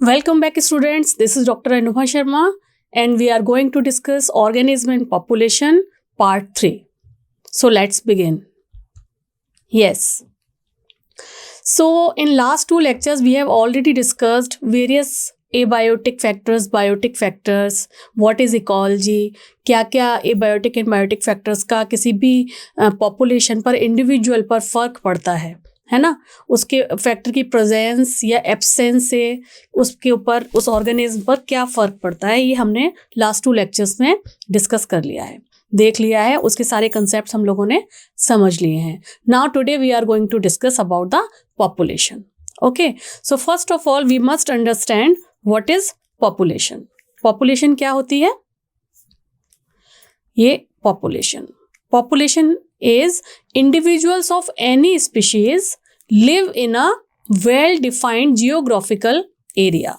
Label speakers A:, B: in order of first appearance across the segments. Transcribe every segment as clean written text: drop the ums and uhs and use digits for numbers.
A: Welcome back, students. This is Dr. Anubha Sharma, and we are going to discuss organism and population part 3. So let's begin. Yes. So in last 2 lectures, we have already discussed various abiotic factors, biotic factors, what is ecology, क्या abiotic and biotic factors का किसी भी population पर, individual पर फर्क पड़ता है ना, उसके फैक्टर की प्रेजेंस या एब्सेंस से उसके ऊपर, उस ऑर्गेनिज्म पर क्या फ़र्क पड़ता है, ये हमने लास्ट 2 लेक्चर्स में डिस्कस कर लिया है, देख लिया है, उसके सारे कंसेप्ट हम लोगों ने समझ लिए हैं. Now today we are going to discuss about the population. Okay, so first of all we must understand what is population. Population क्या होती है? ये population is individuals of any species live in a well-defined geographical area.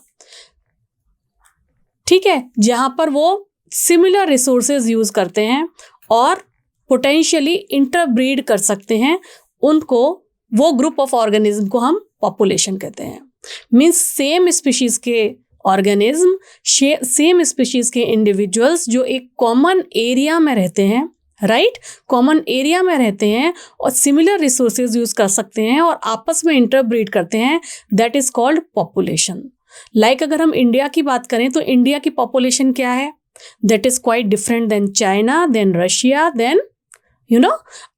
A: ठीक है, जहां पर वो similar resources use करते हैं और पोटेंशियली इंटरब्रीड कर सकते हैं, उनको, वो ग्रुप ऑफ ऑर्गेनिज्म को हम पॉपुलेशन कहते हैं. मीन्स सेम स्पीशीज के ऑर्गेनिज्म, सेम स्पीशीज के इंडिविजुअल्स जो एक कॉमन एरिया में रहते हैं, राइट, कॉमन एरिया में रहते हैं और सिमिलर रिसोर्सेज यूज कर सकते हैं और आपस में इंटरब्रीड करते हैं, that is called population. Like अगर हम इंडिया की बात करें तो इंडिया की पॉपुलेशन क्या है? That is quite different than China, than Russia, than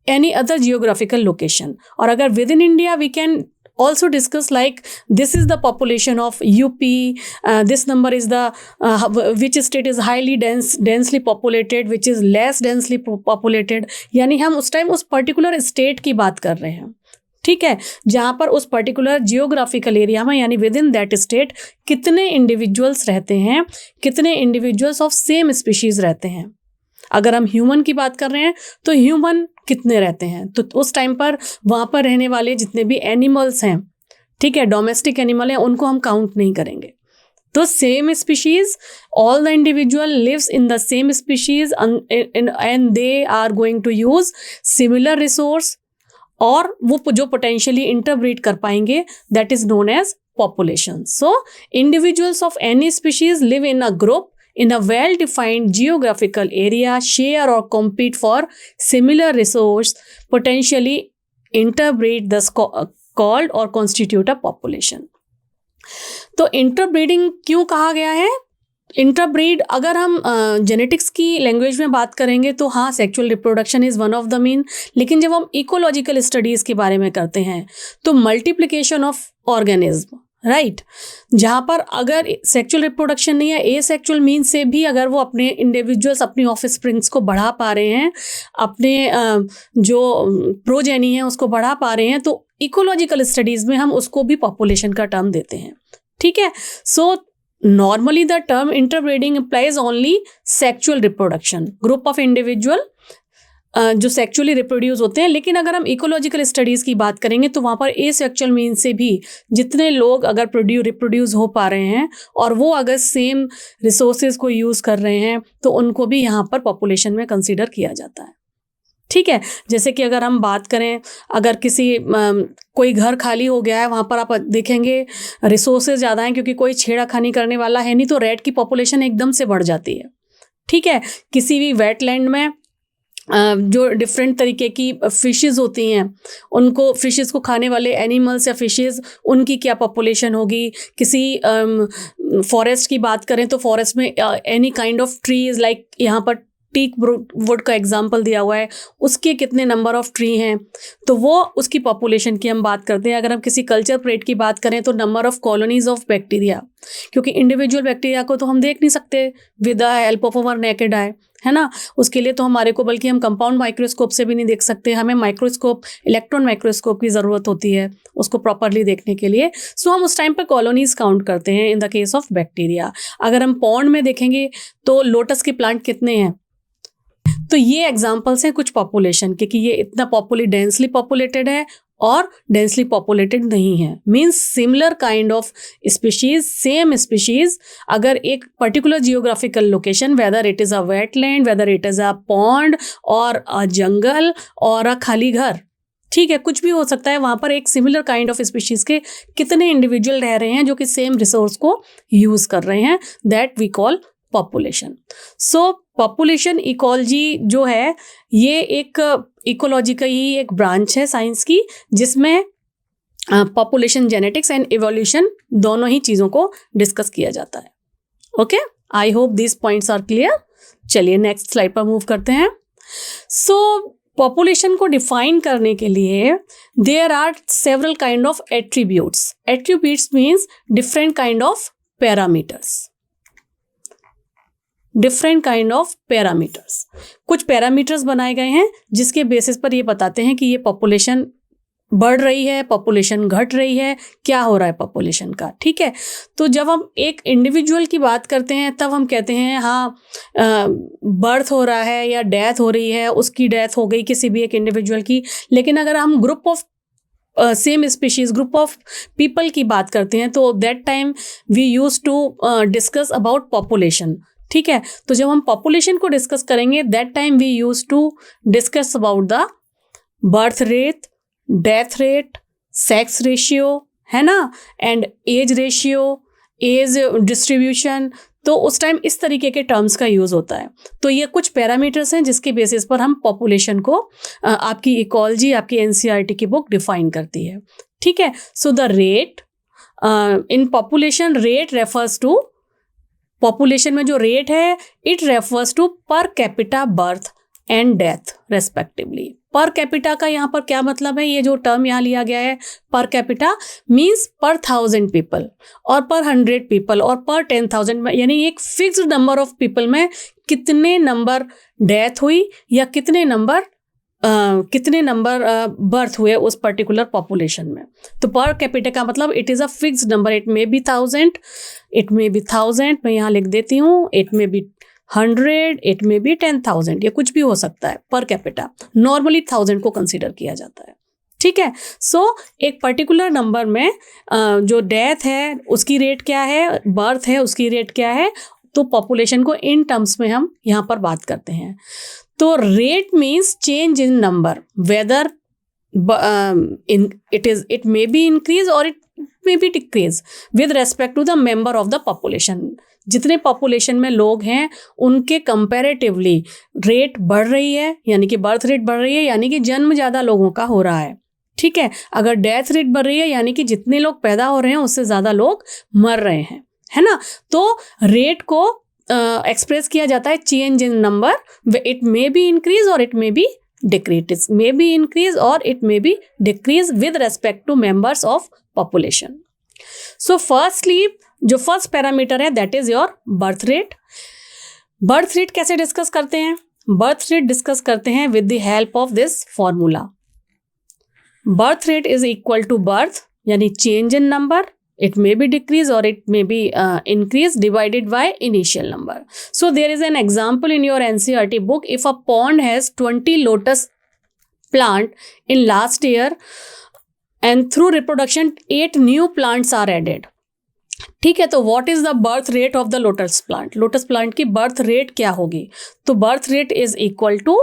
A: any other geographical location. और अगर within India we can also discuss like this is the population of UP, this number is the which state is highly densely populated, which is less densely populated. यानी हम उस time उस particular state की बात कर रहे हैं, ठीक है, जहाँ पर उस पर्टिकुलर जियोग्राफिकल एरिया में यानी विद इन दैट स्टेट कितने इंडिविजुअल्स रहते हैं, कितने इंडिविजुअल्स ऑफ सेम स्पीशीज रहते हैं. अगर हम ह्यूमन की बात कर रहे हैं तो ह्यूमन कितने रहते हैं, तो उस टाइम पर वहाँ पर रहने वाले जितने भी एनिमल्स हैं, ठीक है, डोमेस्टिक एनिमल हैं, उनको हम काउंट नहीं करेंगे. तो same species, all the individual lives in the same species and they are going to use similar resource, और वो जो पोटेंशियली इंटरब्रीड कर पाएंगे, that is known as population. So individuals of any species live in a group in a well-defined geographical area, share or compete for similar resource, potentially interbreed, thus called or constitute a population. तो interbreeding क्यों कहा गया है? Interbreed, अगर हम genetics की language में बात करेंगे तो हाँ, sexual reproduction is one of the mean, लेकिन जब हम इकोलॉजिकल स्टडीज़ के बारे में करते हैं तो मल्टीप्लिकेशन ऑफ ऑर्गेनिज्म, राइट, जहाँ पर अगर सेक्सुअल रिप्रोडक्शन नहीं है, ए सेक्सुअल मीन से भी अगर वो अपने इंडिविजुअल्स, अपनी ऑफस्प्रिंग्स को बढ़ा पा रहे हैं, अपने जो प्रोजेनी है उसको बढ़ा पा रहे हैं, तो इकोलॉजिकल स्टडीज़ में हम उसको भी पॉपुलेशन का टर्म देते हैं, ठीक है. So normally the term interbreeding implies only sexual reproduction, group of individual जो सेक्चुअली रिप्रोड्यूस होते हैं. लेकिन अगर हम इकोलॉजिकल स्टडीज़ की बात करेंगे तो वहाँ पर ए सेक्चुअल मीन से भी जितने लोग अगर रिप्रोड्यूस हो पा रहे हैं और वो अगर सेम रिसोर्सेज को यूज़ कर रहे हैं तो उनको भी यहाँ पर पॉपुलेशन में कंसीडर किया जाता है, ठीक है. जैसे कि अगर हम बात करें, अगर किसी कोई घर खाली हो गया है, वहाँ पर आप देखेंगे रिसोर्सेज ज़्यादा हैं क्योंकि कोई छेड़खानी करने वाला है नहीं, तो रैट की पॉपुलेशन एकदम से बढ़ जाती है, ठीक है. किसी भी वेटलैंड में जो डिफरेंट तरीके की फिशेस होती हैं, उनको, फिशेस को खाने वाले एनिमल्स या फिशेस, उनकी क्या पॉपुलेशन होगी. किसी फॉरेस्ट की बात करें तो फॉरेस्ट में any kind of trees, like यहाँ पर टीक वुड का एग्जांपल दिया हुआ है, उसके कितने नंबर ऑफ ट्री हैं, तो वो उसकी पॉपुलेशन की हम बात करते हैं. अगर हम किसी कल्चर प्लेट की बात करें तो number of colonies of bacteria, क्योंकि इंडिविजुअल बैक्टीरिया को तो हम देख नहीं सकते with the help of our naked eye, है ना, उसके लिए तो हमारे को, बल्कि हम कंपाउंड माइक्रोस्कोप से भी नहीं देख सकते, हमें माइक्रोस्कोप, इलेक्ट्रॉन माइक्रोस्कोप की ज़रूरत होती है उसको प्रॉपरली देखने के लिए. सो हम उस टाइम पर कॉलोनीज काउंट करते हैं in the case of bacteria. अगर हम पॉन्ड में देखेंगे तो लोटस के प्लांट कितने हैं, तो ये एग्जाम्पल्स हैं कुछ पॉपुलेशन के कि ये इतना डेंसली पॉपुलेटेड है और डेंसली पॉपुलेटेड नहीं है. Means similar kind of species, same species, अगर एक particular geographical location, whether it is a wetland, whether it is a pond और अ जंगल और अ खाली घर, ठीक है, कुछ भी हो सकता है, वहाँ पर एक सिमिलर काइंड ऑफ स्पीशीज के कितने इंडिविजुअल रह रहे हैं जो कि सेम रिसोर्स को यूज कर रहे हैं, that we call population. So population ecology जो है ये एक इकोलॉजी का ही एक ब्रांच है साइंस की, जिसमें पॉपुलेशन जेनेटिक्स एंड इवोल्यूशन दोनों ही चीज़ों को डिस्कस किया जाता है. Okay, I hope this points are clear. चलिए नेक्स्ट स्लाइड पर मूव करते हैं. सो पॉपुलेशन को डिफाइन करने के लिए there are several kind of attributes. Attributes means different kind of parameters. Different kind of parameters, कुछ पैरामीटर्स बनाए गए हैं जिसके बेसिस पर ये बताते हैं कि ये पॉपुलेशन बढ़ रही है, पॉपुलेशन घट रही है, क्या हो रहा है पॉपुलेशन का. ठीक है, तो जब हम एक इंडिविजुअल की बात करते हैं तब हम कहते हैं हाँ बर्थ हो रहा है या डेथ हो रही है, उसकी डेथ हो गई किसी भी एक इंडिविजुअल की. लेकिन अगर हम group of same species, group of people की बात करते हैं तो that time we use to discuss about population. ठीक है, तो जब हम पॉपुलेशन को डिस्कस करेंगे that time we use to discuss about the birth rate, death rate, sex ratio, है ना, and age ratio, age distribution. तो उस टाइम इस तरीके के टर्म्स का यूज़ होता है. तो ये कुछ पैरामीटर्स हैं जिसके बेसिस पर हम पॉपुलेशन को आपकी इकोलॉजी, आपकी एनसीईआरटी की बुक डिफाइन करती है. ठीक है, so the rate in population, rate refers to, population में जो रेट है it refers to per capita birth and death respectively. Per capita का यहाँ पर क्या मतलब है, ये जो टर्म यहाँ लिया गया है पर कैपिटा मीन्स पर 1000 पीपल और पर 100 पीपल और पर 10,000, यानी एक फिक्स्ड नंबर ऑफ पीपल में कितने नंबर डेथ हुई या कितने नंबर बर्थ हुए उस पर्टिकुलर पॉपुलेशन में. तो पर कैपिटा का मतलब it is a fixed number. It may B 1000, it may B 1000, मैं यहाँ लिख देती हूँ, it may B 100, it may B 10,000, ये कुछ भी हो सकता है. पर कैपिटा नॉर्मली 1000 को कंसीडर किया जाता है. ठीक है, सो एक पर्टिकुलर नंबर में जो डेथ है उसकी रेट क्या है, बर्थ है उसकी रेट क्या है, तो पॉपुलेशन को इन टर्म्स में हम यहाँ पर बात करते हैं. तो rate means change in number, whether it may be increase or it may be decrease with respect to the member of the population. जितने पॉपुलेशन में लोग हैं उनके कंपैरेटिवली रेट बढ़ रही है, यानी कि बर्थ रेट बढ़ रही है, यानी कि जन्म ज़्यादा लोगों का हो रहा है. ठीक है, अगर डेथ रेट बढ़ रही है यानी कि जितने लोग पैदा हो रहे हैं उससे ज़्यादा लोग मर रहे हैं, है ना. तो रेट को एक्सप्रेस किया जाता है change in number. It may be increase और it may be decrease. It may be increase or it may be decrease with respect to members of population. So firstly, जो फर्स्ट पैरामीटर है that is your birth rate. Birth rate कैसे discuss करते हैं? Birth rate discuss करते हैं with the help of this formula. Birth rate is equal to birth यानी change in number, it may be decrease or it may be increase divided by initial number. So there is an example in your NCERT book. If a pond has 20 lotus plant in last year and through reproduction 8 new plants are added. ठीक है, तो what is the birth rate of the lotus plant? Lotus plant की birth rate क्या होगी? तो birth rate is equal to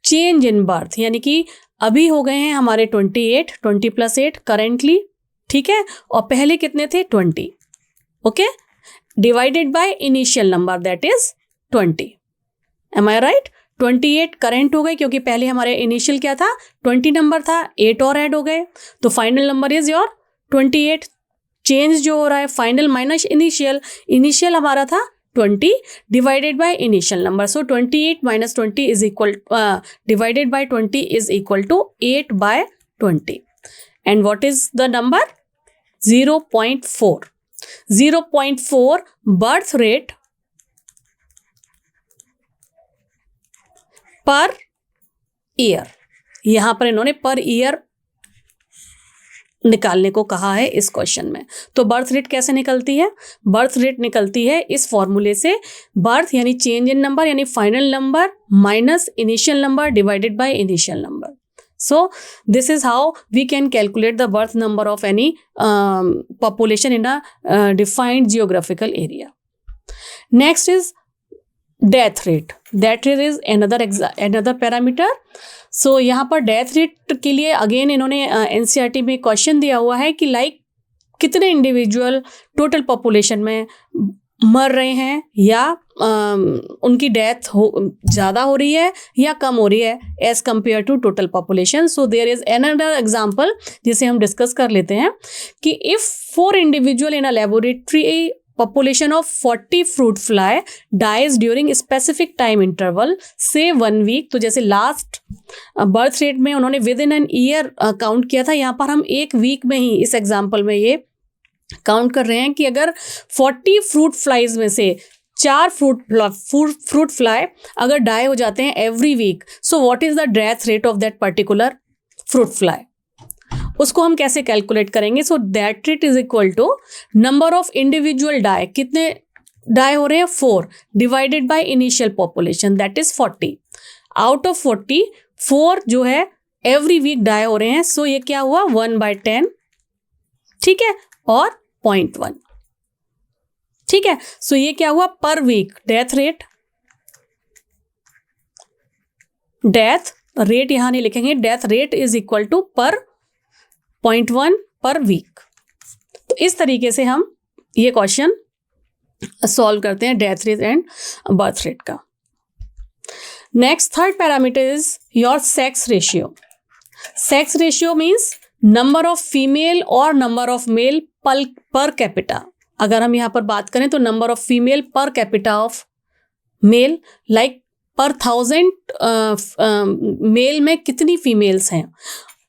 A: change in birth, यानी कि अभी हो गए हैं हमारे 28, 20 + 8 करेंटली. ठीक है, और पहले कितने थे? 20. Okay, divided by initial number that is 20. Am I right? 28 current हो गए क्योंकि पहले हमारे इनिशियल क्या था? 20 नंबर था, 8 और ऐड हो गए, तो final number is your 28. Change जो हो रहा है फाइनल माइनस इनिशियल, इनिशियल हमारा था 20 divided by initial number. So 28 - 20 is equal divided by 20 is equal to 8 by 20. And what is the number? 0.4. 0.4 birth rate per year. यहां पर इन्होंने per year निकालने को कहा है इस क्वेश्चन में. तो बर्थ रेट कैसे निकलती है? बर्थ रेट निकलती है इस फॉर्मूले से. बर्थ यानी चेंज इन नंबर यानी final number minus initial number divided by initial number. So this is how we can calculate the birth number of any population in a defined geographical area. Next is death rate is another parameter. So यहाँ पर death rate के लिए again इन्होंने NCERT में question दिया हुआ है कि लाइक कितने इंडिविजुअल टोटल पॉपुलेशन में मर रहे हैं या उनकी डेथ ज़्यादा हो रही है या कम हो रही है as compare to total population. So there is another example जिसे हम डिस्कस कर लेते हैं कि if 4 individual in a laboratory population of 40 fruit fly dies during specific time interval say 1 week. तो जैसे लास्ट बर्थ रेट में उन्होंने with in an year count किया था, यहाँ पर हम 1 वीक में ही इस एग्जाम्पल में ये काउंट कर रहे हैं कि अगर 40 फ्रूट फ्लाइज में से 4 फ्रूट फ्लाई अगर डाई हो जाते हैं every week, so what is the death rate of that particular fruit fly, उसको हम कैसे कैलकुलेट करेंगे. So that rate is equal to number of individual die, कितने डाई हो रहे हैं 4 divided by initial population that is 40. Out of 40 4 जो है एवरी वीक डाई हो रहे हैं. सो ये क्या हुआ 1/10, ठीक है, और 0.1, ठीक है. सो ये क्या हुआ पर वीक डेथ रेट यहां नहीं लिखेंगे, death rate is equal to per 0.1 पर वीक. तो इस तरीके से हम ये क्वेश्चन सॉल्व करते हैं death rate and birth rate का. Next third parameter is your sex ratio. Sex ratio means number of female और number of male per capita. अगर हम यहाँ पर बात करें तो number of female per capita of male, like per 1000 mail में कितनी फीमेल्स हैं.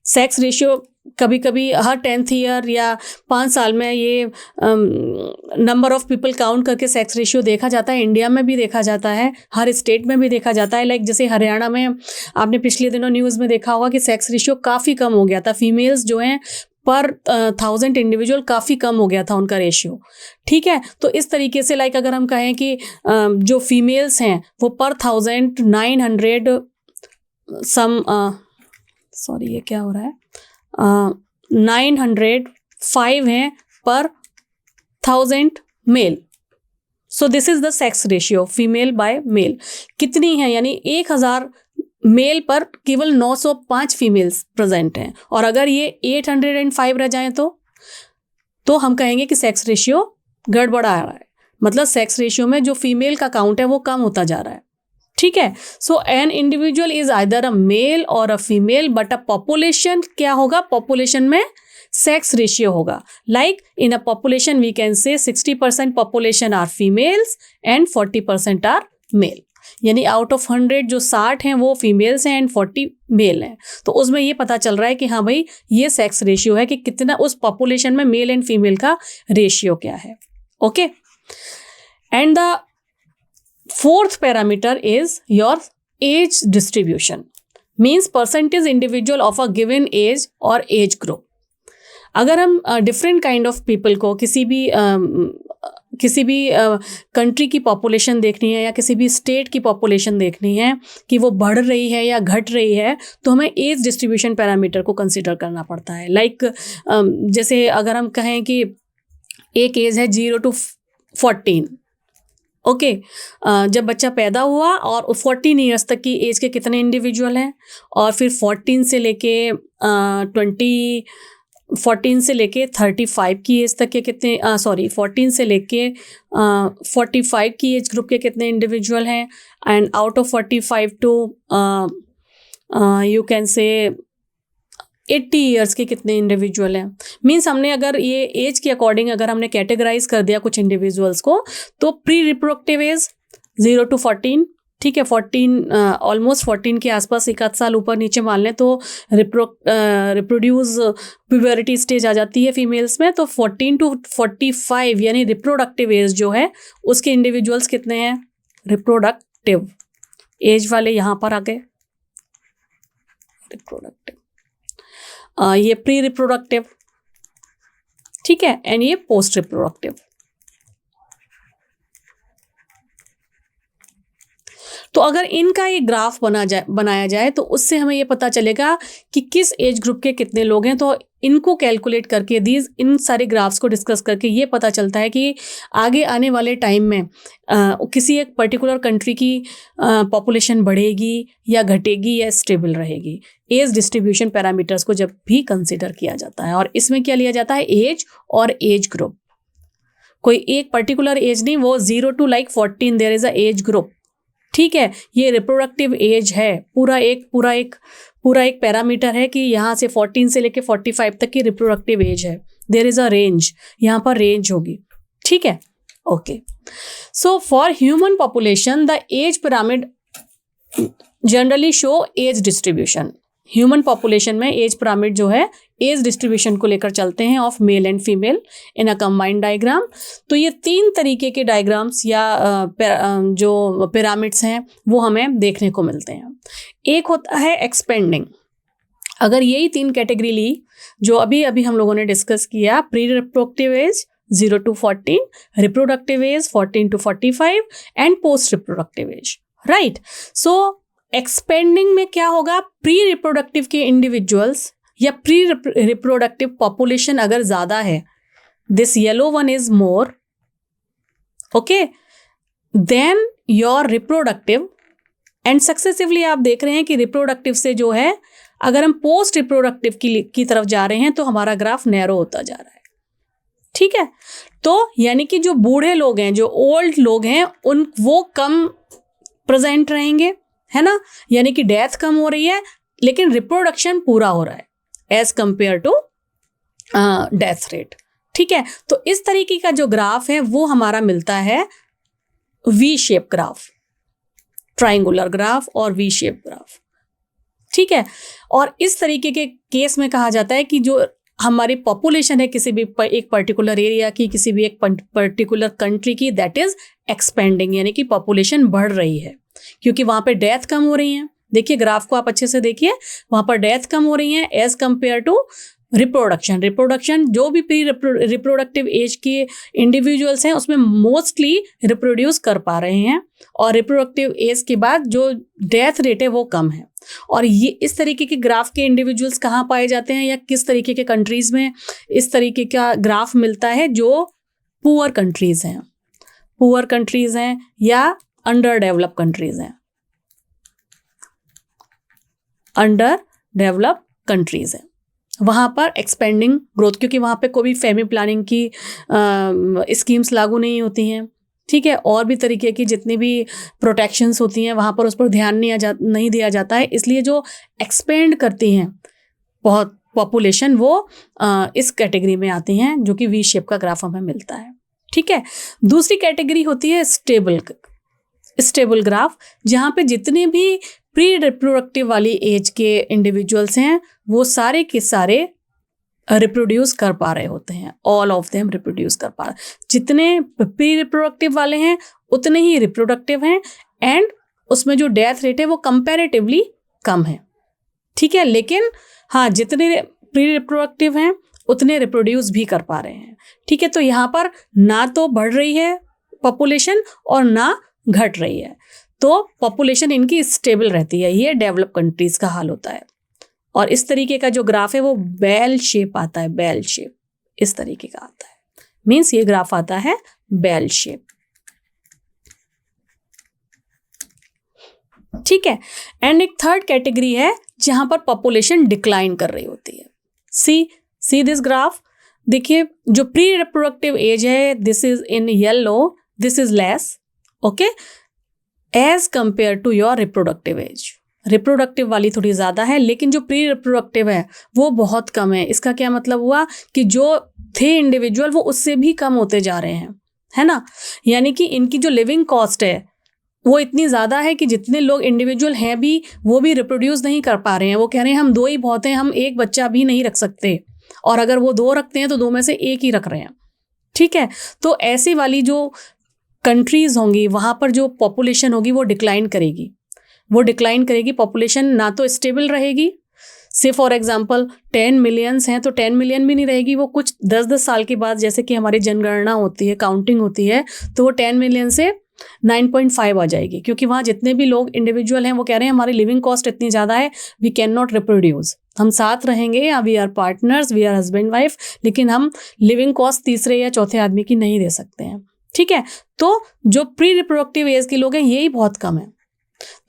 A: सेक्स रेशियो कभी कभी हर 10th ईयर या 5 साल में ये नंबर ऑफ पीपल काउंट करके सेक्स रेशियो देखा जाता है. इंडिया में भी देखा जाता है, हर स्टेट में भी देखा जाता है. लाइक जैसे हरियाणा में आपने पिछले दिनों न्यूज़ में देखा होगा कि सेक्स रेशियो काफ़ी कम हो गया था. फीमेल्स जो हैं पर 1000 इंडिविजुअल काफ़ी कम हो गया था उनका रेशियो, ठीक है. तो इस तरीके से लाइक अगर हम कहें कि जो फीमेल्स हैं वो पर 1000 900 सॉरी ये क्या हो रहा है 905 हैं per 1000 male. So this is the sex ratio female by male. कितनी है यानी 1000 मेल पर केवल 905 फीमेल्स प्रेजेंट हैं. और अगर ये 805 रह जाएं तो हम कहेंगे कि सेक्स रेशियो गड़बड़ा रहा है. मतलब सेक्स रेशियो में जो फीमेल का काउंट है वो कम होता जा रहा है, ठीक है. So an individual is either a male or a female, but a population क्या होगा, पॉपुलेशन में सेक्स रेशियो होगा. Like in a population we can say 60% population are females and 40% are male. यानी आउट ऑफ 100 जो 60 हैं वो females हैं and 40 mail हैं. तो उसमें ये पता चल रहा है कि हाँ भाई ये सेक्स रेशियो है कि कितना उस पॉपुलेशन में मेल एंड फीमेल का रेशियो क्या है. Okay. And the fourth parameter is your age distribution, means percentage individual of a given age or age group. अगर हम different kind of people को किसी भी कंट्री की पॉपुलेशन देखनी है या किसी भी स्टेट की पॉपुलेशन देखनी है कि वो बढ़ रही है या घट रही है, तो हमें एज डिस्ट्रीब्यूशन पैरामीटर को कंसिडर करना पड़ता है. लाइक जैसे अगर हम कहें कि एक एज है 0 to 14, ओके. जब बच्चा पैदा हुआ और 14 ईयर्स तक की एज के कितने इंडिविजुअल हैं, और फिर 14 से लेके 35 की एज तक के कितने 14 से लेके 45 की एज ग्रुप के कितने इंडिविजुअल हैं, and out of 45 to you can say 80 years के कितने इंडिविजुअल हैं. मीन्स हमने अगर ये एज के अकॉर्डिंग अगर हमने कैटेगराइज कर दिया कुछ इंडिविजुअल्स को, तो प्री रिप्रोडक्टिव एज 0 to 14, ठीक है. 14 ऑलमोस्ट 14 के आसपास, 1 साल ऊपर नीचे मान लें तो रिप्रोड्यूस प्यूबरिटी स्टेज आ जाती है फीमेल्स में. तो 14 to 45 यानी रिप्रोडक्टिव एज जो है उसके इंडिविजुअल्स कितने हैं, रिप्रोडक्टिव एज वाले यहाँ पर आ गए रिप्रोडक्टिव. ये प्री रिप्रोडक्टिव, ठीक है, एंड ये पोस्ट रिप्रोडक्टिव. तो अगर इनका ये ग्राफ बनाया जाए तो उससे हमें ये पता चलेगा कि किस एज ग्रुप के कितने लोग हैं। तो इनको कैलकुलेट करके इन सारे ग्राफ्स को डिस्कस करके ये पता चलता है कि आगे आने वाले टाइम में किसी एक पर्टिकुलर कंट्री की पॉपुलेशन बढ़ेगी या घटेगी या स्टेबल रहेगी, एज डिस्ट्रीब्यूशन पैरामीटर्स को जब भी कंसिडर किया जाता है। और इसमें क्या लिया जाता है, एज और एज ग्रुप। कोई एक पर्टिकुलर एज नहीं, वो 0 to like 14 there is a age group. ठीक है, ये रिप्रोडक्टिव एज है, पूरा एक पैरामीटर है कि यहाँ से 14 से लेके 45 तक की रिप्रोडक्टिव एज है। देयर इज अ रेंज, यहाँ पर रेंज होगी। ठीक है, okay. So for human population the age pyramid generally show age distribution. Human population में एज पिरामिड जो है एज डिस्ट्रीब्यूशन को लेकर चलते हैं of male and female in a combined diagram. तो ये 3 तरीके के डायग्राम्स या जो पिरामिड्स हैं वो हमें देखने को मिलते हैं। एक होता है एक्सपेंडिंग। अगर यही 3 कैटेगरी ली जो अभी हम लोगों ने डिस्कस किया, pre reproductive age 0 to 14, reproductive age 14 to 45 and post reproductive age, right. So expanding में क्या होगा, प्री रिप्रोडक्टिव के इंडिविजुअल्स या प्री रिप्रोडक्टिव पॉपुलेशन अगर ज्यादा है, this yellow one is more, okay, then your reproductive. And successively आप देख रहे हैं कि रिप्रोडक्टिव से जो है, अगर हम पोस्ट रिप्रोडक्टिव की तरफ जा रहे हैं तो हमारा ग्राफ नैरो होता जा रहा है। ठीक है, तो यानी कि जो बूढ़े लोग हैं, जो ओल्ड लोग हैं, वो कम प्रेजेंट रहेंगे, है ना, यानी कि डेथ कम हो रही है लेकिन रिप्रोडक्शन पूरा हो रहा है as compare to death rate. ठीक है, तो इस तरीके का जो ग्राफ है वो हमारा मिलता है V shape graph, triangular graph और वी शेप ग्राफ। ठीक है, और इस तरीके के केस में कहा जाता है कि जो हमारी पॉपुलेशन है किसी भी एक पर्टिकुलर एरिया की, किसी भी एक पर्टिकुलर कंट्री की, दैट इज एक्सपेंडिंग, यानी कि पॉपुलेशन बढ़ रही है क्योंकि वहां पे डेथ कम हो रही है। देखिए ग्राफ को आप अच्छे से देखिए, वहां पर डेथ कम हो रही है एज कंपेयर टू रिप्रोडक्शन। जो भी प्री रिप्रोडक्टिव एज के इंडिविजुअल्स हैं उसमें मोस्टली रिप्रोड्यूस कर पा रहे हैं, और रिप्रोडक्टिव एज के बाद जो डेथ रेट है वो कम है। और ये इस तरीके के ग्राफ के इंडिविजुअल्स कहाँ पाए जाते हैं या किस तरीके के कंट्रीज में इस तरीके का ग्राफ मिलता है, जो पुअर कंट्रीज हैं या अंडर डेवलप कंट्रीज हैं, वहां पर एक्सपेंडिंग ग्रोथ, क्योंकि वहां पे कोई भी फैमिली प्लानिंग की स्कीम्स लागू नहीं होती हैं। ठीक है, और भी तरीके की जितनी भी प्रोटेक्शंस होती हैं वहां पर उस पर ध्यान नहीं दिया जाता है, इसलिए जो एक्सपेंड करती हैं बहुत पॉपुलेशन वो इस कैटेगरी में आती हैं, जो कि वी शेप का ग्राफ हमें मिलता है। ठीक है, दूसरी कैटेगरी होती है स्टेबल ग्राफ, जहाँ पे जितने भी प्री रिप्रोडक्टिव वाली एज के इंडिविजुअल्स हैं वो सारे के सारे रिप्रोड्यूस कर पा रहे होते हैं, ऑल ऑफ देम रिप्रोड्यूस कर पा रहे। जितने प्री रिप्रोडक्टिव वाले हैं उतने ही रिप्रोडक्टिव हैं, एंड उसमें जो डेथ रेट है वो कंपैरेटिवली कम है। ठीक है, लेकिन हाँ, जितने प्री रिप्रोडक्टिव हैं उतने रिप्रोड्यूस भी कर पा रहे हैं। ठीक है, तो यहाँ पर ना तो बढ़ रही है पॉपुलेशन और ना घट रही है, तो पॉपुलेशन इनकी स्टेबल रहती है। ये डेवलप कंट्रीज का हाल होता है। और इस तरीके का जो ग्राफ है वो बेल शेप आता है, बेल शेप इस तरीके का आता है, मीन्स ये ग्राफ आता है बेल शेप। ठीक है, एंड एक थर्ड कैटेगरी है जहां पर पॉपुलेशन डिक्लाइन कर रही होती है। सी दिस ग्राफ, देखिए जो प्री रिप्रोडक्टिव एज है, this is in yellow, this is less, okay, as compare to your reproductive age. Reproductive वाली थोड़ी ज़्यादा है, लेकिन जो प्री रिप्रोडक्टिव है वो बहुत कम है। इसका क्या मतलब हुआ कि जो थे इंडिविजुअल वो उससे भी कम होते जा रहे हैं, है ना, यानी कि इनकी जो लिविंग कॉस्ट है वो इतनी ज़्यादा है कि जितने लोग इंडिविजुअल हैं भी वो भी रिप्रोड्यूस नहीं कर पा रहे हैं। वो कह रहे हैं हम 2 ही बहुत हैं, हम एक बच्चा भी नहीं रख सकते, और अगर वो 2 रखते हैं तो 2 में से 1 ही रख रहे हैं। ठीक है, तो ऐसी वाली जो कंट्रीज होंगी वहाँ पर जो पॉपुलेशन होगी वो डिक्लाइन करेगी, पॉपुलेशन ना तो स्टेबल रहेगी। से फॉर एग्जांपल 10 मिलियंस हैं तो 10 मिलियन भी नहीं रहेगी, वो कुछ 10-10 साल के बाद, जैसे कि हमारी जनगणना होती है, काउंटिंग होती है, तो वो 10 मिलियन से 9.5 आ जाएगी, क्योंकि वहाँ जितने भी लोग इंडिविजुअल हैं वो कह रहे हैं हमारी लिविंग कॉस्ट इतनी ज़्यादा है, वी कैन नॉट रिप्रोड्यूस। हम साथ रहेंगे या we are partners, we are husband wife, लेकिन हम लिविंग कॉस्ट तीसरे या चौथे आदमी की नहीं दे सकते हैं। ठीक है, तो जो प्री रिप्रोडक्टिव एज के लोग हैं यही बहुत कम है।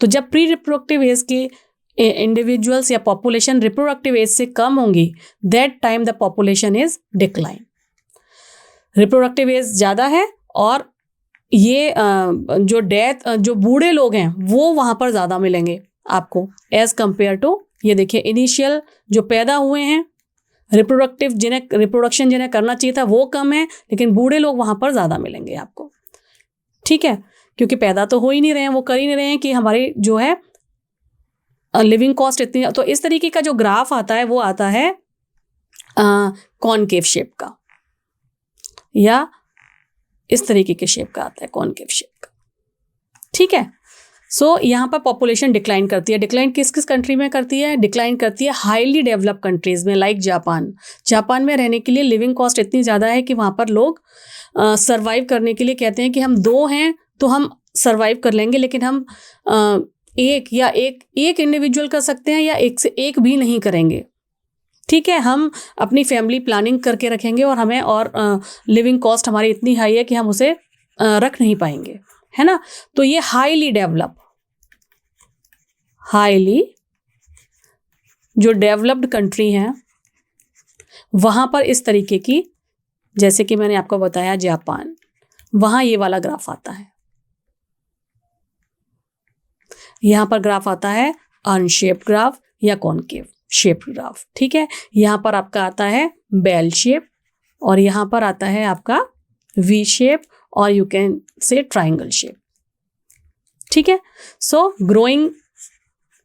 A: तो जब प्री रिप्रोडक्टिव एज के इंडिविजुअल्स या पॉपुलेशन रिप्रोडक्टिव एज से कम होंगी, that time the population is decline. Reproductive age ज़्यादा है और ये जो बूढ़े लोग हैं वो वहाँ पर ज़्यादा मिलेंगे आपको एज कंपेयर टू, ये देखिए इनिशियल जो पैदा हुए हैं, रिप्रोडक्शन जिन्हें करना चाहिए था वो कम है, लेकिन बूढ़े लोग वहाँ पर ज़्यादा मिलेंगे आपको। ठीक है, क्योंकि पैदा तो हो ही नहीं रहे हैं, वो कर ही नहीं रहे हैं कि हमारी जो है लिविंग कॉस्ट इतनी। तो इस तरीके का जो ग्राफ आता है वो आता है कॉनकेव शेप का, या इस तरीके के शेप का आता है, कॉनकेव शेप का। ठीक है, सो यहाँ पर पॉपुलेशन डिक्लाइन करती है। डिक्लाइन किस किस कंट्री में करती है? डिक्लाइन करती है हाईली डेवलप्ड कंट्रीज में, लाइक जापान। जापान में रहने के लिए लिविंग कॉस्ट इतनी ज़्यादा है कि वहाँ पर लोग सर्वाइव करने के लिए कहते हैं कि हम 2 हैं तो हम सर्वाइव कर लेंगे, लेकिन हम एक इंडिविजुअल कर सकते हैं या एक से एक भी नहीं करेंगे। ठीक है, हम अपनी फैमिली प्लानिंग करके रखेंगे और हमें और लिविंग कॉस्ट हमारी इतनी हाई है कि हम उसे रख नहीं पाएंगे, है ना। तो ये हाईली जो डेवलप्ड कंट्री हैं वहाँ पर इस तरीके की, जैसे कि मैंने आपको बताया जापान, वहाँ ये वाला ग्राफ आता है। यहाँ पर ग्राफ आता है अनशेप्ड ग्राफ या कॉनकेव शेप्ड ग्राफ। ठीक है, यहाँ पर आपका आता है बेल शेप और यहाँ पर आता है आपका वी शेप और यू कैन से ट्राइंगल शेप। ठीक है, सो ग्रोइंग,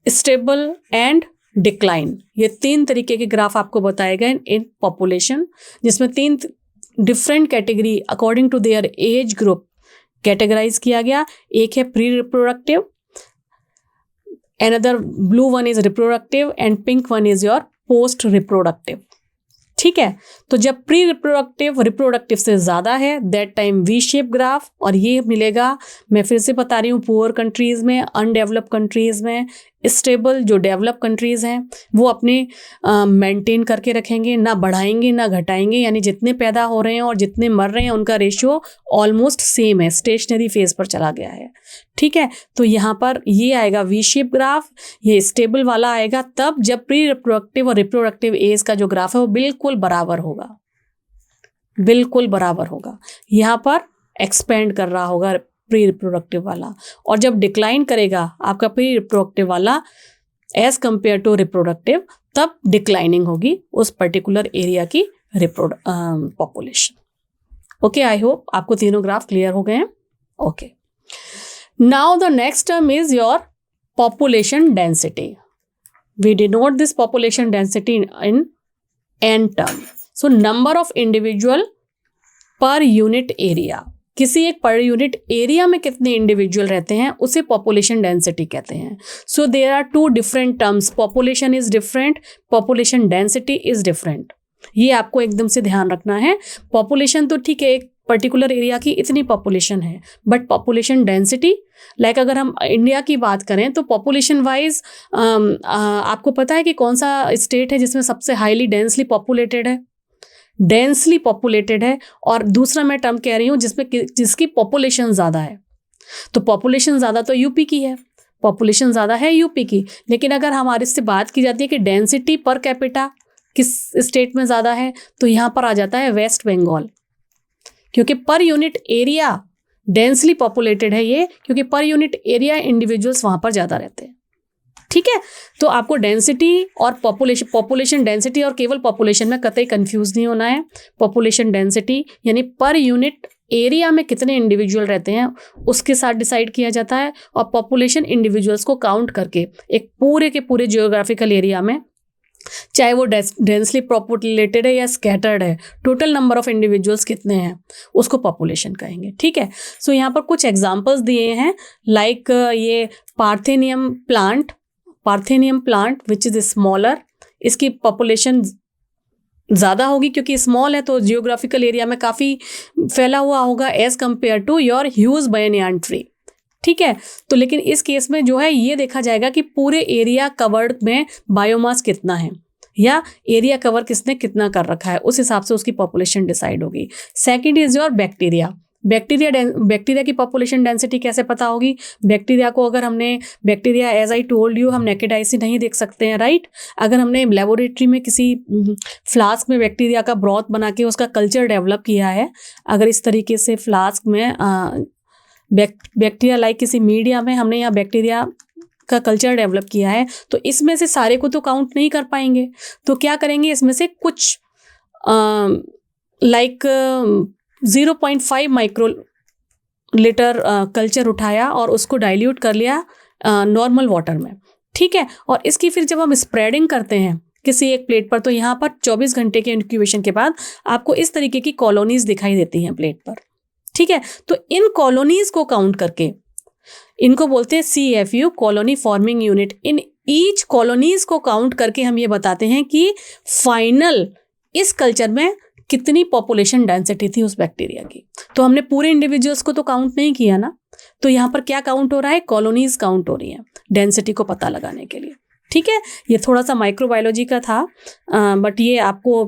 A: स्टेबल एंड डिक्लाइन, ये 3 तरीके के ग्राफ आपको बताए गए इन पॉपुलेशन, जिसमें 3 different category according to their age group categorise किया गया। एक है pre reproductive, another blue one is reproductive and pink one is your post reproductive। ठीक है, तो जब प्री रिप्रोडक्टिव से ज़्यादा है that time V shape graph, और ये मिलेगा, मैं फिर से बता रही हूँ, पुअर कंट्रीज़ में, अनडेवलप्ड कंट्रीज़ में। स्टेबल जो डेवलप कंट्रीज़ हैं वो अपने मेंटेन करके रखेंगे, ना बढ़ाएंगे ना घटाएंगे, यानी जितने पैदा हो रहे हैं और जितने मर रहे हैं उनका रेशियो ऑलमोस्ट सेम है, स्टेशनरी फेज पर चला गया है। ठीक है, तो यहाँ पर ये आएगा वी शेप ग्राफ, ये स्टेबल वाला आएगा तब जब प्री रिप्रोडक्टिव और रिप्रोडक्टिव एज का जो ग्राफ है वो बिल्कुल बराबर होगा, बिल्कुल बराबर होगा। यहाँ पर एक्सपेंड कर रहा होगा प्री रिप्रोडक्टिव वाला, और जब डिक्लाइन करेगा आपका प्री रिप्रोडक्टिव वाला एज कंपेयर टू रिप्रोडक्टिव, तब डिक्लाइनिंग होगी उस पर्टिकुलर एरिया की पॉपुलेशन। ओके, आई होप आपको तीनों ग्राफ क्लियर हो गए हैं। Okay, now the next term is your population density. We denote this population density in N term. So number of individual per unit area, किसी एक पर unit area में कितने इंडिविजुअल रहते हैं उसे पॉपुलेशन डेंसिटी कहते हैं। So there are 2 different terms, population is different, population density is different. ये आपको एकदम से ध्यान रखना है। पॉपुलेशन तो ठीक है, एक पर्टिकुलर एरिया की इतनी पॉपुलेशन है, बट पॉपुलेशन डेंसिटी, लाइक अगर हम इंडिया की बात करें तो पॉपुलेशन वाइज आपको पता है कि कौन सा स्टेट है जिसमें सबसे हाईली डेंसली पॉपुलेटेड है? डेंसली पॉपुलेटेड है। और दूसरा मैं टर्म कह रही हूँ जिसकी पॉपुलेशन ज़्यादा है। तो पॉपुलेशन ज़्यादा तो यूपी की है, पॉपुलेशन ज़्यादा है यूपी की, लेकिन अगर हमारे से बात की जाती है कि डेंसिटी पर कैपिटा किस स्टेट में ज़्यादा है, तो यहाँ पर आ जाता है वेस्ट बंगाल, क्योंकि पर यूनिट एरिया डेंसली पॉपुलेटेड है ये, क्योंकि पर यूनिट एरिया इंडिविजुअल्स वहाँ पर ज़्यादा रहते हैं। ठीक है, तो आपको डेंसिटी और पॉपुलेशन डेंसिटी और केवल पॉपुलेशन में कतई कंफ्यूज नहीं होना है। पॉपुलेशन डेंसिटी यानी पर यूनिट एरिया में कितने इंडिविजुअल रहते हैं उसके साथ डिसाइड किया जाता है, और पॉपुलेशन इंडिविजुअल्स को काउंट करके एक पूरे के पूरे जियोग्राफिकल एरिया में, चाहे वो डेंसली पॉपुलेटेड है या स्कैटर्ड है, टोटल नंबर ऑफ इंडिविजुअल्स कितने हैं उसको पॉपुलेशन कहेंगे। ठीक है, सो यहाँ पर कुछ एग्जांपल्स दिए हैं, लाइक ये parthenium plant which is smaller, इसकी पॉपुलेशन ज़्यादा होगी क्योंकि स्मॉल है तो जियोग्राफिकल एरिया में काफ़ी फैला हुआ होगा as compare to your huge banyan tree. ठीक है, तो लेकिन इस केस में जो है ये देखा जाएगा कि पूरे एरिया कवर्ड में बायोमास कितना है या एरिया कवर किसने कितना कर रखा है, उस हिसाब से उसकी पॉपुलेशन डिसाइड होगी। Second is your bacteria. Bacteria की पॉपुलेशन डेंसिटी कैसे पता होगी? बैक्टीरिया को अगर हमने bacteria as I told you हम नेकेड आई से नहीं देख सकते हैं, राइट। अगर हमने लेबोरेटरी में किसी फ्लास्क में बैक्टीरिया का ब्रॉथ बना के उसका कल्चर डेवलप किया है, अगर इस तरीके से फ्लास्क में बैक्टीरिया लाइक किसी मीडिया में हमने यहाँ बैक्टीरिया का कल्चर डेवलप किया है, तो इसमें से सारे को तो काउंट नहीं कर पाएंगे। तो क्या करेंगे, इसमें से कुछ लाइक 0.5 माइक्रोलीटर कल्चर उठाया और उसको डाइल्यूट कर लिया नॉर्मल वाटर में। ठीक है, और इसकी फिर जब हम स्प्रेडिंग करते हैं किसी एक प्लेट पर, तो यहाँ पर 24 घंटे के इंक्यूबेशन के बाद आपको इस तरीके की कॉलोनीज दिखाई देती हैं प्लेट पर। ठीक है, तो इन कॉलोनीज को काउंट करके, इनको बोलते हैं CFU, colony forming unit. In each colonies को काउंट करके हम ये बताते हैं कि फाइनल इस कल्चर में कितनी पॉपुलेशन डेंसिटी थी उस बैक्टीरिया की। तो हमने पूरे इंडिविजुअल्स को तो काउंट नहीं किया ना, तो यहाँ पर क्या काउंट हो रहा है, कॉलोनीज काउंट हो रही हैं डेंसिटी को पता लगाने के लिए। ठीक है, ये थोड़ा सा माइक्रोबायोलॉजी का था, बट ये आपको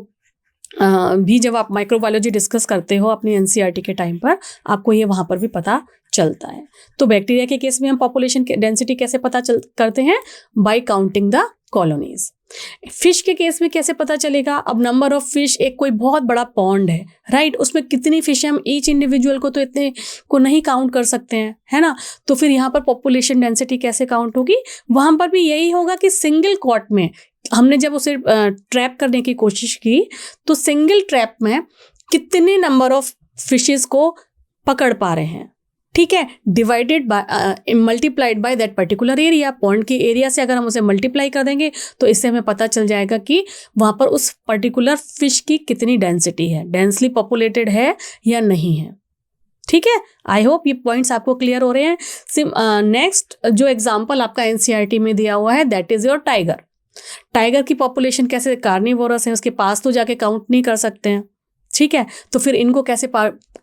A: भी जब आप माइक्रोबायोलॉजी डिस्कस करते हो अपनी NCERT के टाइम पर, आपको ये वहाँ पर भी पता चलता है। तो बैक्टीरिया के केस में हम पॉपुलेशन डेंसिटी कैसे पता करते हैं, bye counting the colonies. Fish के केस में कैसे पता चलेगा, अब नंबर ऑफ फिश, एक कोई बहुत बड़ा पॉन्ड है, राइट, उसमें कितनी फिश है, हम ईच इंडिविजुअल को तो इतने को नहीं काउंट कर सकते हैं, है ना। तो फिर यहाँ पर पॉपुलेशन डेंसिटी कैसे काउंट होगी, वहाँ पर भी यही होगा कि सिंगल कॉट में हमने जब उसे ट्रैप करने की कोशिश की, तो सिंगल ट्रैप में कितने नंबर ऑफ फिशेस को पकड़ पा रहे हैं। ठीक है, divided by multiplied by that particular area. Pond के एरिया से अगर हम उसे मल्टीप्लाई कर देंगे तो इससे हमें पता चल जाएगा कि वहाँ पर उस पर्टिकुलर फिश की कितनी डेंसिटी है, डेंसली पॉपुलेटेड है या नहीं है। ठीक है, आई होप ये पॉइंट्स आपको क्लियर हो रहे हैं। नेक्स्ट जो एग्जाम्पल आपका NCERT में दिया हुआ है, that is your tiger. Tiger की पॉपुलेशन कैसे, कार्निवोरस है, उसके पास तो जाके काउंट नहीं कर सकते हैं। ठीक है, तो फिर इनको कैसे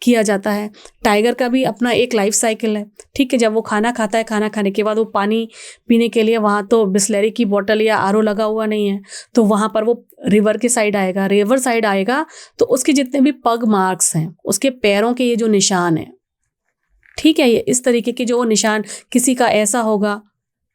A: किया जाता है, टाइगर का भी अपना एक लाइफ साइकिल है। ठीक है, जब वो खाना खाता है, खाना खाने के बाद वो पानी पीने के लिए वहाँ तो बिस्लेरी की बोतल या RO लगा हुआ नहीं है, तो वहाँ पर वो रिवर के साइड आएगा, रिवर साइड आएगा तो उसके जितने भी पग मार्क्स हैं, उसके पैरों के ये जो निशान हैं, ठीक है, ये इस तरीके के जो निशान, किसी का ऐसा होगा,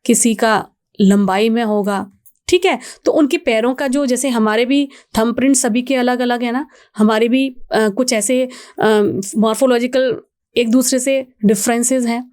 A: किसी का लंबाई में होगा। ठीक है, तो उनके पैरों का जो, जैसे हमारे भी थंब प्रिंट सभी के अलग अलग है ना, हमारे भी कुछ ऐसे मॉर्फोलॉजिकल एक दूसरे से डिफरेंसेस हैं,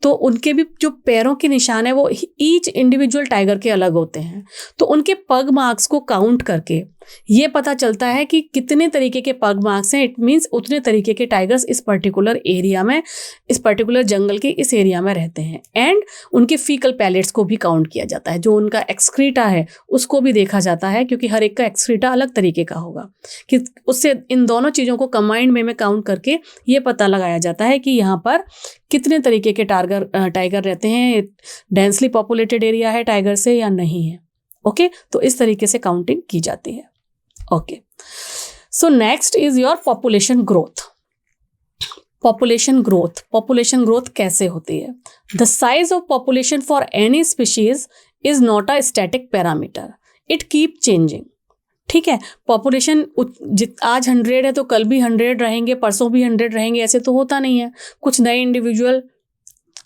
A: तो उनके भी जो पैरों के निशान है वो ईच इंडिविजुअल टाइगर के अलग होते हैं। तो उनके पग मार्क्स को काउंट करके ये पता चलता है कि कितने तरीके के पग मार्क्स हैं। इट मीन्स उतने तरीके के टाइगर्स इस पर्टिकुलर एरिया में, इस पर्टिकुलर जंगल के इस एरिया में रहते हैं। एंड उनके फीकल पैलेट्स को भी काउंट किया जाता है, जो उनका एक्सक्रीटा है उसको भी देखा जाता है, क्योंकि हर एक का एक्सक्रीटा अलग तरीके का होगा, कि उससे इन दोनों चीज़ों को कंबाइंड में काउंट करके ये पता लगाया जाता है कि यहाँ पर कितने तरीके के टाइगर रहते हैं, डेंसली पॉपुलेटेड एरिया है टाइगर से या नहीं है। ओके, तो इस तरीके से काउंटिंग की जाती है। Okay, so next is your population growth. Population growth कैसे होती है? The size of population for any species is not a static parameter, it keep changing. ठीक है, पॉपुलेशन आज 100 है तो कल भी 100 रहेंगे, परसों भी 100 रहेंगे, ऐसे तो होता नहीं है। कुछ नए इंडिविजुअल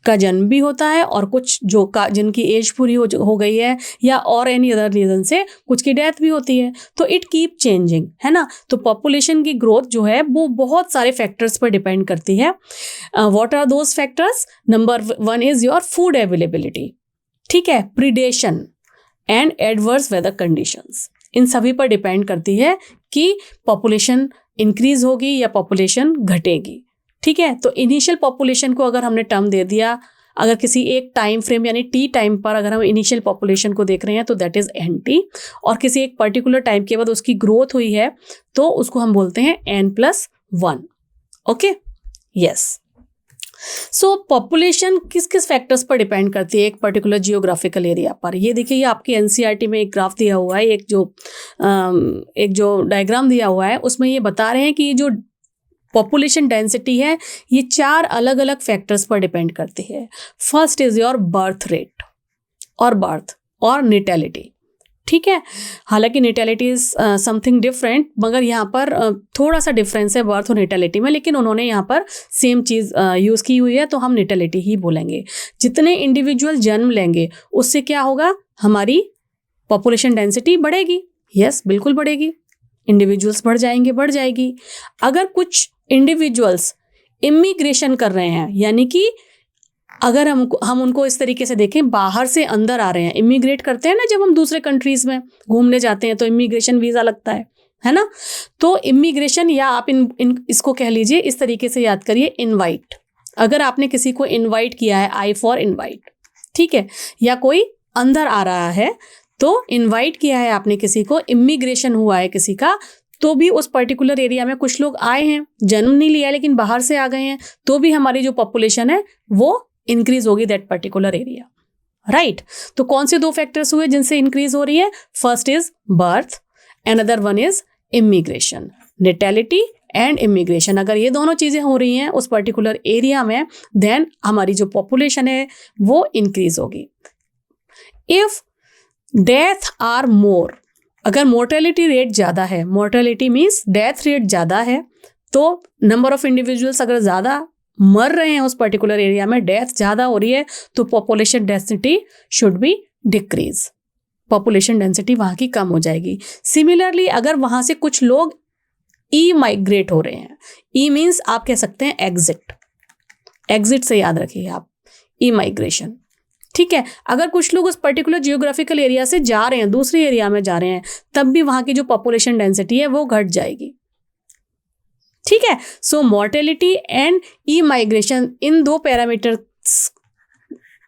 A: का जन्म भी होता है और कुछ जिनकी एज पूरी हो गई है या और एनी अदर रीजन से कुछ की डेथ भी होती है। तो इट कीप चेंजिंग, है ना। तो पॉपुलेशन की ग्रोथ जो है वो बहुत सारे फैक्टर्स पर डिपेंड करती है। What are those factors? Number 1 is your food availability, ठीक है, predation and adverse weather conditions. इन सभी पर डिपेंड करती है कि पॉपुलेशन इंक्रीज होगी या पॉपुलेशन घटेगी। ठीक है, तो इनिशियल पॉपुलेशन को अगर हमने टर्म दे दिया, अगर किसी एक टाइम फ्रेम यानी T टाइम पर अगर हम इनिशियल पॉपुलेशन को देख रहे हैं तो दैट इज NT, और किसी एक पर्टिकुलर टाइम के बाद उसकी ग्रोथ हुई है तो उसको हम बोलते हैं N+1। Okay, yes. सो पॉपुलेशन किस किस फैक्टर्स पर डिपेंड करती है एक पर्टिकुलर जियोग्राफिकल एरिया पर? ये देखिए, ये आपकी एनसीईआरटी में एक ग्राफ दिया हुआ है, एक जो डायग्राम दिया हुआ है, उसमें ये बता रहे हैं कि ये जो पॉपुलेशन डेंसिटी है ये 4 अलग अलग फैक्टर्स पर डिपेंड करती है। First is your birth rate और निटेलिटी। ठीक है, हालांकि निटेलिटी इज समथिंग डिफरेंट, मगर यहाँ पर थोड़ा सा डिफरेंस है बर्थ और निटेलिटी में, लेकिन उन्होंने यहाँ पर सेम चीज़ यूज़ की हुई है, तो हम निटेलिटी ही बोलेंगे। जितने इंडिविजुअल जन्म लेंगे उससे क्या होगा, हमारी पॉपुलेशन डेंसिटी बढ़ेगी। यस, बिल्कुल बढ़ेगी, इंडिविजुअल्स बढ़ जाएगी। अगर कुछ इंडिविजुअल्स इमिग्रेशन कर रहे हैं, यानी कि अगर हम उनको इस तरीके से देखें, बाहर से अंदर आ रहे हैं, इमिग्रेट करते हैं ना, जब हम दूसरे कंट्रीज में घूमने जाते हैं तो इमिग्रेशन वीज़ा लगता है ना। तो इमिग्रेशन, या आप इसको कह लीजिए, इस तरीके से याद करिए, इनवाइट। अगर आपने किसी को इनवाइट किया है, आई फॉर इनवाइट, ठीक है, या कोई अंदर आ रहा है तो इनवाइट किया है आपने किसी को, इमिग्रेशन हुआ है किसी का, तो भी उस पर्टिकुलर एरिया में कुछ लोग आए हैं, जन्म नहीं लिया लेकिन बाहर से आ गए हैं, तो भी हमारी जो पॉपुलेशन है वो इंक्रीज होगी दैट पर्टिकुलर एरिया, राइट। तो कौन से 2 फैक्टर्स हुए जिनसे इंक्रीज हो रही है? First is birth, another one is immigration, natality and immigration. अगर ये दोनों चीजें हो रही हैं उस पर्टिकुलर एरिया में, देन हमारी जो पॉपुलेशन है वो इंक्रीज होगी। इफ डेथ आर मोर, अगर मोर्टेलिटी रेट ज़्यादा है, मोर्टेलिटी मीन्स डेथ रेट ज़्यादा है, तो नंबर ऑफ इंडिविजुअल्स अगर ज़्यादा मर रहे हैं उस पर्टिकुलर एरिया में, डेथ ज़्यादा हो रही है, तो population density should be decrease, population density वहाँ की कम हो जाएगी। सिमिलरली अगर वहाँ से कुछ लोग ई माइग्रेट हो रहे हैं, ई मीन्स आप कह सकते हैं एग्जिट से याद रखिए आप, ई माइग्रेशन, ठीक है। अगर कुछ लोग उस पर्टिकुलर जियोग्राफिकल एरिया से जा रहे हैं, दूसरे एरिया में जा रहे हैं, तब भी वहाँ की जो पॉपुलेशन डेंसिटी है वो घट जाएगी, ठीक है। So mortality and emigration, इन 2 पैरामीटर्स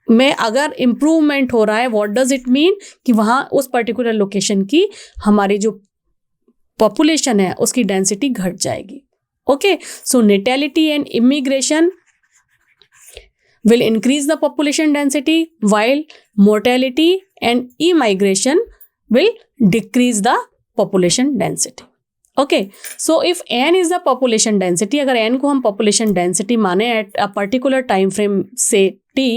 A: में अगर इंप्रूवमेंट हो रहा है, व्हाट डज इट मीन, कि वहाँ उस पर्टिकुलर लोकेशन की हमारी जो पॉपुलेशन है उसकी डेंसिटी घट जाएगी। Okay, so natality and immigration will increase the population density, while mortality and immigration will decrease the population density. Okay, so if n is the population density, अगर n को हम population density माने at a particular time frame से t,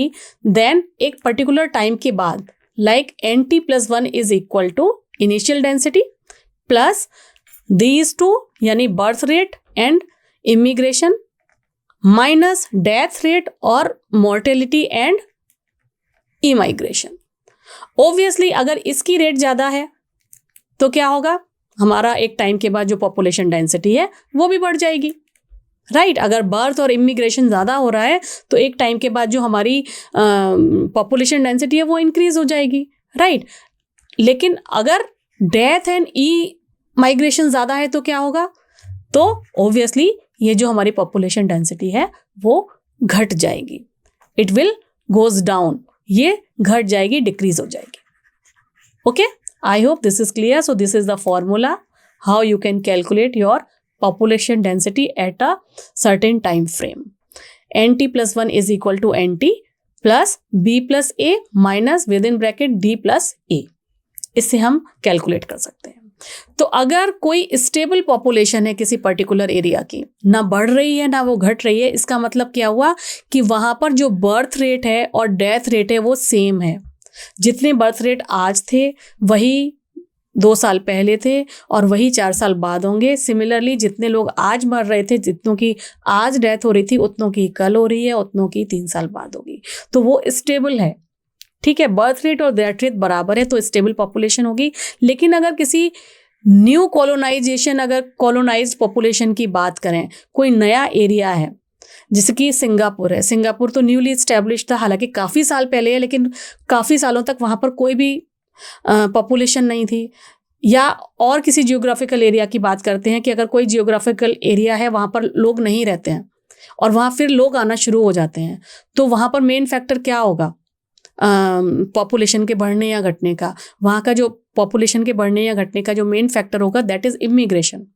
A: then एक particular time के बाद like nt plus 1 is equal to initial density plus these two यानी birth rate and immigration minus death rate और मोर्टेलिटी एंड इमाइग्रेशन। ऑब्वियसली अगर इसकी rate ज़्यादा है तो क्या होगा, हमारा एक टाइम के बाद जो पॉपुलेशन डेंसिटी है वो भी बढ़ जाएगी, राइट। अगर बर्थ और इमिग्रेशन ज़्यादा हो रहा है तो एक टाइम के बाद जो हमारी पॉपुलेशन डेंसिटी है वो इंक्रीज हो जाएगी, राइट। लेकिन अगर डेथ एंड माइग्रेशन ज़्यादा है तो क्या होगा, तो ऑब्वियसली ये जो हमारी पॉपुलेशन डेंसिटी है वो घट जाएगी, इट विल गोज डाउन, ये घट जाएगी, डिक्रीज हो जाएगी। Okay, I hope this is clear. So this is the formula how you can calculate your population density at a certain time frame. nt plus 1 is equal to nt plus b plus a minus with in bracket d plus a, इससे हम calculate कर सकते हैं। तो अगर कोई stable population है किसी पर्टिकुलर एरिया की, ना बढ़ रही है ना वो घट रही है, इसका मतलब क्या हुआ कि वहां पर जो बर्थ रेट है और डेथ रेट है वो सेम है। जितने बर्थ रेट आज थे वही 2 साल पहले थे और वही 4 साल बाद होंगे। सिमिलरली जितने लोग आज मर रहे थे, जितनों की आज डेथ हो रही थी, उतनों की कल हो रही है, उतनों की 3 साल बाद होगी। तो वो स्टेबल है, ठीक है। बर्थ रेट और डेथ रेट बराबर है तो स्टेबल पॉपुलेशन होगी। लेकिन अगर किसी न्यू कॉलोनाइजेशन, अगर कॉलोनाइज्ड पॉपुलेशन की बात करें, कोई नया एरिया है, जैसे कि सिंगापुर है, सिंगापुर तो न्यूली इस्टेब्लिश था, हालांकि काफ़ी साल पहले है, लेकिन काफ़ी सालों तक वहाँ पर कोई भी पॉपुलेशन नहीं थी। या और किसी जियोग्राफिकल एरिया की बात करते हैं कि अगर कोई जियोग्राफिकल एरिया है वहाँ पर लोग नहीं रहते हैं और वहाँ फिर लोग आना शुरू हो जाते हैं, तो वहाँ पर मेन फैक्टर क्या होगा पॉपुलेशन के बढ़ने या घटने का? वहाँ का जो पॉपुलेशन के बढ़ने या घटने का जो मेन फैक्टर होगा दैट इज इमिग्रेशन,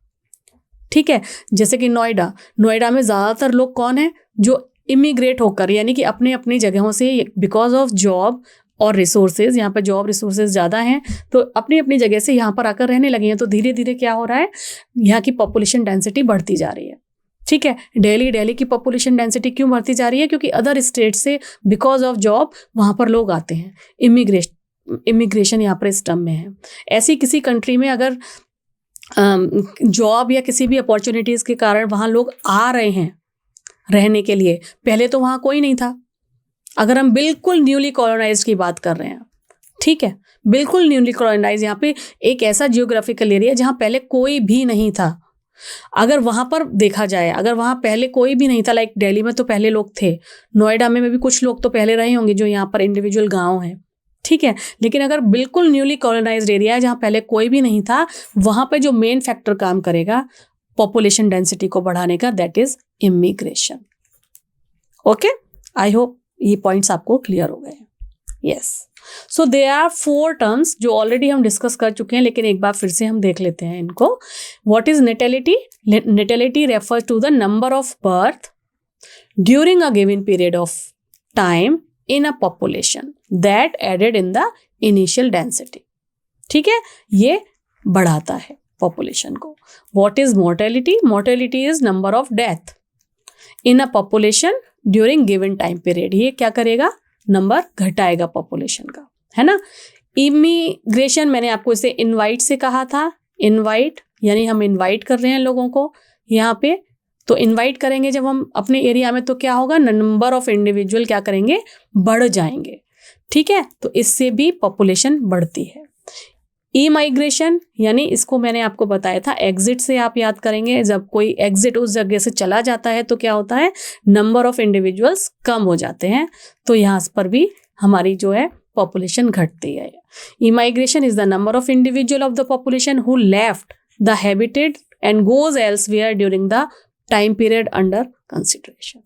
A: ठीक है। जैसे कि नोएडा में ज़्यादातर लोग कौन है, जो इमिग्रेट होकर, यानी कि अपने अपनी जगहों से बिकॉज ऑफ जॉब और रिसोर्सेज, यहाँ पर जॉब रिसोर्सेज ज़्यादा हैं तो अपनी अपनी जगह से यहाँ पर आकर रहने लगे हैं। तो धीरे धीरे क्या हो रहा है, यहाँ की पॉपुलेशन डेंसिटी बढ़ती जा रही है। ठीक है, दिल्ली की पॉपुलेशन डेंसिटी क्यों बढ़ती जा रही है? क्योंकि अदर स्टेट से बिकॉज ऑफ जॉब वहाँ पर लोग आते हैं। इमिग्रेशन यहाँ पर इस टर्म में है। ऐसी किसी कंट्री में अगर जॉब या किसी भी अपॉर्चुनिटीज़ के कारण वहाँ लोग आ रहे हैं रहने के लिए, पहले तो वहाँ कोई नहीं था। अगर हम बिल्कुल न्यूली कॉलोनाइज्ड की बात कर रहे हैं, ठीक है, बिल्कुल न्यूली कॉलोनाइज्ड, यहाँ पे एक ऐसा जियोग्राफिकल एरिया जहाँ पहले कोई भी नहीं था। अगर वहाँ पर देखा जाए, अगर वहाँ पहले कोई भी नहीं था, लाइक दिल्ली में तो पहले लोग थे, नोएडा में भी कुछ लोग तो पहले रहे होंगे जो यहाँ पर इंडिविजुअल गाँव हैं, ठीक है। लेकिन अगर बिल्कुल न्यूली कॉलोनाइज्ड एरिया है जहाँ पहले कोई भी नहीं था, वहाँ पे जो मेन फैक्टर काम करेगा पॉपुलेशन डेंसिटी को बढ़ाने का, that is immigration. Okay, I hope ये पॉइंट्स आपको क्लियर हो गए हैं। Yes, so they are 4 terms जो ऑलरेडी हम डिस्कस कर चुके हैं, लेकिन एक बार फिर से हम देख लेते हैं इनको। What is natality? Natality refers to the number of birth during a given period of time in a population that added in the initial density। ठीक है, ये बढ़ाता है पॉपुलेशन को। What is mortality? Mortality is number of death in a population during given time period। ये क्या करेगा? Number घटाएगा population का, है ना। इमिग्रेशन मैंने आपको इसे इनवाइट से कहा था। इनवाइट यानी हम इनवाइट कर रहे हैं लोगों को यहाँ पे, तो इनवाइट करेंगे जब हम अपने एरिया में तो क्या होगा, नंबर ऑफ इंडिविजुअल क्या करेंगे, बढ़ जाएंगे। ठीक है, तो इससे भी पॉपुलेशन बढ़ती है। ई माइग्रेशन यानी इसको मैंने आपको बताया था, एग्जिट से आप याद करेंगे, जब कोई एग्जिट उस जगह से चला जाता है तो क्या होता है, नंबर ऑफ इंडिविजुअल्स कम हो जाते हैं, तो यहाँ पर भी हमारी जो है पॉपुलेशन घटती है। Emigration is the number of individual of the population who left the habitat and goes elsewhere during the time period under consideration.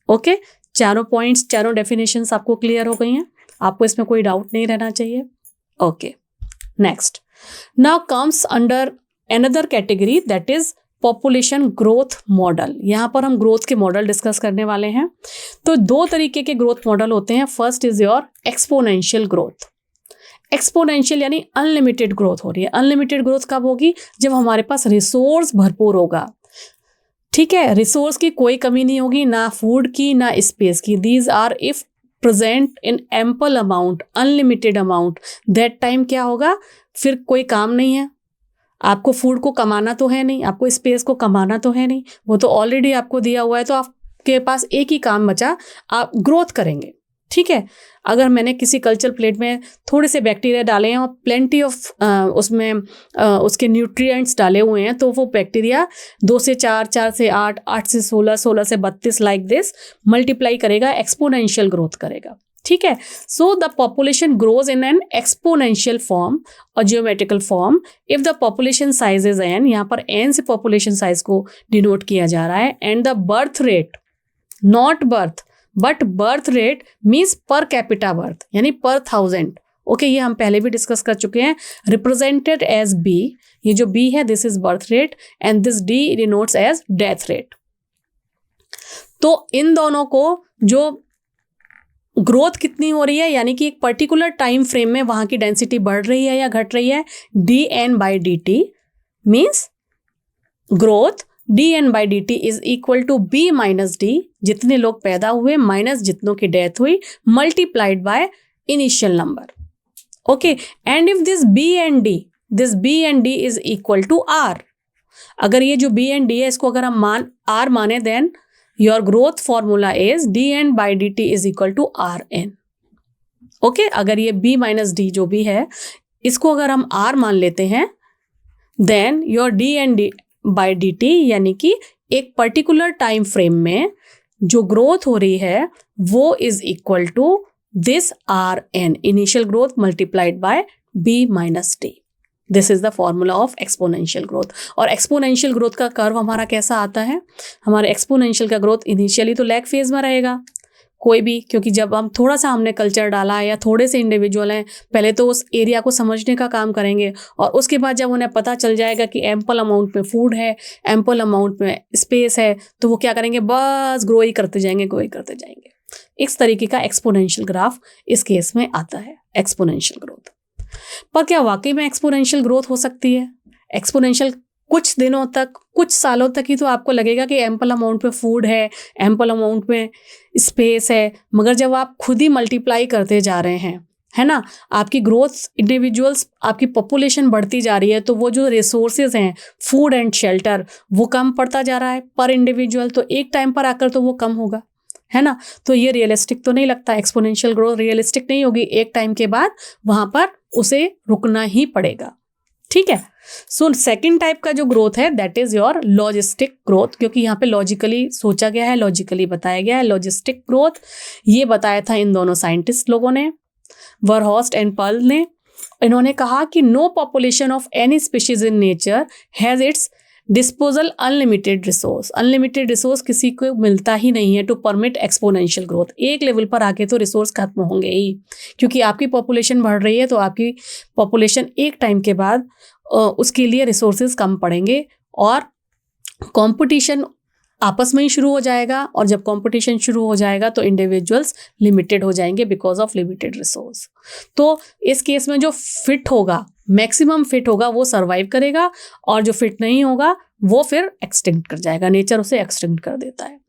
A: Okay, चारों पॉइंट्स, चारों डेफिनेशंस आपको क्लियर हो गई हैं, आपको इसमें कोई डाउट नहीं रहना चाहिए। Okay, next now comes under another category, that is population growth model. यहाँ पर हम ग्रोथ के मॉडल डिस्कस करने वाले हैं। तो 2 तरीके के ग्रोथ मॉडल होते हैं। First is your exponential growth. Exponential यानी अनलिमिटेड ग्रोथ हो रही है। अनलिमिटेड ग्रोथ कब होगी, जब हमारे पास रिसोर्स भरपूर होगा। ठीक है, रिसोर्स की कोई कमी नहीं होगी, ना फूड की ना स्पेस की। These are if present in ample amount, unlimited amount, that time क्या होगा, फिर कोई काम नहीं है। आपको फूड को कमाना तो है नहीं, आपको स्पेस को कमाना तो है नहीं, वो तो ऑलरेडी आपको दिया हुआ है, तो आपके पास एक ही काम बचा, आप ग्रोथ करेंगे। ठीक है, अगर मैंने किसी कल्चर प्लेट में थोड़े से बैक्टीरिया डाले हैं और प्लेंटी ऑफ उसमें उसके न्यूट्रिएंट्स डाले हुए हैं, तो वो बैक्टीरिया 2 से 4, 4 से 8, 8 से 16, 16 से 32 लाइक दिस मल्टीप्लाई करेगा, एक्सपोनेंशियल ग्रोथ करेगा। ठीक है, so the population grows in an exponential form और geometrical form if the population size is N. यहाँ पर एन से पॉपुलेशन साइज को डिनोट किया जा रहा है। And the birth rate, not birth but birth rate means पर कैपिटा बर्थ यानी पर 1000। ओके, ये हम पहले भी डिस्कस कर चुके हैं। रिप्रेजेंटेड एज बी, ये जो बी है this is birth rate and this D denotes as death rate. तो इन दोनों को जो ग्रोथ कितनी हो रही है, यानी कि एक पर्टिकुलर टाइम फ्रेम में वहां की डेंसिटी बढ़ रही है या घट रही है, D N by D T means growth dn/dt is equal to b minus D, जितने लोग पैदा हुए माइनस जितनों की डेथ हुई, multiplied by initial number. Okay, and if this b and d is equal to r, अगर ये जो b and d है इसको अगर हम r माने, then your growth formula is dn/dt is equal to rn। Okay, अगर ये b माइनस डी जो भी है इसको अगर हम r मान लेते हैं, देन योर dn/dt यानी कि एक पर्टिकुलर टाइम फ्रेम में जो ग्रोथ हो रही है वो is equal to this rn, initial growth multiplied by b minus D. This is the formula of exponential growth. और एक्सपोनेंशियल ग्रोथ का कर्व हमारा कैसा आता है, हमारे एक्सपोनेंशियल का ग्रोथ इनिशियली तो लैग फेज में रहेगा, कोई भी, क्योंकि जब हम थोड़ा सा हमने कल्चर डाला है या थोड़े से इंडिविजुअल हैं, पहले तो उस एरिया को समझने का काम करेंगे और उसके बाद जब उन्हें पता चल जाएगा कि एम्पल अमाउंट में फूड है, एम्पल अमाउंट में स्पेस है, तो वो क्या करेंगे, बस ग्रो ही करते जाएंगे। इस तरीके का एक्सपोनेंशियल ग्राफ इस केस में आता है, एक्सपोनेंशियल ग्रोथ। पर क्या वाकई में एक्सपोनेंशियल ग्रोथ हो सकती है? एक्सपोनेंशियल कुछ दिनों तक, कुछ सालों तक ही तो आपको लगेगा कि एम्पल अमाउंट में फूड है, एम्पल अमाउंट में स्पेस है, मगर जब आप खुद ही मल्टीप्लाई करते जा रहे हैं, है ना, आपकी ग्रोथ, इंडिविजुअल्स, आपकी पॉपुलेशन बढ़ती जा रही है, तो वो जो रिसोर्सेज हैं, फूड एंड शेल्टर, वो कम पड़ता जा रहा है पर इंडिविजुअल, तो एक टाइम पर आकर तो वो कम होगा, है ना। तो ये रियलिस्टिक तो नहीं लगता, एक्सपोनेंशियल ग्रोथ रियलिस्टिक नहीं होगी, एक टाइम के बाद वहां पर उसे रुकना ही पड़ेगा, ठीक है। सो सेकंड टाइप का जो ग्रोथ है that is your logistic growth, क्योंकि यहाँ पे लॉजिकली सोचा गया है, लॉजिकली बताया गया है। लॉजिस्टिक ग्रोथ ये बताया था इन दोनों साइंटिस्ट लोगों ने, वर्हॉस्ट एंड पर्ल ने। इन्होंने कहा कि no population of any species in nature has its disposal unlimited resource. Unlimited resource किसी को मिलता ही नहीं है टू परमिट एक्सपोनेंशियल ग्रोथ। एक लेवल पर आके तो रिसोर्स खत्म होंगे ही, क्योंकि आपकी पॉपुलेशन बढ़ रही है, तो आपकी पॉपुलेशन एक टाइम के बाद उसके लिए रिसोर्सेज कम पड़ेंगे और कंपटीशन आपस में ही शुरू हो जाएगा, और जब कंपटीशन शुरू हो जाएगा तो इंडिविजुअल्स लिमिटेड हो जाएंगे बिकॉज ऑफ लिमिटेड रिसोर्स। तो इस केस में जो फिट होगा, मैक्सिमम फिट होगा, वो सर्वाइव करेगा, और जो फिट नहीं होगा वो फिर एक्सटिंक्ट कर जाएगा, नेचर उसे एक्सटिंक्ट कर देता है,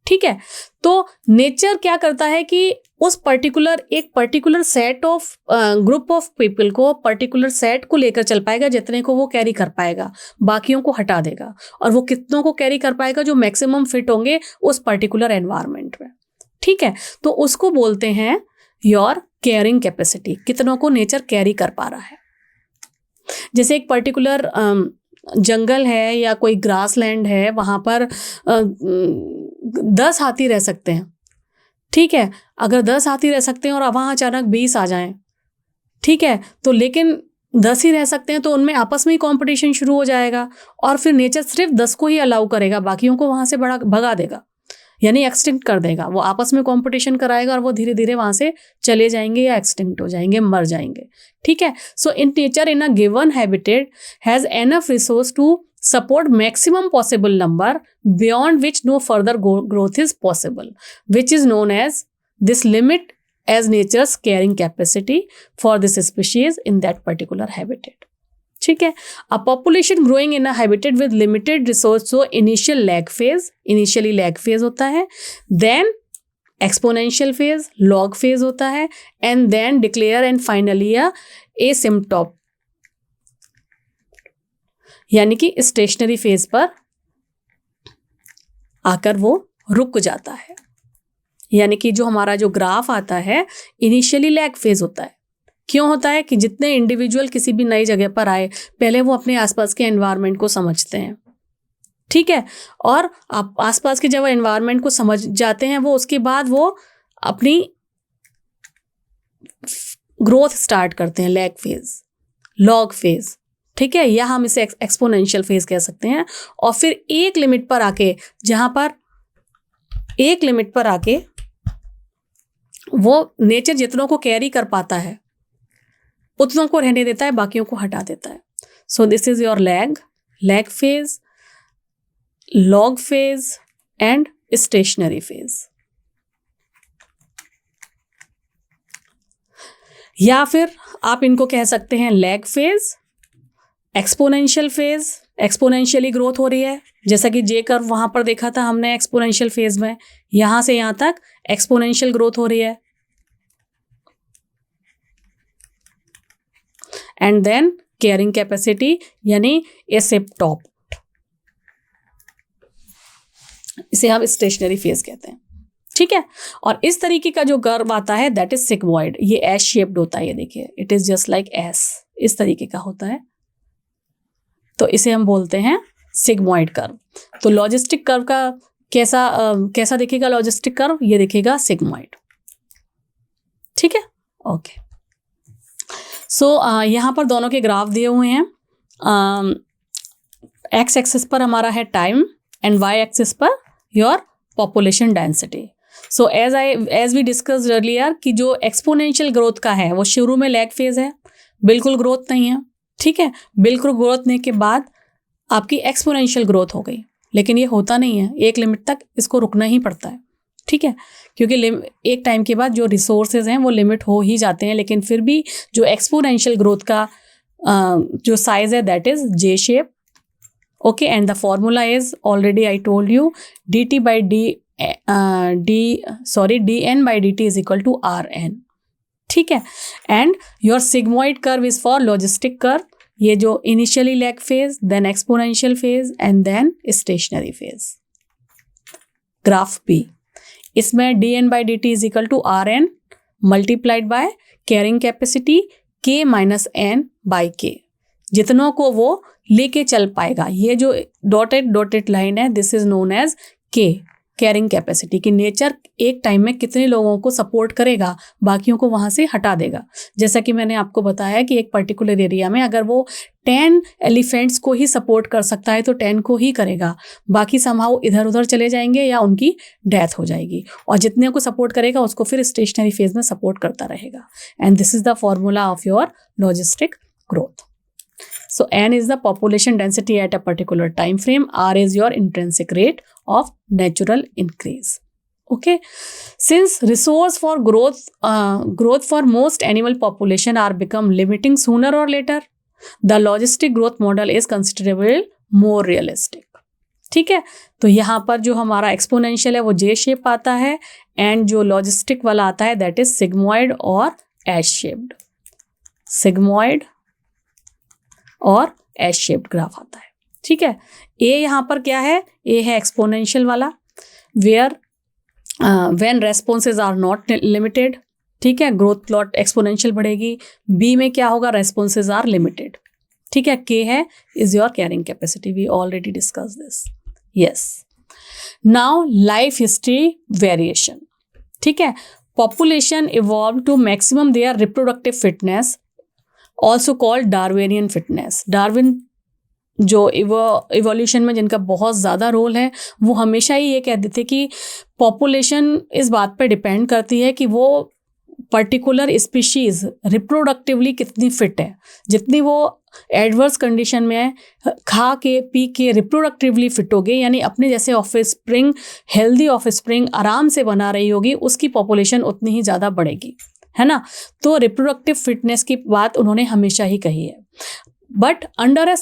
A: ठीक है। तो नेचर क्या करता है कि उस एक particular set of group of people को, पर्टिकुलर सेट को लेकर चल पाएगा, जितने को वो कैरी कर पाएगा, बाकियों को हटा देगा, और वो कितनों को कैरी कर पाएगा, जो मैक्सिमम फिट होंगे उस पर्टिकुलर एनवायरनमेंट में, ठीक है। तो उसको बोलते हैं योर कैरिंग कैपेसिटी, कितनों को नेचर कैरी कर पा रहा है। जैसे एक पर्टिकुलर जंगल है या कोई ग्रास लैंड है, वहाँ पर 10 हाथी रह सकते हैं, ठीक है। अगर 10 हाथी रह सकते हैं और वहाँ अचानक 20 आ जाएं, ठीक है, तो लेकिन 10 ही रह सकते हैं, तो उनमें आपस में ही कंपटीशन शुरू हो जाएगा, और फिर नेचर सिर्फ 10 को ही अलाउ करेगा, बाकियों को वहाँ से भगा देगा, यानी एक्सटिंक्ट कर देगा। वो आपस में कंपटीशन कराएगा और वो धीरे धीरे वहाँ से चले जाएंगे या एक्सटिंक्ट हो जाएंगे, मर जाएंगे, ठीक है। So in nature in a given habitat has enough resource to support maximum possible number beyond which no further growth is possible, which is known as this limit as nature's carrying capacity for this species in that particular habitat, ठीक है। A population growing in a habitat with limited resource, so initial lag phase, initially lag phase होता है, then exponential phase, log phase होता है, and then declare and finally a asymptote, यानी कि stationary phase पर आकर वो रुक जाता है। यानी कि जो हमारा जो ग्राफ आता है, इनिशियली लैग फेज होता है। क्यों होता है कि जितने इंडिविजुअल किसी भी नई जगह पर आए, पहले वो अपने आसपास के एनवायरनमेंट को समझते हैं, ठीक है, और आप आसपास के जब एनवायरनमेंट को समझ जाते हैं, वो उसके बाद वो अपनी ग्रोथ स्टार्ट करते हैं, लैग फेज, लॉग फेज, ठीक है, या हम इसे एक्सपोनेंशियल फेज कह सकते हैं। और फिर एक लिमिट पर आके, जहां पर एक लिमिट पर आके वो नेचर जितनों को कैरी कर पाता है उतनों को रहने देता है, बाकियों को हटा देता है। सो this is your lag phase, log phase and stationary phase. या फिर आप इनको कह सकते हैं lag phase, exponential phase, exponentially growth हो रही है, जैसा कि जे कर्व वहां पर देखा था हमने एक्सपोनेंशियल फेज में, यहां से यहां तक एक्सपोनेंशियल ग्रोथ हो रही है। एंड देन कैरिंग कैपेसिटी यानी एसिप्टोट, इसे हम स्टेशनरी फेज कहते हैं, ठीक है। और इस तरीके का जो कर्व आता है दैट इज सिग्मॉइड, ये एस शेप्ड होता है, ये देखिए it is just like S, इस तरीके का होता है, तो इसे हम बोलते हैं सिग्मॉइड कर्व। तो लॉजिस्टिक कर्व का कैसा दिखेगा लॉजिस्टिक कर्व, ये दिखेगा सिग्मॉइड, ठीक है, ओके। सो यहाँ पर दोनों के ग्राफ दिए हुए हैं। एक्स एक्सिस पर हमारा है टाइम एंड वाई एक्सिस पर your population density. So as we discussed earlier कि जो एक्सपोनेंशियल ग्रोथ का है वो शुरू में लैग फेज है, बिल्कुल ग्रोथ नहीं है, ठीक है। बिल्कुल ग्रोथ नहीं के बाद आपकी एक्सपोनेंशियल ग्रोथ हो गई, लेकिन ये होता नहीं है, एक लिमिट तक इसको रुकना ही पड़ता है, ठीक है, क्योंकि एक टाइम के बाद जो रिसोर्सेज हैं वो लिमिट हो ही जाते हैं। लेकिन फिर भी जो एक्सपोनेंशियल ग्रोथ का जो साइज है that is J shape, okay. And the formula is already I told you dt by dn by dt is equal to rn, ठीक है। And your sigmoid curve is for logistic curve, ये जो initially lag phase, then exponential phase and then stationary phase. Graph B, इसमें dn by dt is equal to rn multiplied by carrying capacity k minus n by k, जितनों को वो लेके चल पाएगा। ये जो डॉटेड लाइन है this is known as k, carrying capacity, कि नेचर एक टाइम में कितने लोगों को सपोर्ट करेगा, बाकियों को वहां से हटा देगा। जैसा कि मैंने आपको बताया कि एक पर्टिकुलर एरिया में अगर वो 10 एलिफेंट्स को ही सपोर्ट कर सकता है तो 10 को ही करेगा, बाकी समहाउ इधर उधर चले जाएंगे या उनकी डेथ हो जाएगी, और जितने को सपोर्ट करेगा उसको फिर स्टेशनरी फेज में सपोर्ट करता रहेगा। And this is the formula of your logistic growth. So n is the population density at a particular time frame. R is your intrinsic rate of natural increase. Okay. Since resource for growth for most animal population are become limiting sooner or later, the logistic growth model is considerably more realistic. ठीक है, तो यहाँ पर जो हमारा exponential है वो जे shape आता है, एंड जो लॉजिस्टिक वाला आता है दैट इज सिग्मोइड और एच शेप्ड, सिग्मोइड और एस शेप्ड ग्राफ आता है, ठीक है। ए यहाँ पर क्या है, ए है एक्सपोनेंशियल वाला, where when responses are not limited, ठीक है, ग्रोथ प्लॉट एक्सपोनेंशियल बढ़ेगी। बी में क्या होगा, रेस्पॉन्सेज आर लिमिटेड, ठीक है। के है is your carrying capacity, we already discuss this, yes. Now life history variation, ठीक है। Population evolve to maximum their reproductive fitness, also called Darwinian fitness. Darwin जो इवोल्यूशन में जिनका बहुत ज़्यादा रोल है, वो हमेशा ही ये कहते थे कि पॉपुलेशन इस बात पर डिपेंड करती है कि वो पर्टिकुलर स्पीशीज़ रिप्रोडक्टिवली कितनी फिट है। जितनी वो एडवर्स कंडीशन में है, खा के पी के रिप्रोडक्टिवली फिट होगी, यानी अपने जैसे ऑफस्प्रिंग, हेल्दी ऑफस्प्रिंग आराम से बना रही होगी, उसकी पॉपुलेशन उतनी ही ज़्यादा बढ़ेगी, है ना। तो रिप्रोडक्टिव फिटनेस की बात उन्होंने हमेशा ही कही है। But under a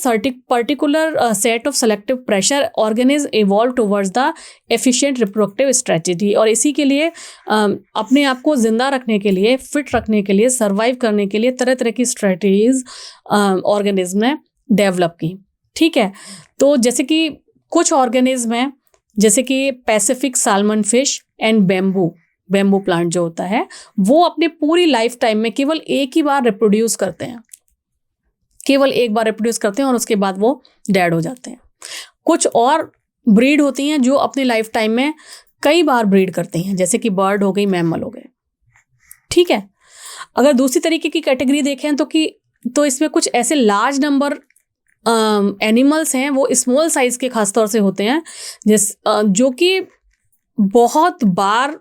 A: particular set of selective pressure organism evolve towards the efficient reproductive strategy, और इसी के लिए अपने आप को जिंदा रखने के लिए, फिट रखने के लिए, सर्वाइव करने के लिए तरह तरह की स्ट्रेटजीज ऑर्गेनिज्म ने डेवलप की, ठीक है। तो जैसे कि कुछ ऑर्गेनिज्म हैं, जैसे कि Pacific salmon fish and bamboo plant जो होता है, वो अपने पूरी लाइफ टाइम में केवल एक ही बार रिप्रोड्यूस करते हैं, केवल एक बार रिप्रोड्यूस करते हैं और उसके बाद वो डेड हो जाते हैं। कुछ और ब्रीड होती हैं जो अपनी लाइफ टाइम में कई बार ब्रीड करती हैं, जैसे कि बर्ड हो गई, मैमल हो गए, ठीक है। अगर दूसरी तरीके की कैटेगरी देखें तो इसमें कुछ ऐसे लार्ज नंबर एनिमल्स हैं, वो स्मॉल साइज के खासतौर से होते हैं, जो कि बहुत बार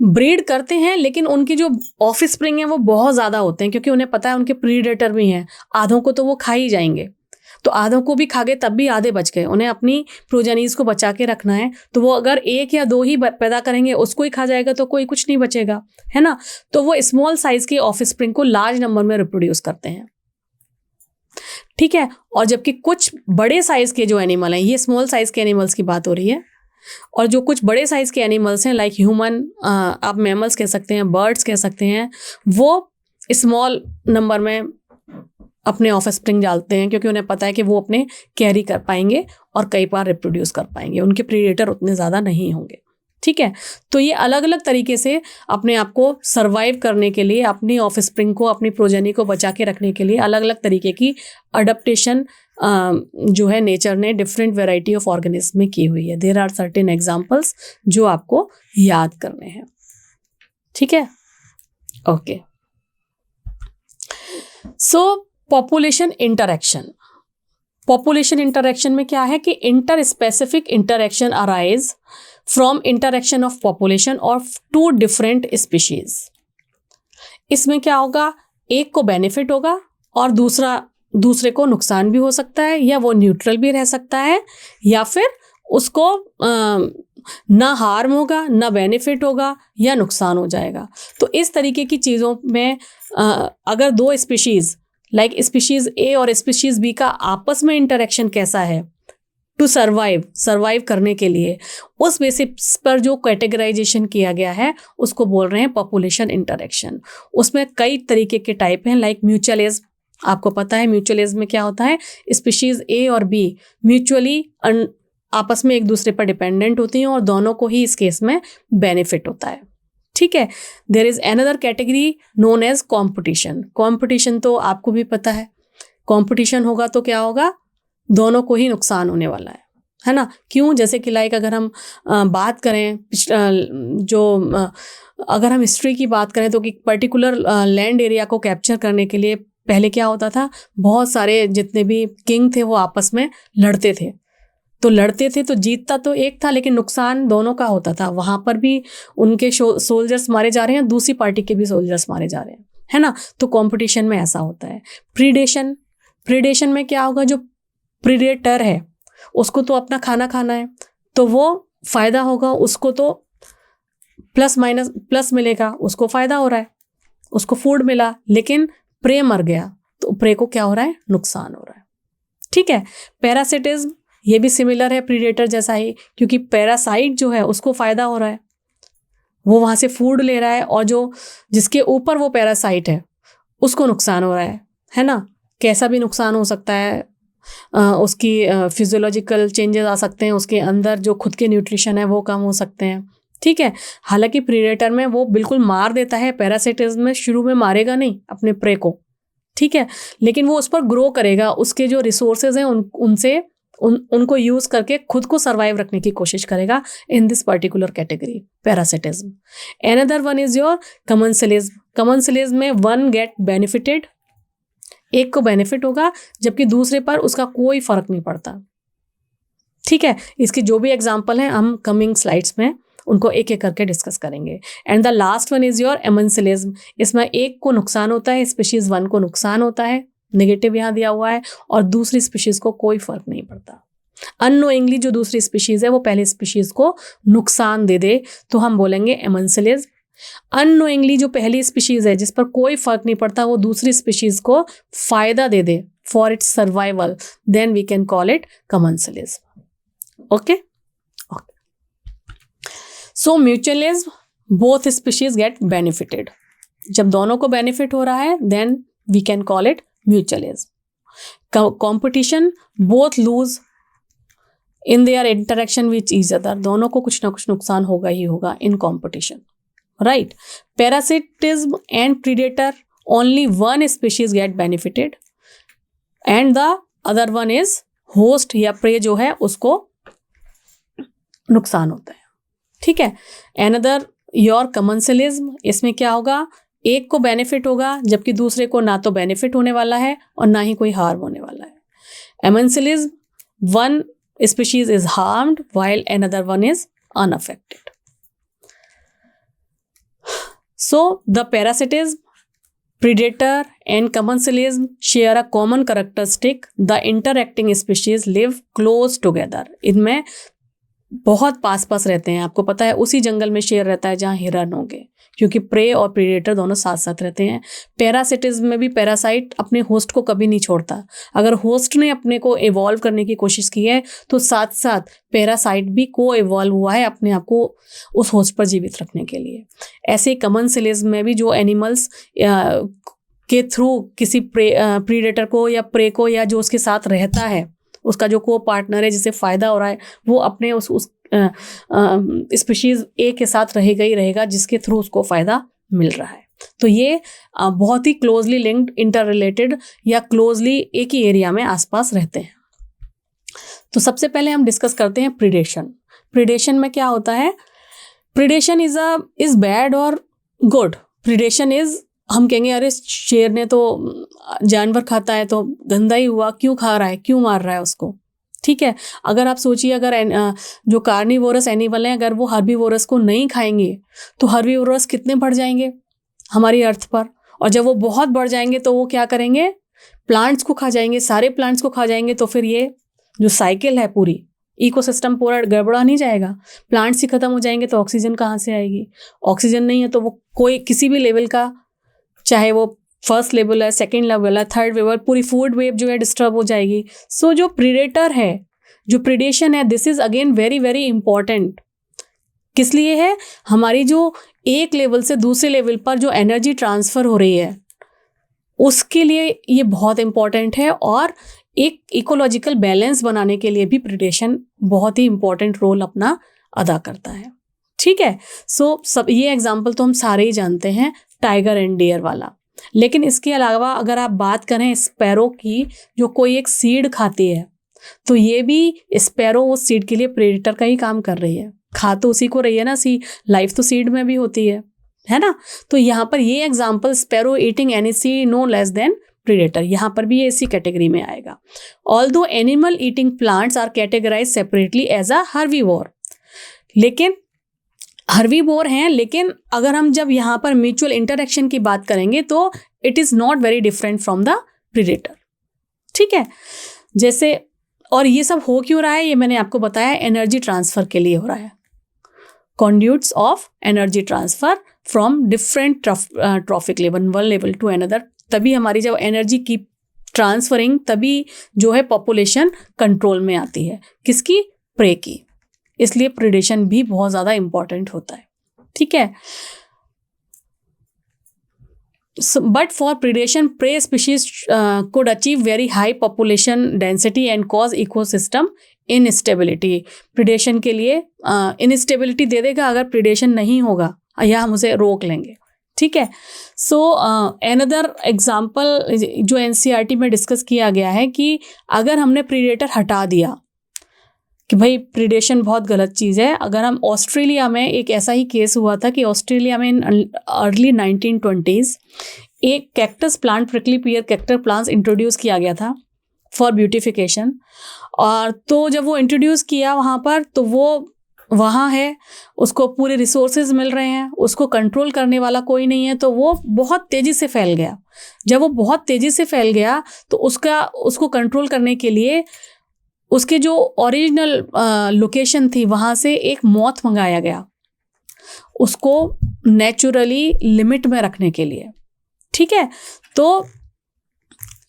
A: ब्रीड करते हैं, लेकिन उनकी जो ऑफस्प्रिंग है वो बहुत ज़्यादा होते हैं, क्योंकि उन्हें पता है उनके प्रीडेटर भी हैं। आधों को तो वो खा ही जाएंगे, तो आधों को भी खा गए तब भी आधे बच गए, उन्हें अपनी प्रोजेनीज को बचा के रखना है। तो वो अगर एक या दो ही पैदा करेंगे, उसको ही खा जाएगा तो कोई कुछ नहीं बचेगा, है ना। तो वो स्मॉल साइज के ऑफस्प्रिंग को लार्ज नंबर में रिप्रोड्यूस करते हैं, ठीक है। और जबकि कुछ बड़े साइज के जो एनिमल हैं, ये स्मॉल साइज के एनिमल्स की बात हो रही है, और जो कुछ बड़े साइज के एनिमल्स हैं लाइक ह्यूमन, आप मैमल्स कह सकते हैं, बर्ड्स कह सकते हैं, वो स्मॉल नंबर में अपने ऑफस्प्रिंग डालते हैं, क्योंकि उन्हें पता है कि वो अपने कैरी कर पाएंगे और कई बार रिप्रोड्यूस कर पाएंगे, उनके प्रीडेटर उतने ज़्यादा नहीं होंगे, ठीक है। तो ये अलग अलग तरीके से अपने आप को सर्वाइव करने के लिए, अपनी ऑफस्प्रिंग को, अपनी प्रोजेनी को बचा के रखने के लिए अलग अलग तरीके की अडप्टेशन जो है नेचर ने डिफरेंट वेराइटी ऑफ ऑर्गेनिज्म में की हुई है। देयर आर सर्टेन एग्जांपल्स जो आपको याद करने हैं, ठीक है, okay. So population interaction, population interaction में क्या है कि interspecific interaction arise from interaction of population of two different species. इसमें क्या होगा, एक को बेनिफिट होगा और दूसरे को नुकसान भी हो सकता है, या वो न्यूट्रल भी रह सकता है, या फिर उसको ना हार्म होगा, ना बेनिफिट होगा, या नुकसान हो जाएगा। तो इस तरीके की चीज़ों में अगर दो स्पीशीज़ लाइक स्पीशीज़ ए और स्पीशीज़ बी का आपस में इंटरेक्शन कैसा है टू सर्वाइव करने के लिए, उस बेसिस पर जो कैटेगराइजेशन किया गया है उसको बोल रहे हैं पॉपुलेशन इंटरेक्शन। उसमें कई तरीके के टाइप हैं, लाइक म्यूचुअलिज्म। आपको पता है म्यूचुअलिज्म में क्या होता है, स्पीशीज़ ए और बी म्यूचुअली आपस में एक दूसरे पर डिपेंडेंट होती हैं और दोनों को ही इस केस में बेनिफिट होता है। ठीक है। There is another category known as competition. Competition तो आपको भी पता है, कॉम्पिटिशन होगा तो क्या होगा, दोनों को ही नुकसान होने वाला है ना। क्यों? जैसे कि लाइक अगर हम बात करें अगर हम हिस्ट्री की बात करें तो कि पर्टिकुलर लैंड एरिया को कैप्चर करने के लिए पहले क्या होता था, बहुत सारे जितने भी किंग थे वो आपस में लड़ते थे। तो जीतता तो एक था लेकिन नुकसान दोनों का होता था। वहाँ पर भी उनके सोल्जर्स मारे जा रहे हैं, दूसरी पार्टी के भी सोल्जर्स मारे जा रहे हैं, है ना। तो कंपटीशन में ऐसा होता है। प्रीडेशन में क्या होगा, जो प्रीडेटर है उसको तो अपना खाना खाना है, तो वो फायदा होगा, उसको तो प्लस मिलेगा, उसको फायदा हो रहा है, उसको फूड मिला। लेकिन प्रे मर गया तो प्रे को क्या हो रहा है, नुकसान हो रहा है। ठीक है। पैरासिटिज्म ये भी सिमिलर है प्रीडेटर जैसा ही, क्योंकि पैरासाइट जो है उसको फायदा हो रहा है, वो वहां से फूड ले रहा है, और जो जिसके ऊपर वो पैरासाइट है उसको नुकसान हो रहा है ना। कैसा भी नुकसान हो सकता है, उसकी फिजियोलॉजिकल चेंजेस आ सकते हैं, उसके अंदर जो खुद के न्यूट्रिशन है वो कम हो सकते हैं। ठीक है। हालांकि प्रीडेटर में वो बिल्कुल मार देता है, पैरासिटिज्म में शुरू में मारेगा नहीं अपने प्रे को, ठीक है, लेकिन वो उस पर ग्रो करेगा, उसके जो रिसोर्सेज हैं उनसे उनको यूज करके खुद को सर्वाइव रखने की कोशिश करेगा in this particular category parasitism. Another one is your commensalism. Commensalism में वन गेट बेनिफिटेड, एक को बेनिफिट होगा जबकि दूसरे पर उसका कोई फर्क नहीं पड़ता। ठीक है। इसकी जो भी एग्जांपल हैं हम कमिंग स्लाइड्स में उनको एक एक करके डिस्कस करेंगे। And the last one is your amensalism. इसमें एक को नुकसान होता है, स्पीशीज वन को नुकसान होता है, नेगेटिव यहाँ दिया हुआ है, और दूसरी स्पीशीज को कोई फर्क नहीं पड़ता। अननोइंगली जो दूसरी स्पीशीज है वो पहले स्पीशीज को नुकसान दे दे तो हम बोलेंगे एमेंसिलिज्म। अननोइंगली जो पहली स्पीशीज है जिस पर कोई फर्क नहीं पड़ता वो दूसरी स्पीशीज को फायदा दे दे for its survival, then we can call it commensalism. Okay. So mutualism, both species get benefited. जब दोनों को बेनिफिट हो रहा है then we can call it mutualism. Competition, both lose in their interaction with each other. दोनों को कुछ ना कुछ नुकसान होगा ही होगा in competition, right. Parasitism and predator, only one species get benefited and the other one is host या प्रे जो है उसको नुकसान होता है। ठीक है। अनदर योर कमेंसलिज्म, इसमें क्या होगा, एक को बेनिफिट होगा जबकि दूसरे को ना तो बेनिफिट होने वाला है और ना ही कोई हार्म होने वाला है। Amensalism, one species is harmed while another one is unaffected. So the parasitism, predator and commensalism share a common characteristic, the interacting species live close together। इनमें बहुत पास पास रहते हैं। आपको पता है उसी जंगल में शेर रहता है जहाँ हिरन होंगे, क्योंकि प्रे और प्रीडेटर दोनों साथ साथ रहते हैं। पैरासिटिज्म में भी पैरासाइट अपने होस्ट को कभी नहीं छोड़ता। अगर होस्ट ने अपने को इवॉल्व करने की कोशिश की है तो साथ साथ पैरासाइट भी को इवॉल्व हुआ है अपने आप को उस होस्ट पर जीवित रखने के लिए। ऐसे कमेंसलिज्म में भी जो एनिमल्स के थ्रू किसी प्रीडेटर को या प्रे को या जो उसके साथ रहता है, उसका जो को पार्टनर है जिसे फ़ायदा हो रहा है, वो अपने उस स्पीशीज़ ए के साथ रहेगा ही रहेगा जिसके थ्रू उसको फ़ायदा मिल रहा है। तो ये बहुत ही क्लोजली लिंक्ड, इंटर रिलेटेड या क्लोजली एक ही एरिया में आसपास रहते हैं। तो सबसे पहले हम डिस्कस करते हैं प्रीडेशन। प्रीडेशन में क्या होता है, प्रीडेशन इज बैड और गुड। प्रीडेशन इज हम कहेंगे अरे शेर ने तो जानवर खाता है तो गंदा ही हुआ, क्यों खा रहा है, क्यों मार रहा है उसको। ठीक है, अगर आप सोचिए अगर जो कार्निवोरस एनिमल हैं अगर वो हर्बीवोरस को नहीं खाएंगे तो हर्बीवोरस कितने बढ़ जाएंगे हमारी अर्थ पर, और जब वो बहुत बढ़ जाएंगे तो वो क्या करेंगे, प्लांट्स को खा जाएंगे, सारे प्लांट्स को खा जाएंगे। तो फिर ये जो साइकिल है पूरी इकोसिस्टम पूरा गड़बड़ा नहीं जाएगा। प्लांट्स ही खत्म हो जाएंगे तो ऑक्सीजन कहाँ से आएगी, ऑक्सीजन नहीं है तो वो कोई किसी भी लेवल का, चाहे वो फर्स्ट लेवल है, सेकेंड लेवल है, थर्ड लेवल, पूरी फूड वेव जो है डिस्टर्ब हो जाएगी। सो जो प्रीडेटर है, जो प्रीडेशन है, this is again very very important. किस लिए है, हमारी जो एक लेवल से दूसरे लेवल पर जो एनर्जी ट्रांसफर हो रही है उसके लिए ये बहुत इंपॉर्टेंट है, और एक इकोलॉजिकल बैलेंस बनाने के लिए भी प्रीडेशन बहुत ही इंपॉर्टेंट रोल अपना अदा करता है। ठीक है, सो सब ये एग्जाम्पल तो हम सारे ही जानते हैं, टाइगर एंड डियर वाला। लेकिन इसके अलावा अगर आप बात करें स्पैरो की, जो कोई एक सीड खाती है, तो ये भी स्पैरो उस सीड के लिए प्रेडेटर का ही काम कर रही है, खा तो उसी को रही है ना, लाइफ तो सीड में भी होती है ना। तो यहाँ पर ये example sparrow eating any seed no less than predator, यहाँ पर भी ये इसी कैटेगरी में आएगा। Although animal eating plants are categorize separately as a herbivore, लेकिन हर्बीवोर हैं, लेकिन अगर हम जब यहाँ पर म्यूचुअल इंटरेक्शन की बात करेंगे तो it is not very different from the predator. ठीक है, जैसे, और ये सब हो क्यों रहा है, ये मैंने आपको बताया, एनर्जी ट्रांसफर के लिए हो रहा है, conduits of energy transfer from different trophic level, one level to another। तभी हमारी जब एनर्जी की ट्रांसफरिंग, तभी जो है पॉपुलेशन कंट्रोल में आती है, किसकी, प्रे की। इसलिए प्रीडेशन भी बहुत ज़्यादा इंपॉर्टेंट होता है। ठीक है, but for predation prey species could achieve very high population density and cause ecosystem instability. Predation के लिए इनस्टेबिलिटी दे देगा अगर प्रीडेशन नहीं होगा, या हम उसे रोक लेंगे। ठीक है, सो अनदर एग्जाम्पल जो एनसीईआरटी में डिस्कस किया गया है कि अगर हमने प्रीडेटर हटा दिया कि भाई प्रीडेशन बहुत गलत चीज़ है। अगर हम ऑस्ट्रेलिया में, एक ऐसा ही केस हुआ था कि ऑस्ट्रेलिया में अर्ली 1920s एक cactus plant, prickly pear cactus plants introduce किया गया था फॉर ब्यूटिफिकेशन। और तो जब वो इंट्रोड्यूस किया वहाँ पर, तो वो वहाँ है, उसको पूरे रिसोर्सेज मिल रहे हैं, उसको कंट्रोल करने वाला कोई नहीं है, तो वो बहुत तेज़ी से फैल गया। जब वो बहुत तेज़ी से फैल गया तो उसको कंट्रोल करने के लिए उसके जो ओरिजिनल लोकेशन थी वहाँ से एक मॉथ मंगाया गया, उसको नेचुरली लिमिट में रखने के लिए। ठीक है, तो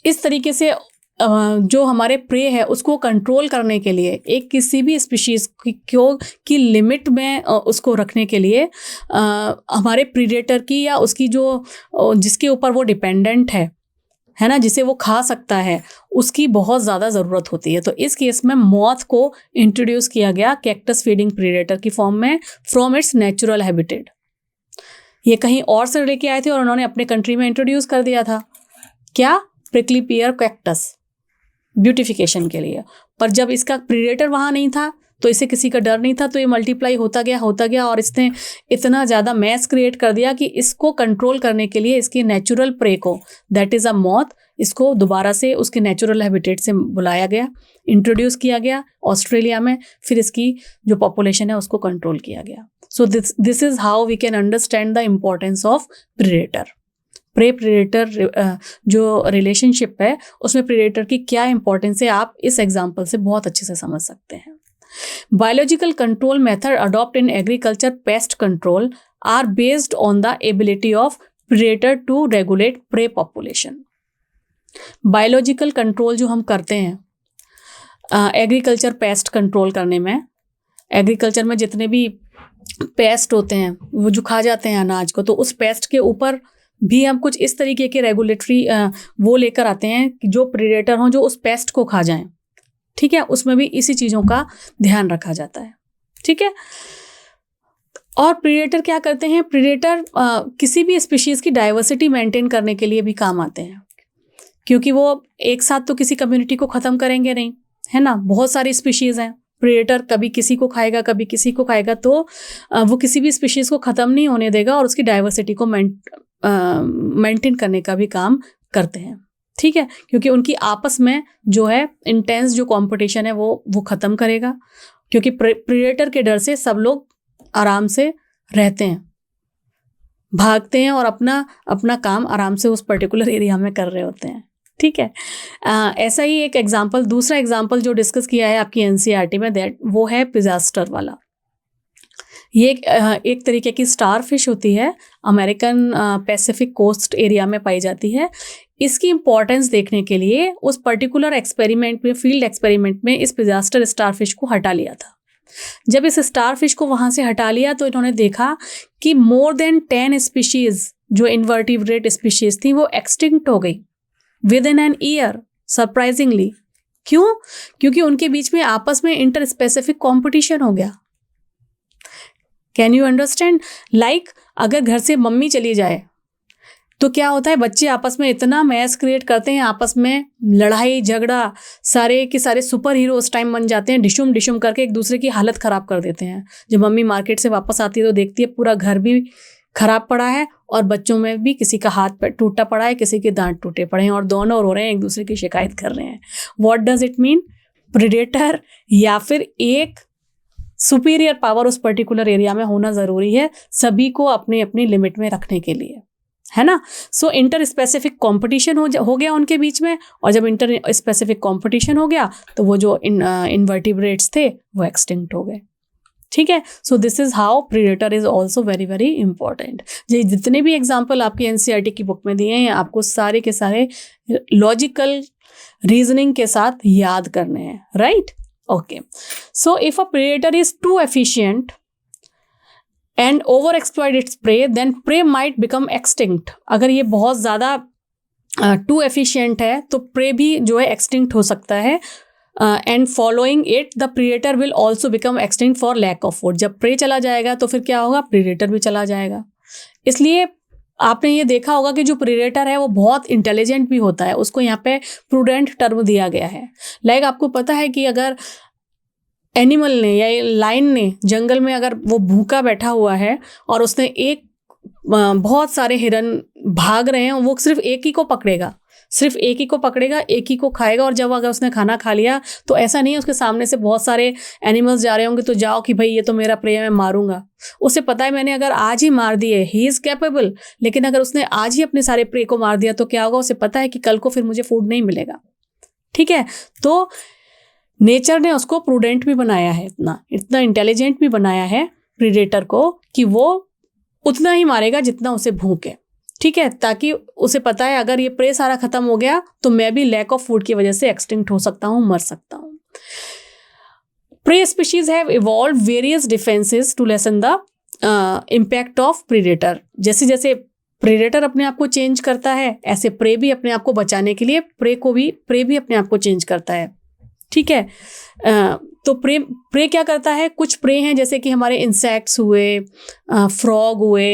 A: इस तरीके से जो हमारे प्रे है उसको कंट्रोल करने के लिए, एक किसी भी स्पीशीज़ की लिमिट में उसको रखने के लिए हमारे प्रीडेटर की, या उसकी जो जिसके ऊपर वो डिपेंडेंट है ना, जिसे वो खा सकता है, उसकी बहुत ज़्यादा ज़रूरत होती है। तो इस केस में मॉथ को इंट्रोड्यूस किया गया कैक्टस फीडिंग प्रीडेटर की फॉर्म में फ्रॉम इट्स नेचुरल हैबिटेट। ये कहीं और से लेके आए थे और उन्होंने अपने कंट्री में इंट्रोड्यूस कर दिया था, क्या, प्रिकली पियर कैक्टस, ब्यूटिफिकेशन के लिए। पर जब इसका प्रीडेटर वहाँ नहीं था तो इसे किसी का डर नहीं था, तो ये मल्टीप्लाई होता गया और इसने इतना ज़्यादा मैस क्रिएट कर दिया कि इसको कंट्रोल करने के लिए इसकी नेचुरल प्रे को, दैट इज़ अ मॉथ, इसको दोबारा से उसके नेचुरल हैबिटेट से बुलाया गया, इंट्रोड्यूस किया गया ऑस्ट्रेलिया में, फिर इसकी जो पॉपुलेशन है उसको कंट्रोल किया गया। So this is how we can understand the importance of predator. Prey predator जो रिलेशनशिप है उसमें प्रीडेटर की क्या इंपॉर्टेंस है, आप इस एग्जाम्पल से बहुत अच्छे से समझ सकते हैं। Biological control method adopt in agriculture pest control are based on the ability of predator to regulate prey population. Biological control जो हम करते हैं एग्रीकल्चर पेस्ट कंट्रोल करने में, एग्रीकल्चर में जितने भी पेस्ट होते हैं वो जो खा जाते हैं अनाज को, तो उस पेस्ट के ऊपर भी हम कुछ इस तरीके के रेगुलेटरी वो लेकर आते हैं कि जो प्रीडेटर हों जो उस पेस्ट को खा जाएं। ठीक है, उसमें भी इसी चीज़ों का ध्यान रखा जाता है। ठीक है, और प्रीडेटर क्या करते हैं, प्रीडेटर किसी भी स्पीशीज़ की डाइवर्सिटी मेंटेन करने के लिए भी काम आते हैं, क्योंकि वो एक साथ तो किसी कम्युनिटी को ख़त्म करेंगे नहीं, है ना, बहुत सारी स्पीशीज़ हैं। प्रीडेटर कभी किसी को खाएगा, कभी किसी को खाएगा, तो वो किसी भी स्पीशीज़ को ख़त्म नहीं होने देगा और उसकी डाइवर्सिटी को मेंटेन करने का भी काम करते हैं, ठीक है, क्योंकि उनकी आपस में जो है इंटेंस जो कंपटीशन है वो खत्म करेगा, क्योंकि प्रेडेटर के डर से सब लोग आराम से रहते हैं, भागते हैं और अपना काम आराम से उस पर्टिकुलर एरिया में कर रहे होते हैं, ठीक है। ऐसा ही एक एग्जाम्पल, दूसरा एग्जाम्पल जो डिस्कस किया है आपकी एनसीईआरटी में, वो है पिज़ास्टर वाला। ये एक तरीके की स्टार फिश होती है, अमेरिकन पैसिफिक कोस्ट एरिया में पाई जाती है। इसकी इंपॉर्टेंस देखने के लिए उस पर्टिकुलर एक्सपेरिमेंट में, फील्ड एक्सपेरिमेंट में, इस पिज़ास्टर स्टार फिश को हटा लिया था। जब इस स्टार फिश को वहाँ से हटा लिया तो इन्होंने देखा कि मोर देन 10 स्पीशीज जो इन्वर्टिब्रेट स्पीशीज थी वो एक्सटिंक्ट हो गई with in an year, surprisingly. क्यों? क्योंकि उनके बीच में आपस में इंटर स्पेसिफिक कॉम्पिटिशन हो गया। Can you understand? लाइक अगर घर से मम्मी चली जाए तो क्या होता है, बच्चे आपस में इतना मैस क्रिएट करते हैं, आपस में लड़ाई झगड़ा, सारे के सारे सुपर हीरो उस टाइम बन जाते हैं, डिशुम डिशुम करके एक दूसरे की हालत ख़राब कर देते हैं। जब मम्मी मार्केट से वापस आती है तो देखती है पूरा घर भी खराब पड़ा है और बच्चों में भी किसी का हाथ पैर टूटा पड़ा है, किसी के दांत टूटे पड़े हैं और दोनों रो रहे हैं, एक दूसरे की शिकायत कर रहे हैं। What does it mean? Predator या फिर एक सुपीरियर पावर उस पर्टिकुलर एरिया में होना ज़रूरी है, सभी को अपने अपनी लिमिट में रखने के लिए, है ना। सो इंटर स्पेसिफिक कॉम्पिटिशन हो गया उनके बीच में, और जब इंटर स्पेसिफिक कॉम्पिटिशन हो गया तो वो जो इन्वर्टिब्रेट्स थे वो एक्सटिंक्ट हो गए, ठीक है। सो this is how predator is also very very important. जितने भी एग्जाम्पल आपकी एनसीईआरटी की बुक में दिए हैं आपको सारे के सारे लॉजिकल रीजनिंग के साथ याद करने हैं, right? Okay, so if a predator is too efficient and overexploit its prey, then prey might become extinct. अगर ये बहुत ज़्यादा too efficient है तो prey भी जो है extinct हो सकता है, and following it the predator will also become extinct for lack of food. जब prey चला जाएगा तो फिर क्या होगा? predator भी चला जाएगा। इसलिए आपने ये देखा होगा कि जो प्रेडेटर है वो बहुत इंटेलिजेंट भी होता है, उसको यहाँ पे प्रूडेंट टर्म दिया गया है। लाइक आपको पता है कि अगर एनिमल ने या लायन ने जंगल में अगर वो भूखा बैठा हुआ है और उसने एक बहुत सारे हिरन भाग रहे हैं, वो सिर्फ एक ही को पकड़ेगा, एक ही को खाएगा, और जब अगर उसने खाना खा लिया तो ऐसा नहीं है उसके सामने से बहुत सारे एनिमल्स जा रहे होंगे तो जाओ कि भाई ये तो मेरा प्रे है, मैं मारूंगा। उसे पता है मैंने अगर आज ही मार दिए, ही इज़ कैपेबल, लेकिन अगर उसने आज ही अपने सारे प्रे को मार दिया तो क्या होगा? उसे पता है कि कल को फिर मुझे फूड नहीं मिलेगा, ठीक है। तो नेचर ने उसको प्रूडेंट भी बनाया है, इतना इंटेलिजेंट भी बनाया है प्रेडेटर को कि वो उतना ही मारेगा जितना उसे भूख है, ठीक है, ताकि उसे पता है अगर ये प्रे सारा खत्म हो गया तो मैं भी लैक ऑफ फूड की वजह से एक्सटिंक्ट हो सकता हूँ, मर सकता हूँ। Prey species have evolve various defences to lessen the impact of predator. जैसे जैसे प्रेडेटर अपने आप को चेंज करता है, ऐसे प्रे भी अपने आप को बचाने के लिए प्रे भी अपने आप को चेंज करता है, ठीक है। तो प्रे क्या करता है? कुछ प्रे हैं जैसे कि हमारे इंसेक्ट्स हुए, फ्रॉग हुए,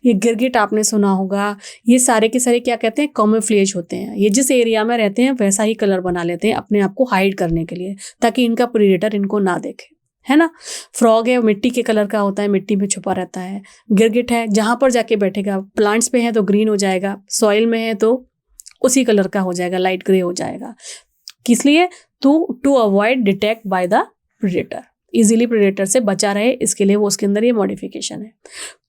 A: ये गिरगिट आपने सुना होगा, ये सारे के सारे क्या कहते हैं? कैमोफ्लेज होते हैं। ये जिस एरिया में रहते हैं वैसा ही कलर बना लेते हैं अपने आप को हाइड करने के लिए, ताकि इनका प्रेडेटर इनको ना देखे, है ना। फ्रॉग है, मिट्टी के कलर का होता है, मिट्टी में छुपा रहता है। गिरगिट है, जहाँ पर जाके बैठेगा, प्लांट्स पे है तो ग्रीन हो जाएगा, सॉइल में है तो उसी कलर का हो जाएगा, लाइट ग्रे हो जाएगा। किस लिए? To avoid detect by the predator, easily predator से बचा रहे, इसके लिए वो उसके अंदर ये मॉडिफिकेशन है।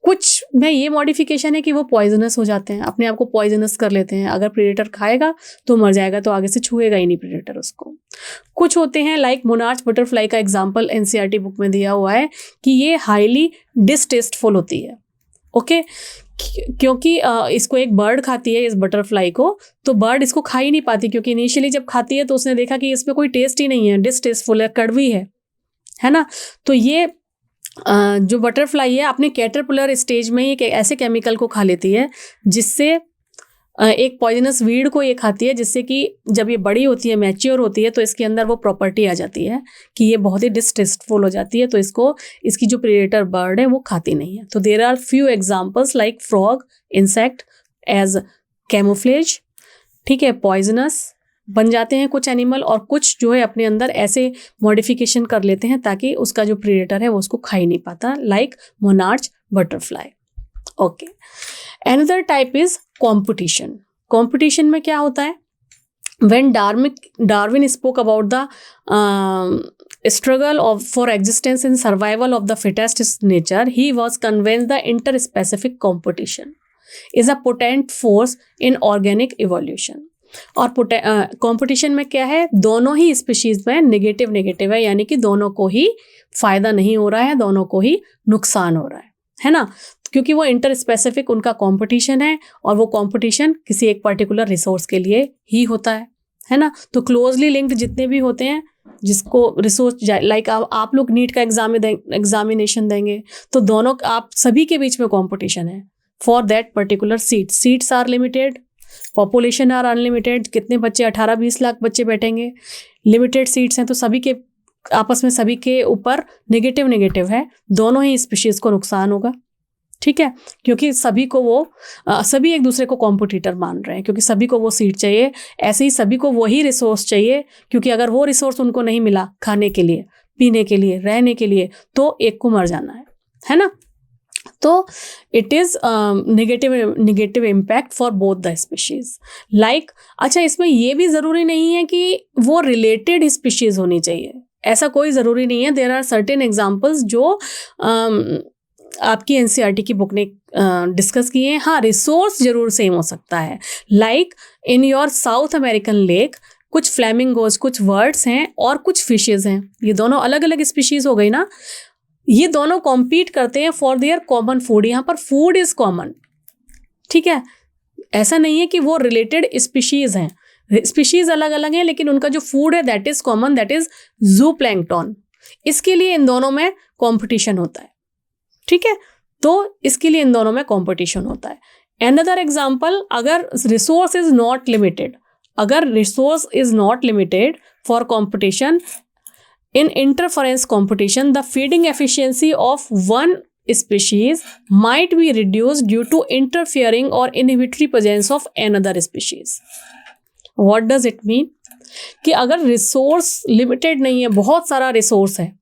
A: कुछ में ये मॉडिफिकेशन है कि वो पॉइजनस हो जाते हैं, अपने आप को पॉइजनस कर लेते हैं, अगर प्रेडेटर खाएगा तो मर जाएगा, तो आगे से छुएगा ही नहीं प्रेडेटर उसको। कुछ होते हैं लाइक मोनार्च बटरफ्लाई का एग्जाम्पल एनसीईआरटी बुक में दिया हुआ है कि ये हाईली डिसटेस्टफुल होती है, ओके, क्योंकि इसको एक बर्ड खाती है, इस बटरफ्लाई को, तो बर्ड इसको खा ही नहीं पाती, क्योंकि इनिशियली जब खाती है तो उसने देखा कि इसमें कोई टेस्ट ही नहीं है, डिसटेस्टफुल है, कड़वी है ना। तो ये जो बटरफ्लाई है अपने कैटरपिलर स्टेज में एक ऐसे केमिकल को खा लेती है जिससे एक पॉइजनस वीड को ये खाती है, जिससे कि जब ये बड़ी होती है, मैच्योर होती है, तो इसके अंदर वो प्रॉपर्टी आ जाती है कि ये बहुत ही डिसटेस्टफुल हो जाती है, तो इसकी जो प्रेडेटर बर्ड है वो खाती नहीं है। तो there are few examples like frog, insect as camouflage, ठीक है, पॉइजनस बन जाते हैं कुछ एनिमल, और कुछ जो है अपने अंदर ऐसे मॉडिफिकेशन कर लेते हैं ताकि उसका जो प्रेडेटर है वो उसको खा ही नहीं पाता, like monarch butterfly, okay, another type is competition. Competition में क्या होता है? When Darwin spoke about the struggle for existence and survival of the fittest nature, he was convinced the interspecific competition is a potent force in organic evolution. और competition में क्या है? दोनों ही species में नेगेटिव है, यानी कि दोनों को ही फायदा नहीं हो रहा है, दोनों को ही नुकसान हो रहा है ना, क्योंकि वो इंटर स्पेसिफिक उनका कंपटीशन है और वो कंपटीशन किसी एक पर्टिकुलर रिसोर्स के लिए ही होता है ना. तो क्लोजली लिंक्ड जितने भी होते हैं, जिसको रिसोर्स लाइक आप लोग नीट का एग्जामिनेशन देंगे तो दोनों आप सभी के बीच में कंपटीशन है for that particular seats are limited, population are unlimited. कितने बच्चे? 18-20 लाख बच्चे बैठेंगे, लिमिटेड सीट्स हैं, तो सभी के आपस में सभी के ऊपर नेगेटिव है, दोनों ही स्पीशीज को नुकसान होगा. ठीक है, क्योंकि सभी को वो सभी एक दूसरे को कॉम्पिटिटर मान रहे हैं, क्योंकि सभी को वो सीट चाहिए. ऐसे ही सभी को वही रिसोर्स चाहिए, क्योंकि अगर वो रिसोर्स उनको नहीं मिला खाने के लिए, पीने के लिए, रहने के लिए, तो एक को मर जाना है ना. तो it is negative impact for both the species. Like अच्छा, इसमें ये भी ज़रूरी नहीं है कि वो रिलेटेड स्पीशीज होनी चाहिए, ऐसा कोई ज़रूरी नहीं है. देयर आर सर्टेन एग्जाम्पल्स जो आपकी एनसीईआरटी की बुक ने डिस्कस किए हैं. हाँ, रिसोर्स जरूर सेम हो सकता है. Like in your south American lake कुछ फ्लैमिंगोज, कुछ वर्ड्स हैं और कुछ फिशेज हैं. ये दोनों अलग अलग स्पीशीज हो गई ना. ये दोनों कॉम्पीट करते हैं फॉर देयर कॉमन फूड. यहाँ पर फूड इज कॉमन. ठीक है, ऐसा नहीं है कि वो रिलेटेड स्पीशीज हैं. स्पीशीज अलग अलग हैं, लेकिन उनका जो फूड है that is common, that is जूप्लैंक्टन. इसके लिए इन दोनों में कॉम्पिटिशन होता है. ठीक है, तो इसके लिए इन दोनों में कंपटीशन होता है. अनदर एग्जांपल, अगर resource is not limited for competition in interference competition, the feeding efficiency of one species might be reduced due to interfering or inhibitory presence of another species. What does it mean? कि अगर resource limited नहीं है, बहुत सारा resource है,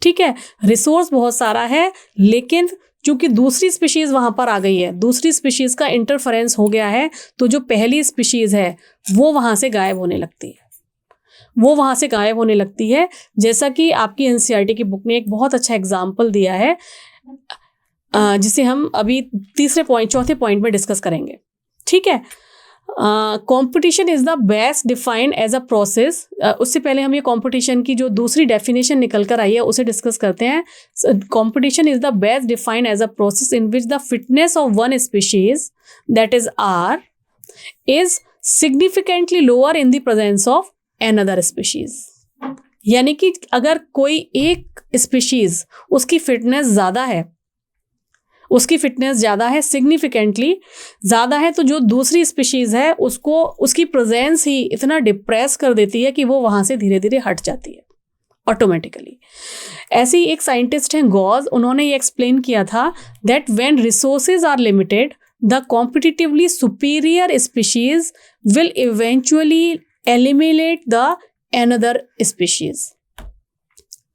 A: ठीक है, resource बहुत सारा है, लेकिन चूंकि दूसरी स्पीशीज वहां पर आ गई है, दूसरी स्पीशीज का इंटरफेरेंस हो गया है, तो जो पहली स्पीशीज है वो वहां से गायब होने लगती है. जैसा कि आपकी एनसीईआरटी की बुक ने एक बहुत अच्छा एग्जाम्पल दिया है, जिसे हम अभी चौथे पॉइंट में डिस्कस करेंगे. ठीक है, competition is the best defined as a process. उससे पहले हम ये कंपटीशन की जो दूसरी डेफिनेशन निकल कर आई है उसे डिस्कस करते हैं. Competition is the best defined as a process in which the fitness of one species that is are is significantly lower in the presence of another species. यानी कि अगर कोई एक स्पीशीज उसकी फिटनेस ज़्यादा है, सिग्निफिकेंटली ज़्यादा है, तो जो दूसरी स्पीशीज़ है उसको उसकी प्रेजेंस ही इतना डिप्रेस कर देती है कि वो वहाँ से धीरे धीरे हट जाती है ऑटोमेटिकली. ऐसे ही एक साइंटिस्ट हैं गॉज, उन्होंने ये एक्सप्लेन किया था that when resources are limited the competitively superior species will eventually eliminate the another species.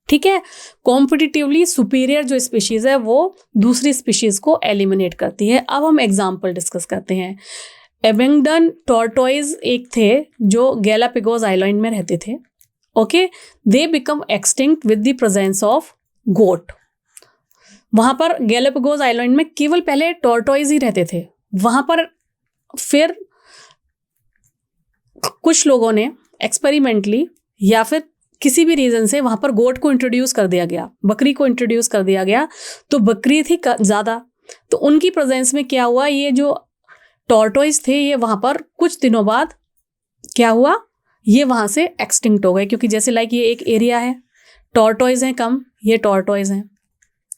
A: ठीक है, कॉम्पिटिटिवली सुपीरियर जो स्पीशीज है वो दूसरी स्पीशीज को एलिमिनेट करती है. अब हम एग्जाम्पल डिस्कस करते हैं. एबेंगडन टॉर्टोइज एक थे जो गैलापागोस आइलैंड में रहते थे. Okay, they become extinct with the presence of goat. वहाँ पर गैलापागोस आइलैंड में केवल पहले टॉर्टोइज ही रहते थे. वहाँ पर फिर कुछ लोगों ने एक्सपेरिमेंटली या फिर किसी भी रीज़न से वहाँ पर गोट को इंट्रोड्यूस कर दिया गया, बकरी को इंट्रोड्यूस कर दिया गया, तो बकरी थी ज़्यादा. तो उनकी प्रेजेंस में क्या हुआ, ये जो टॉर्टोइज थे ये वहाँ पर कुछ दिनों बाद क्या हुआ, ये वहाँ से एक्सटिंक्ट हो गए. क्योंकि जैसे लाइक ये एक एरिया है, टॉर्टोइज हैं कम, ये टॉर्टोइज हैं,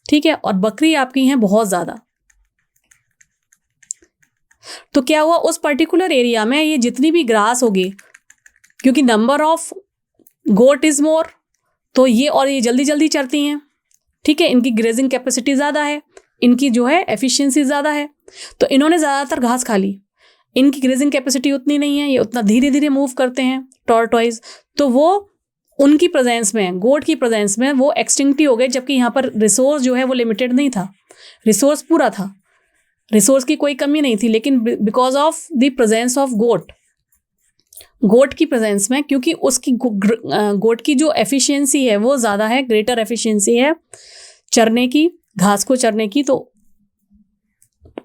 A: ठीक है, और बकरी आपकी हैं बहुत ज़्यादा. तो क्या हुआ, उस पर्टिकुलर एरिया में ये जितनी भी ग्रास होगी, क्योंकि number of goat is more, तो ये जल्दी जल्दी चरती हैं. ठीक है, इनकी ग्रेजिंग कैपेसिटी ज़्यादा है, इनकी जो है एफिशिएंसी ज़्यादा है, तो इन्होंने ज़्यादातर घास खा ली. इनकी ग्रेजिंग कैपेसिटी उतनी नहीं है, ये उतना धीरे धीरे मूव करते हैं टॉर्टोइज, तो वो उनकी प्रेजेंस में, गोट की प्रेजेंस में वो एक्सटिंक्ट ही हो गए. जबकि यहाँ पर रिसोर्स जो है वो लिमिटेड नहीं था, रिसोर्स पूरा था. रिसोर्स की कोई कमी नहीं थी, लेकिन because of the presence of goat की प्रेजेंस में, क्योंकि उसकी गोट की जो एफिशिएंसी है वो ज़्यादा है, ग्रेटर एफिशिएंसी है चरने की, घास को चरने की, तो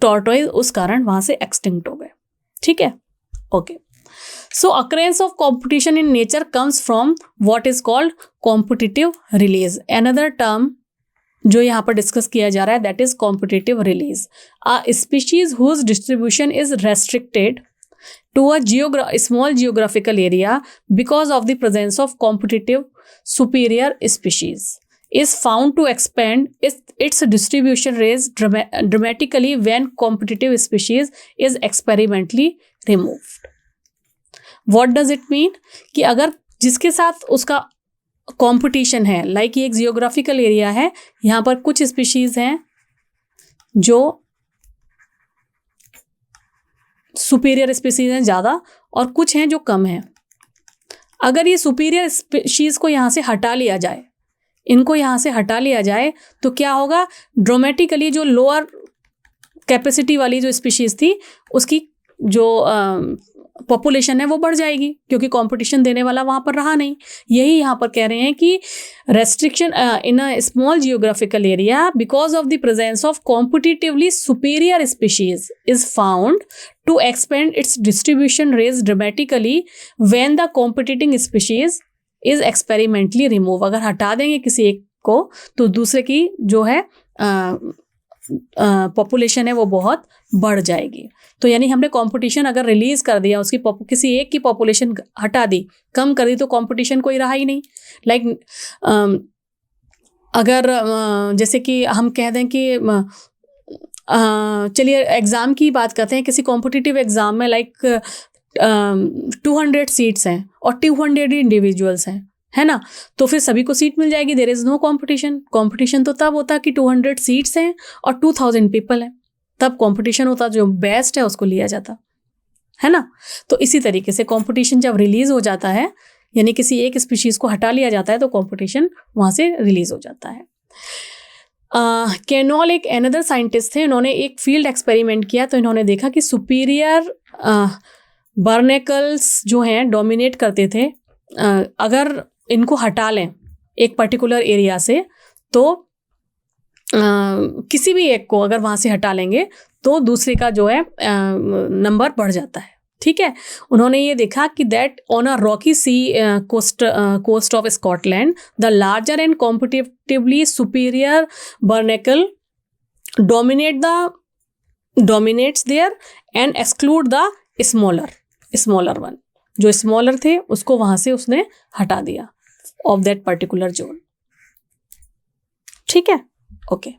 A: टॉर्टोइज उस कारण वहाँ से एक्सटिंक्ट हो गए। ठीक है, okay. So occurrence of competition in nature comes from what is called competitive release. Another term जो यहाँ पर डिस्कस किया जा रहा है that is competitive release. A species whose distribution is restricted to a small geographical area because of the presence of competitive superior species is found to expand its distribution range dramatically when competitive species is experimentally removed. What does it mean? कि अगर जिसके साथ उसका competition है, like ये एक geographical area है, यहाँ पर कुछ स्पीशीज हैं जो सुपीरियर स्पीशीज हैं ज़्यादा और कुछ हैं जो कम हैं। अगर ये सुपीरियर स्पीशीज को यहाँ से हटा लिया जाए, इनको यहाँ से हटा लिया जाए, तो क्या होगा, ड्रामेटिकली जो लोअर कैपेसिटी वाली जो स्पीशीज थी उसकी जो पॉपुलेशन है वो बढ़ जाएगी, क्योंकि कंपटीशन देने वाला वहाँ पर रहा नहीं। यही यहाँ पर कह रहे हैं कि restriction in a small geographical area because of the presence of competitively superior species is found to expand its distribution range dramatically when the competing species is experimentally remove. अगर हटा देंगे किसी एक को तो दूसरे की जो है पॉपुलेशन है वो बहुत बढ़ जाएगी। तो यानी हमने कंपटीशन अगर रिलीज कर दिया, उसकी किसी एक की पॉपुलेशन हटा दी, कम कर दी, तो कंपटीशन कोई रहा ही नहीं। लाइक अगर जैसे कि हम कह दें कि चलिए एग्ज़ाम की बात करते हैं, किसी कॉम्पिटिटिव एग्ज़ाम में लाइक 200 सीट्स हैं और 200 इंडिविजुअल्स हैं, है ना, तो फिर सभी को सीट मिल जाएगी, there is no competition. Competition तो तब होता है कि 200 सीट्स हैं और 2000 पीपल हैं, तब कंपटीशन होता, जो बेस्ट है उसको लिया जाता, है ना। तो इसी तरीके से कंपटीशन जब रिलीज हो जाता है, यानी किसी एक स्पीशीज़ को हटा लिया जाता है, तो कंपटीशन वहाँ से रिलीज हो जाता है। कैनॉल एक अनदर साइंटिस्ट थे, इन्होंने एक फील्ड एक्सपेरिमेंट किया, तो इन्होंने देखा कि सुपीरियर बर्नेकल्स जो हैं डोमिनेट करते थे, अगर इनको हटा लें एक पर्टिकुलर एरिया से, तो किसी भी एक को अगर वहाँ से हटा लेंगे तो दूसरे का जो है नंबर बढ़ जाता है। ठीक है, उन्होंने ये देखा कि that on a rocky sea coast of Scotland the larger and competitively superior barnacle dominates there and exclude the smaller one. जो स्मॉलर थे उसको वहाँ से उसने हटा दिया ऑफ दैट पर्टिकुलर जोन। ठीक है, ओके।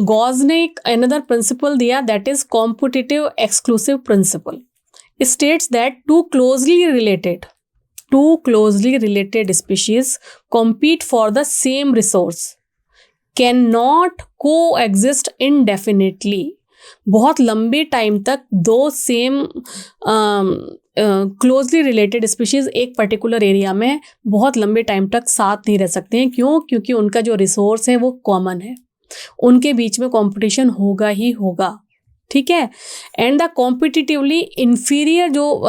A: गॉज ने एक अनदर प्रिंसिपल दिया that is competitive exclusive principle. States that two closely related species compete for the same resource cannot coexist indefinitely। बहुत लंबे टाइम तक दो सेम क्लोजली रिलेटेड स्पीशीज़ एक पर्टिकुलर एरिया में बहुत लंबे टाइम तक साथ नहीं रह सकते हैं। क्यों? क्योंकि उनका जो रिसोर्स है वो कॉमन है, उनके बीच में कंपटीशन होगा ही होगा। ठीक है, एंड द कॉम्पिटिटिवली इन्फीरियर जो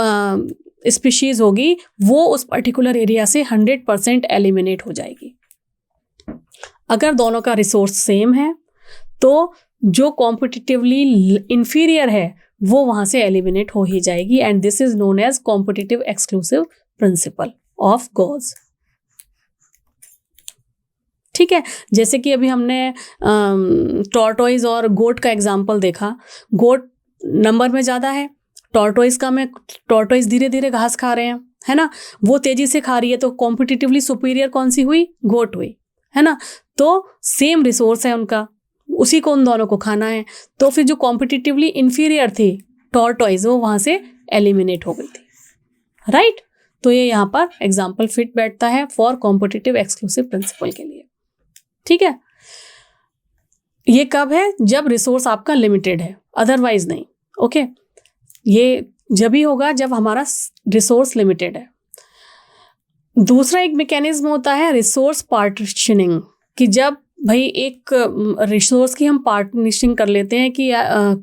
A: स्पीशीज़ होगी वो उस पर्टिकुलर एरिया से 100% एलिमिनेट हो जाएगी। अगर दोनों का रिसोर्स सेम है तो जो कॉम्पिटिटिवली इन्फीरियर है वो वहाँ से एलिमिनेट हो ही जाएगी, and this is known as competitive exclusive principle of Gause. ठीक है, जैसे कि अभी हमने टॉर्टोइज और गोट का एग्जाम्पल देखा। गोट नंबर में ज़्यादा है, टॉर्टोइज का में टॉर्टोइज धीरे धीरे घास खा रहे हैं, है ना, वो तेज़ी से खा रही है, तो कॉम्पिटिटिवली सुपीरियर कौन सी हुई? गोट हुई, है ना। तो सेम रिसोर्स है उनका, उसी को उन दोनों को खाना है, तो फिर जो कॉम्पिटिटिवली इन्फीरियर थी टॉर्टोइज वो वहाँ से एलिमिनेट हो गई थी, राइट। तो ये यहाँ पर एग्जाम्पल फिट बैठता है फॉर कॉम्पिटिटिव एक्सक्लूसिव प्रिंसिपल के लिए। ठीक है, ये कब है? जब रिसोर्स आपका लिमिटेड है, अदरवाइज नहीं। ओके, ये जब ही होगा जब हमारा रिसोर्स लिमिटेड है। दूसरा एक मैकेनिज्म होता है रिसोर्स पार्टीशनिंग, कि जब भाई एक रिसोर्स की हम पार्टनरशिप कर लेते हैं कि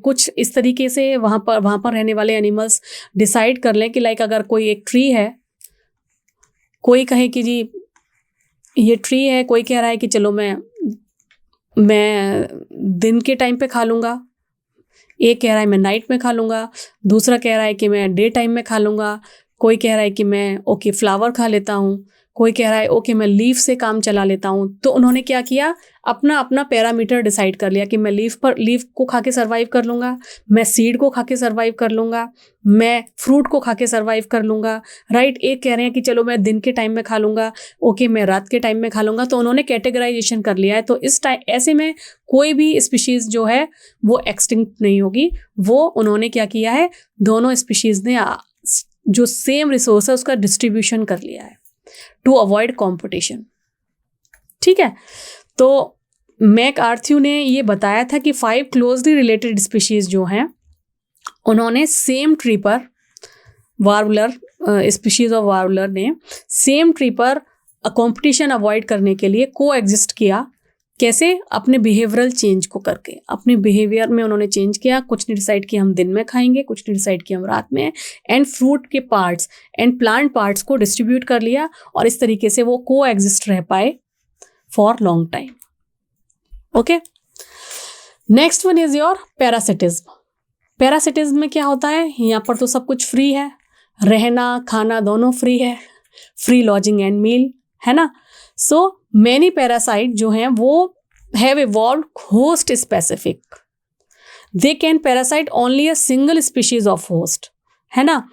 A: कुछ इस तरीके से वहाँ पर रहने वाले एनिमल्स डिसाइड कर लें कि लाइक अगर कोई एक ट्री है, कोई कहे कि जी ये ट्री है, कोई कह रहा है कि चलो मैं दिन के टाइम पे खा लूँगा, एक कह रहा है मैं नाइट में खा लूँगा, दूसरा कह रहा है कि मैं डे टाइम में खा लूँगा, कोई कह रहा है कि मैं ओके फ्लावर खा लेता हूँ, कोई कह रहा है ओके मैं लीफ से काम चला लेता हूँ। तो उन्होंने क्या किया, अपना अपना पैरामीटर डिसाइड कर लिया कि मैं लीफ को खा के सर्वाइव कर लूँगा, मैं सीड को खा के सर्वाइव कर लूँगा, मैं फ्रूट को खा के सर्वाइव कर लूँगा, राइट। एक कह रहे हैं कि चलो मैं दिन के टाइम में खा लूँगा, ओके मैं रात के टाइम में खा लूँगा। तो उन्होंने कैटेगराइजेशन कर लिया है। तो इस टाइम ऐसे में कोई भी स्पीशीज़ जो है वो एक्सटिंक्ट नहीं होगी। वो उन्होंने क्या किया है, दोनों स्पीशीज़ ने जो सेम रिसोर्स है उसका डिस्ट्रीब्यूशन कर लिया है टू अवॉइड कॉम्पिटिशन। ठीक है, तो मैकआर्थ्यू ने ये बताया था कि 5 क्लोजली रिलेटेड स्पीशीज जो हैं उन्होंने सेम ट्री पर, वार्बलर स्पीशीज ऑफ वार्बलर ने सेम ट्री पर कॉम्पिटिशन अवॉइड करने के लिए को एग्जिस्ट किया। कैसे? अपने बिहेवियरल चेंज को करके, अपने बिहेवियर में उन्होंने चेंज किया। कुछ ने डिसाइड किया हम दिन में खाएंगे, कुछ ने डिसाइड किया हम रात में, एंड फ्रूट के पार्ट्स एंड प्लांट पार्ट्स को डिस्ट्रीब्यूट कर लिया और इस तरीके से वो को एग्जिस्ट रह पाए for long time. Okay, next one is your parasitism. Parasitism में क्या होता है, यहाँ पर तो सब कुछ फ्री है, रहना खाना दोनों फ्री है, फ्री लॉजिंग एंड मील, है ना। सो मैनी पैरासाइट जो हैं वो have evolved host specific, they can parasite only a single species of host, है ना।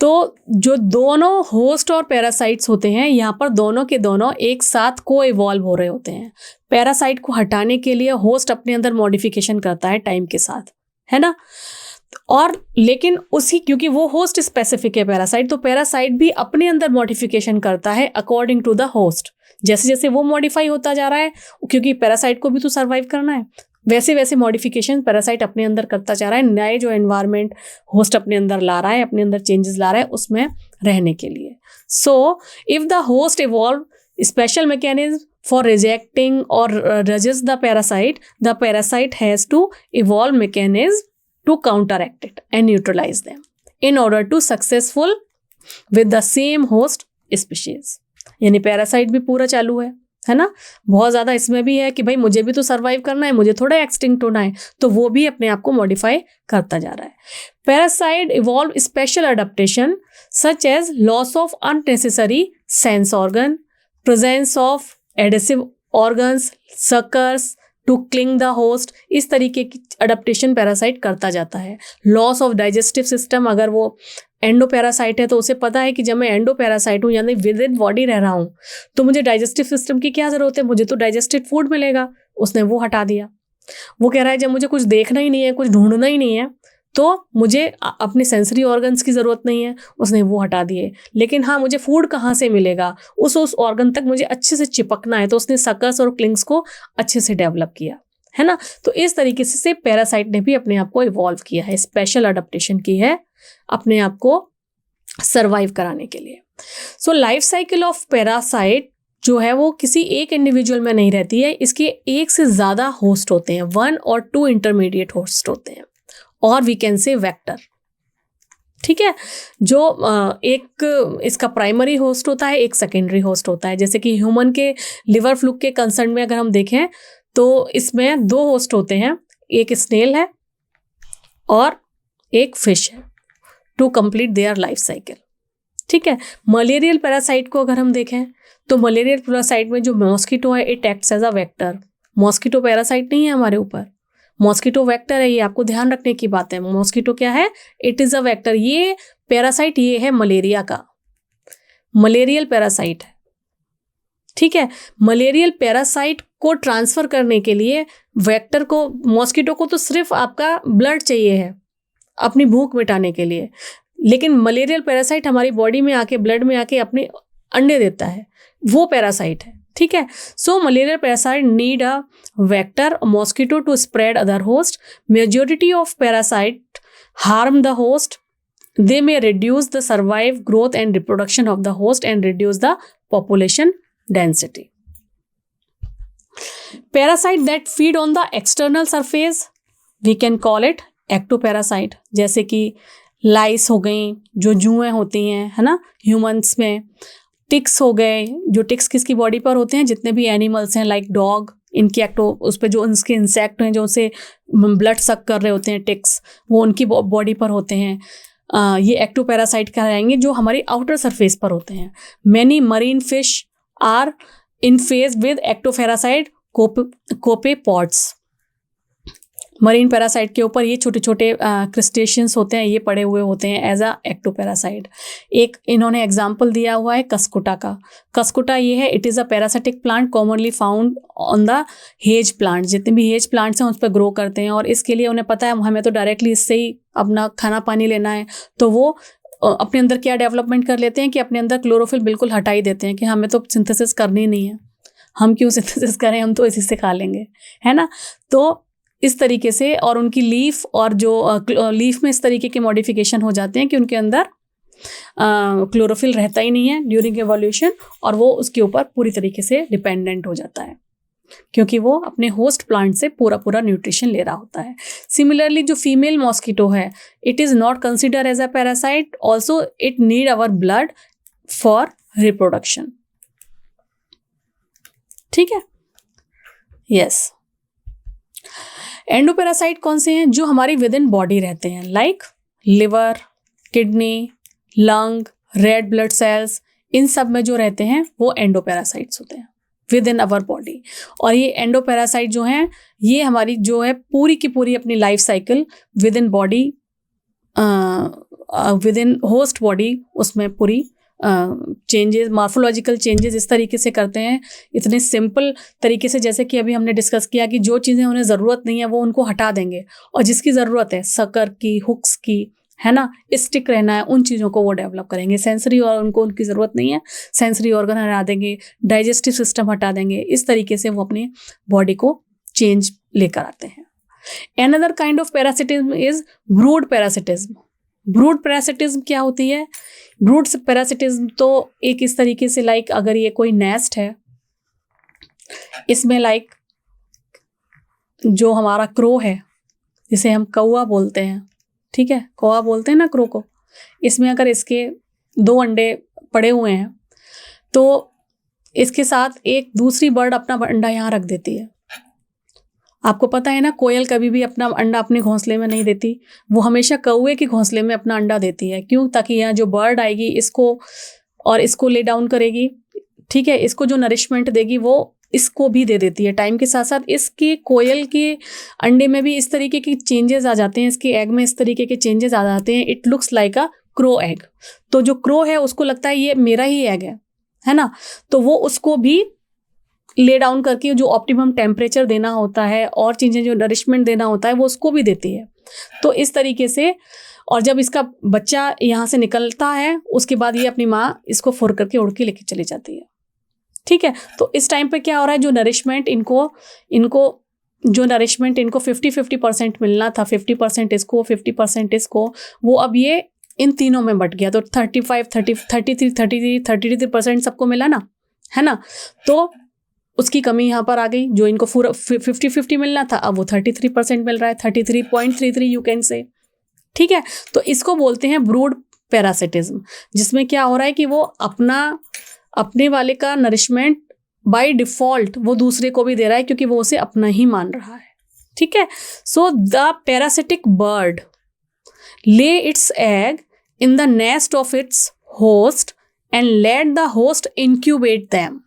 A: तो जो दोनों होस्ट और पैरासाइट्स होते हैं यहाँ पर दोनों के दोनों एक साथ को इवॉल्व हो रहे होते हैं। पैरासाइट को हटाने के लिए होस्ट अपने अंदर मॉडिफिकेशन करता है टाइम के साथ, है ना। और लेकिन उसी, क्योंकि वो होस्ट स्पेसिफिक है पैरासाइट, तो पैरासाइट भी अपने अंदर मॉडिफिकेशन करता है अकॉर्डिंग टू द होस्ट। जैसे जैसे वो मॉडिफाई होता जा रहा है, क्योंकि पैरासाइट को भी तो सर्वाइव करना है, वैसे वैसे मॉडिफिकेशन पैरासाइट अपने अंदर करता जा रहा है। नए जो एनवायरनमेंट होस्ट अपने अंदर ला रहा है, अपने अंदर चेंजेस ला रहा है उसमें रहने के लिए। So if the host evolve special mechanism for rejecting or resist the parasite has to evolve mechanism to counteract it and neutralize them in order to successful with the same host species। यानी parasite भी पूरा चालू है ना। बहुत ज़्यादा इसमें भी है कि भाई मुझे भी तो सर्वाइव करना है, मुझे थोड़ा एक्सटिंक्ट होना है, तो वो भी अपने आप को मॉडिफाई करता जा रहा है। Parasite evolve special adaptation such as loss of unnecessary sense organ, presence of adhesive organs, suckers to cling the host. इस तरीके की अडेप्टेशन पैरासाइट करता जाता है। लॉस ऑफ डाइजेस्टिव सिस्टम, अगर वो एंडो पैरासाइट है तो उसे पता है कि जब मैं एंडो पैरासाइट हूँ यानी विद इन बॉडी रह रहा हूँ तो मुझे डाइजेस्टिव सिस्टम की क्या ज़रूरत है, मुझे तो डाइजेस्टेड फूड मिलेगा, उसने वो हटा दिया। वो कह रहा है जब मुझे कुछ देखना ही नहीं है, कुछ ढूंढना ही नहीं है, तो मुझे अपने सेंसरी ऑर्गन्स की ज़रूरत नहीं है, उसने वो हटा दिए। लेकिन हाँ, मुझे फूड कहाँ से मिलेगा, उस ऑर्गन तक मुझे अच्छे से चिपकना है, तो उसने सकर्स और क्लिंग्स को अच्छे से डेवलप किया, है ना। तो इस तरीके से पैरासाइट ने भी अपने आप को इवॉल्व किया है, स्पेशल अडेप्टेशन की है अपने आप को सर्वाइव कराने के लिए। So life cycle of parasite जो है वो किसी एक इंडिविजुअल में नहीं रहती है, इसके एक से ज़्यादा होस्ट होते हैं, 1 और 2 इंटरमीडिएट होस्ट होते हैं, और वी कैन से वेक्टर। ठीक है, जो एक इसका प्राइमरी होस्ट होता है, एक सेकेंडरी होस्ट होता है। जैसे कि ह्यूमन के लिवर फ्लूक के कंसर्न में अगर हम देखें तो इसमें 2 होस्ट होते हैं, एक स्नेल है और एक फिश है, to complete their life cycle. ठीक है, मलेरियल पैरासाइट को अगर हम देखें तो मलेरियल पैरासाइट में जो मॉस्किटो है, it acts as a vector. Mosquito parasite नहीं है हमारे ऊपर, मॉस्किटो वेक्टर है। ये आपको ध्यान रखने की बात है। मॉस्किटो क्या है, इट इज़ अ वेक्टर। ये पैरासाइट ये है मलेरिया का, मलेरियल पैरासाइट है। ठीक है, मलेरियल पैरासाइट को ट्रांसफ़र करने के लिए वेक्टर को, मॉस्किटो को तो सिर्फ आपका ब्लड चाहिए है अपनी भूख मिटाने के लिए, लेकिन मलेरियल पैरासाइट हमारी बॉडी में आके, ब्लड में आके अपने अंडे देता है, वो पैरासाइट है। ठीक है, so malarial parasite need a vector, mosquito to spread other host. Majority of parasite harm the host, they may reduce the survive growth and reproduction of the host and reduce the population density. Parasite that feed on the external surface we can call it ectoparasite, जैसे कि लाइस हो गई, जो जुएं होती हैं, है ना, humans में। टिक्स हो गए, जो टिक्स किसकी बॉडी पर होते हैं, जितने भी एनिमल्स हैं लाइक डॉग, इनकी उस पर जो उनके इंसेक्ट हैं जो उसे ब्लड सक कर रहे होते हैं, टिक्स, वो उनकी बॉडी पर होते हैं। ये एक्टोपैरासाइट कहलाएंगे, जो हमारी आउटर सरफेस पर होते हैं। Many marine fish are infested with ectoparasite copepods. Marine parasite के ऊपर ये छोटे छोटे क्रिस्टेशियंस होते हैं, ये पड़े हुए होते हैं एज अ एक्टोपैरासाइट। एक इन्होंने एग्जाम्पल दिया हुआ है कस्कुटा का। कस्कुटा ये है, it is a parasitic plant commonly found on the hedge plant. जितने भी हेज प्लांट्स हैं उस पर ग्रो करते हैं, और इसके लिए उन्हें पता है हमें तो डायरेक्टली इससे ही अपना खाना पानी लेना है, तो वो अपने अंदर क्या डेवलपमेंट कर लेते हैं कि अपने अंदर क्लोरोफिल बिल्कुल हटा ही देते हैं कि हमें तो सिंथेसिस करनी नहीं है, हम क्यों सिंथेसिस करें, हम तो इसी से खा लेंगे, है ना। तो इस तरीके से, और उनकी लीफ, और जो लीफ में इस तरीके के मॉडिफिकेशन हो जाते हैं कि उनके अंदर क्लोरोफिल रहता ही नहीं है ड्यूरिंग एवोल्यूशन, और वो उसके ऊपर पूरी तरीके से डिपेंडेंट हो जाता है, क्योंकि वो अपने होस्ट प्लांट से पूरा न्यूट्रिशन ले रहा होता है। सिमिलरली जो फीमेल मॉस्किटो है, it is not consider as a parasite, also it need our blood for reproduction. ठीक है, यस। एंडोपैरासाइट कौन से हैं? जो हमारी विद इन बॉडी रहते हैं, like liver, kidney, lung, red blood cells, इन सब में जो रहते हैं वो एंडोपैरासाइट्स होते हैं विद इन अवर बॉडी। और ये एंडोपैरासाइट जो हैं, ये हमारी जो है पूरी की पूरी अपनी life cycle with in body, with in host body, उसमें पूरी चेंजेस, मॉर्फोलॉजिकल चेंजेस इस तरीके से करते हैं, इतने सिंपल तरीके से, जैसे कि अभी हमने डिस्कस किया कि जो चीज़ें उन्हें ज़रूरत नहीं है वो उनको हटा देंगे, और जिसकी ज़रूरत है सकर की, हुक्स की, है ना, स्टिक रहना है, उन चीज़ों को वो डेवलप करेंगे। सेंसरी और उनको उनकी ज़रूरत नहीं है, सेंसरी ऑर्गन हटा देंगे, डाइजेस्टिव सिस्टम हटा देंगे, इस तरीके से वो अपनी बॉडी को चेंज लेकर आते हैं। Another kind of parasitism is brood parasitism. Brood parasitism क्या होती है? ब्रूड पैरासिटिज्म तो एक इस तरीके से, लाइक अगर ये कोई नेस्ट है, इसमें लाइक जो हमारा क्रो है, जिसे हम कौवा बोलते हैं, ठीक है, कौवा बोलते हैं ना क्रो को, इसमें अगर इसके 2 अंडे पड़े हुए हैं तो इसके साथ एक दूसरी बर्ड अपना अंडा यहाँ रख देती है। आपको पता है ना, कोयल कभी भी अपना अंडा अपने घोंसले में नहीं देती, वो हमेशा कौवे के घोंसले में अपना अंडा देती है। क्यों? ताकि यहाँ जो बर्ड आएगी इसको ले डाउन करेगी, ठीक है, इसको जो नरिशमेंट देगी वो इसको भी दे देती है। टाइम के साथ साथ इसके कोयल के अंडे में भी इस तरीके के चेंजेस आ जाते हैं, इसके एग में इस तरीके के चेंजेस आ जाते हैं। It looks like a crow egg. तो जो क्रो है उसको लगता है ये मेरा ही एग है ना, तो वो उसको भी ले डाउन करके जो ऑप्टिमम टेम्परेचर देना होता है और चीज़ें जो नरिशमेंट देना होता है वो उसको भी देती है। तो इस तरीके से, और जब इसका बच्चा यहाँ से निकलता है उसके बाद ये अपनी माँ इसको फुर करके उड़ के लेके चली जाती है, ठीक है। तो इस टाइम पे क्या हो रहा है, जो नरिशमेंट इनको 50-50% मिलना था, 50% इसको 50% इसको, वो अब ये इन तीनों में बट गया। तो 33% सबको मिला ना, है ना, तो उसकी कमी यहाँ पर आ गई। जो इनको 50-50 मिलना था अब वो 33% मिल रहा है, 33.33 यू कैन से, ठीक है। तो इसको बोलते हैं ब्रूड पैरासिटिज्म, जिसमें क्या हो रहा है कि वो अपने वाले का नरिशमेंट बाय डिफॉल्ट वो दूसरे को भी दे रहा है, क्योंकि वो उसे अपना ही मान रहा है, ठीक है। So the parasitic bird lay its egg in the nest of its host and let the host incubate them.